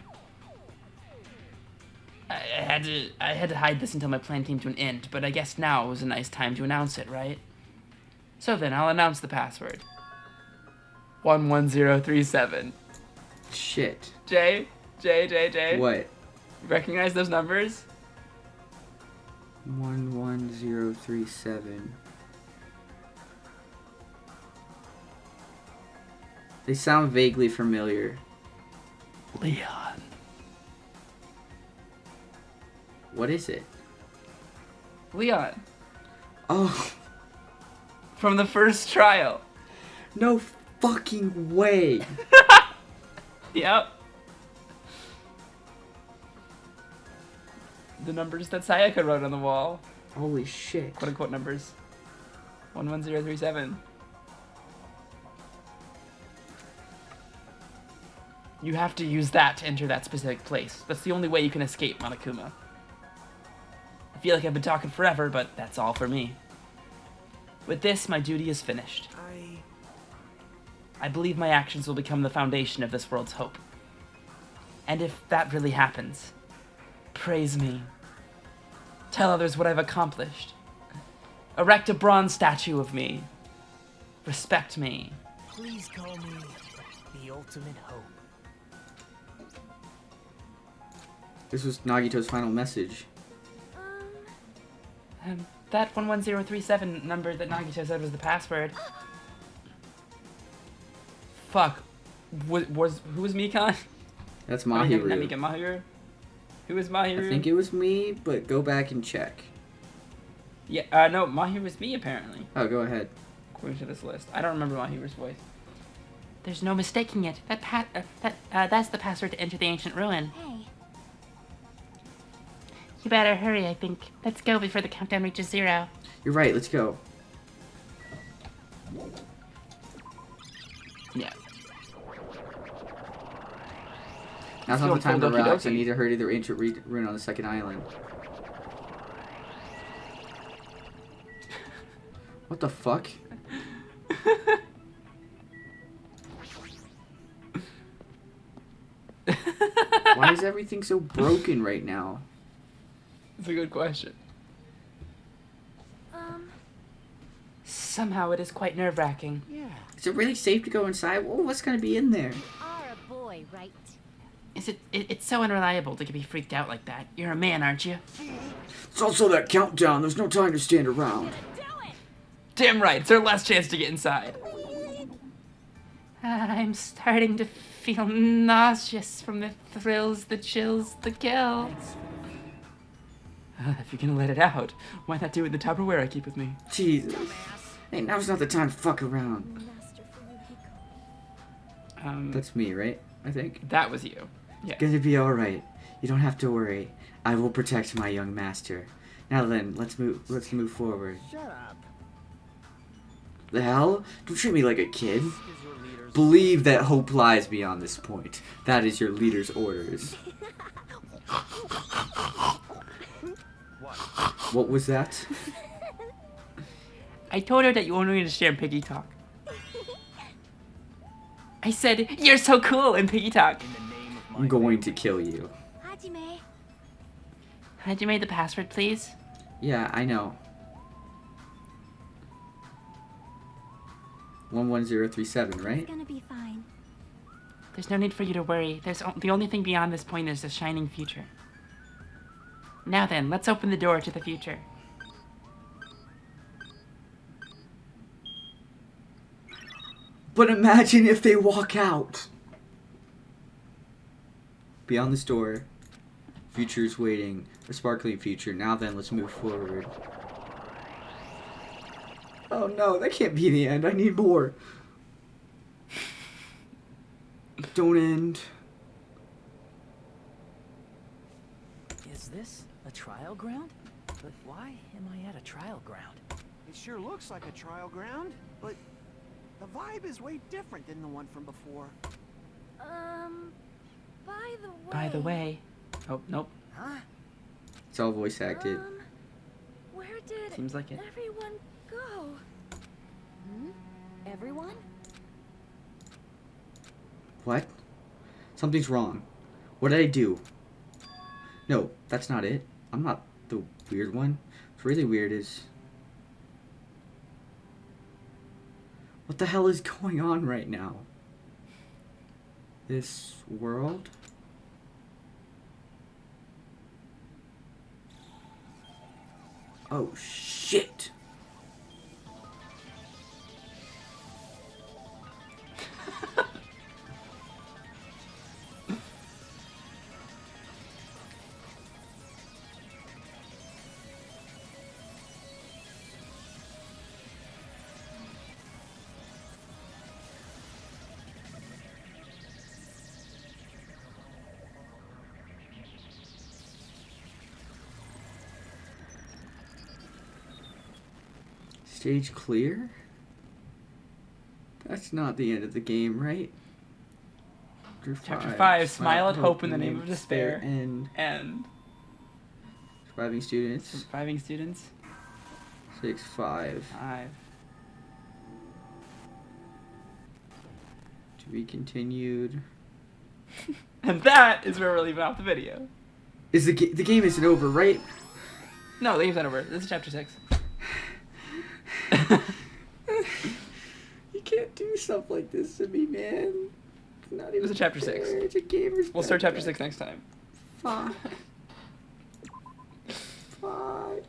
I had to hide this until my plan came to an end, but I guess now was a nice time to announce it, right? So then, I'll announce the password. 11037.
Shit.
Jay.
What?
Recognize those numbers?
11037. They sound vaguely familiar.
Leon.
What is it?
Leon.
Oh,
From the first trial.
no fucking way.
Yep. The numbers that Sayaka wrote on the wall.
Holy shit.
Quote unquote numbers. 11037. You have to use that to enter that specific place. That's the only way you can escape Monokuma. I feel like I've been talking forever, but that's all for me. With this, my duty is finished. I believe my actions will become the foundation of this world's hope. And if that really happens, praise me. Tell others what I've accomplished. Erect a bronze statue of me. Respect me.
Please call me the ultimate hope.
This was Nagito's final message.
That 11037 number that Nagito said was the password. Fuck. Who was Mikan?
That's
Not
Mahiru.
Mikan, Mahiru? Who was Mahiru?
I think it was me, but go back and check.
Yeah, no, Mahiru was me apparently.
Oh, go ahead.
According to this list. I don't remember Mahiru's voice. There's no mistaking it. That's the password to enter the ancient ruin.
Hey,
You better hurry, I think. Let's go before the countdown reaches 0.
You're right, let's go.
Yeah.
Now's
Let's
not the time to
go full Doki
relax. I
Doki.
need to hurry to the ancient ruin on the second island. What the fuck? Why is everything so broken right now?
That's a good question. Somehow it is quite nerve-wracking.
Yeah.
Is it really safe to go inside? Whoa, what's gonna be in there?
Are a boy, right?
It's so unreliable to be freaked out like that. You're a man, aren't you?
It's also that countdown. There's no time to stand around.
Damn right, it's our last chance to get inside. I'm starting to feel nauseous from the thrills, the chills, the kill. If you're gonna let it out, why not do it in the Tupperware I keep with me?
Jesus. Hey, now's not the time to fuck around. That's me, right? I think.
That was you. Yeah.
It's gonna be alright. You don't have to worry. I will protect my young master. Now then, let's move forward.
Shut up.
The hell? Don't treat me like a kid. Believe that hope lies beyond this point. That is your leader's orders. What was that?
I told her that you only need to share Piggy Talk. I said, you're so cool in Piggy Talk.
I'm going to kill you.
Hajime.
Hajime, the password, please.
Yeah, I know. 11037, right?
It's gonna be fine.
There's no need for you to worry. The only thing beyond this point is the shining future. Now then, let's open the door to the future.
But imagine if they walk out. Beyond this door, future's waiting. A sparkling future. Now then, let's move forward. Oh no, that can't be the end. I need more. Don't end.
Is this a trial ground? But why am I at a trial ground?
It sure looks like a trial ground, but the vibe is way different than the one from before.
By the way. Oh, nope.
Huh?
It's all voice acted.
Where did
Seems like it.
everyone go?
Everyone?
What? Something's wrong. What did I do? No, that's not it. I'm not the weird one. What's really weird is... what the hell is going on right now? This world? Oh, shit! Stage clear? That's not the end of the game, right?
Chapter 5, Smile at Hope in the Name of Despair.
And surviving students.
Surviving students.
6-5.
5.
To be continued.
And that is where we're leaving off the video.
Is the game isn't over, right?
No, the game's not over. This is chapter 6.
You can't do stuff like this to me, man. It's not even
This is chapter 6.
fair. It's a gamer's
We'll start chapter
bad.
6 next time.
Fuck. Fuck.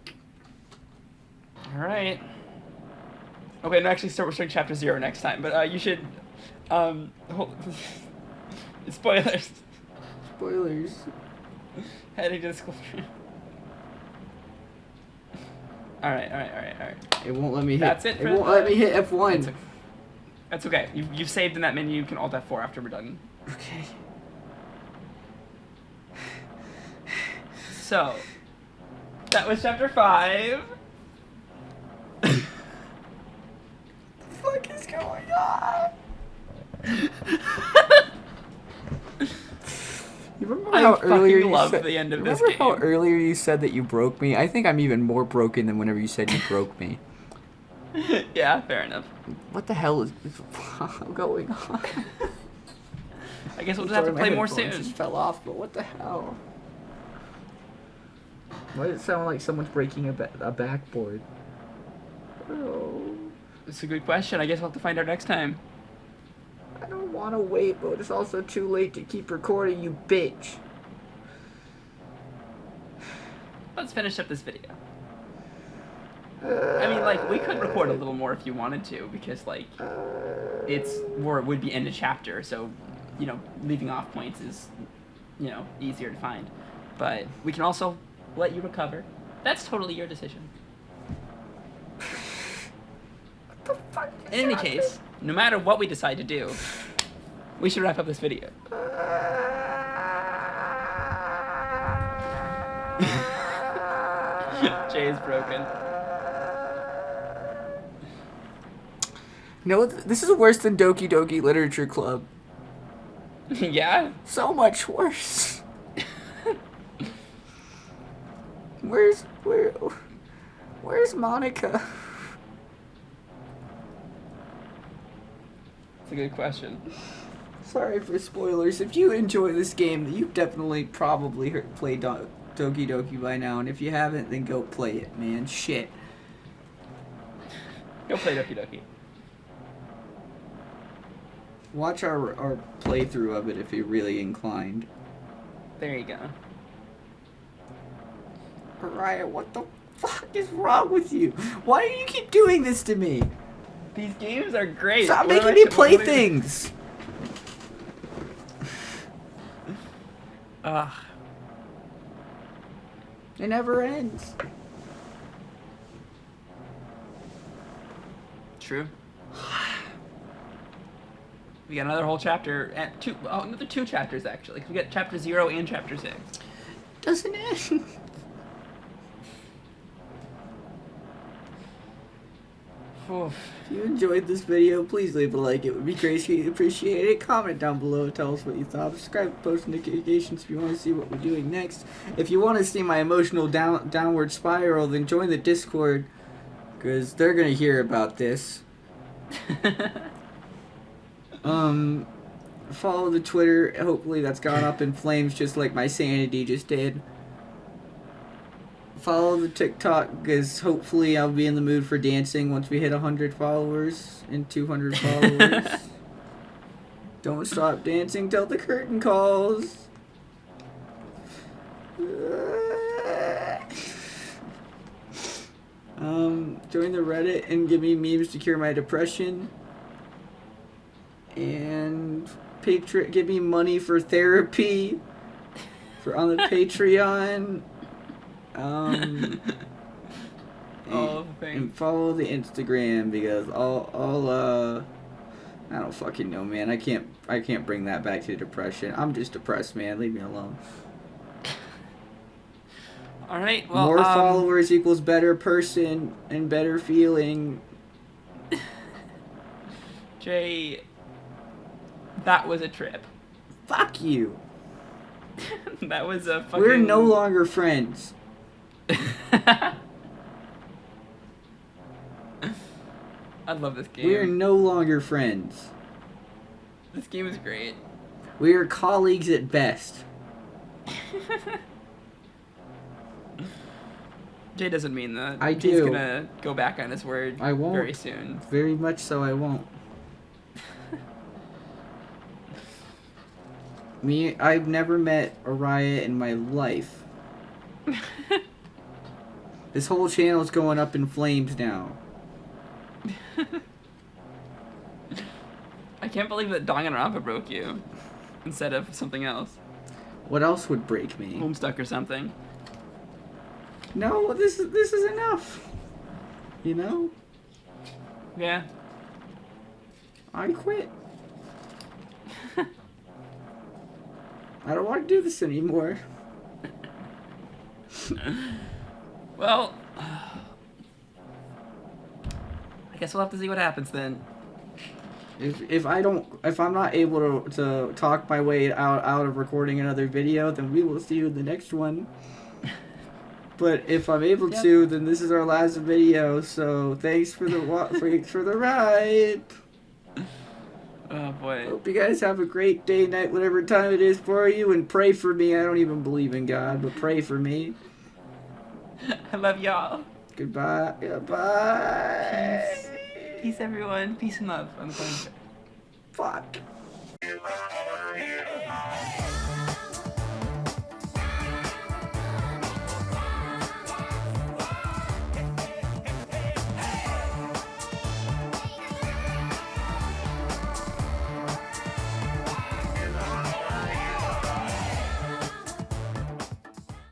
Alright. Okay, no, actually, we're starting chapter 0 next time, but you should, spoilers.
Spoilers.
Heading disclosure. Alright.
It won't let me hit.
That's it for
It won't
the-
let me hit F1.
That's okay. You've saved in that menu, you can Alt F4 after we're done.
Okay.
So, that was chapter 5.
What the fuck is going on? You remember
I
how
fucking
earlier you
love
said,
the end of this
remember how
game.
earlier you said that you broke me? I think I'm even more broken than whenever you said you broke me.
Yeah, fair enough.
What the hell is going on?
I guess we'll just
Sorry,
have to
my
play more
headphones
soon.
just fell off, but what the hell? Why does it sound like someone's breaking a backboard? Oh,
It's a good question. I guess we'll have to find out next time.
I don't want to wait, but it's also too late to keep recording, you bitch.
Let's finish up this video. I mean, like, we could record a little more if you wanted to, because, like, it's where it would be end of chapter, so, you know, leaving off points is, you know, easier to find. But we can also let you recover. That's totally your decision.
What the fuck?
In any case, no matter what we decide to do, we should wrap up this video. Jay is broken.
You know what? This is worse than Doki Doki Literature Club.
Yeah?
So much worse. Where's Monica?
That's a good question.
Sorry for spoilers. If you enjoy this game, you've definitely probably played Doki Doki by now, and if you haven't, then go play it, man. Shit.
Go play Doki Doki.
Watch our playthrough of it if you're really inclined.
There you go.
Mariah, what the fuck is wrong with you? Why do you keep doing this to me?
These games are great.
Stop
What am
making
I-
me play
what am I-
things!
Ugh.
It never ends.
True. We got another whole chapter, and another 2 chapters actually. 'Cause we got chapter 0 and chapter 6.
Doesn't end.
Oof.
If you enjoyed this video, please leave a like. It would be greatly appreciated. Comment down below. Tell us what you thought. Subscribe, post notifications if you want to see what we're doing next. If you want to see my emotional downward spiral, then join the Discord, because they're going to hear about this. Follow the Twitter. Hopefully that's gone up in flames just like my sanity just did. Follow the TikTok, because hopefully I'll be in the mood for dancing once we hit 100 followers and 200 followers. Don't stop dancing till the curtain calls. Join the Reddit and give me memes to cure my depression. And give me money for therapy on the Patreon. And follow the Instagram, because I don't fucking know, man. I can't bring that back to depression. I'm just depressed, man. Leave me alone.
All right. Well,
more followers equals better person and better feeling.
Jay, that was a trip.
Fuck you.
That was a fucking...
We're no longer friends.
I love this game.
We are no longer friends.
This game is great.
We are colleagues at best.
Jay doesn't mean that.
I do.
He's gonna go back on his word
I won't.
very soon.
Very much so, I won't. I've never met Araya in my life. This whole channel's going up in flames now.
I can't believe that Danganronpa broke you instead of something else.
What else would break me?
Homestuck or something.
No, this is enough. You know?
Yeah.
I quit. I don't want to do this anymore.
Well, I guess we'll have to see what happens then.
If I'm not able to talk my way out of recording another video, then we will see you in the next one. But if I'm able to, then this is our last video. So thanks for the for the ride.
Oh boy.
Hope you guys have a great day, night, whatever time it is for you, and pray for me. I don't even believe in God, but pray for me.
I love y'all.
Goodbye. Goodbye.
Peace. Peace, everyone. Peace and love on the phone.
Fuck.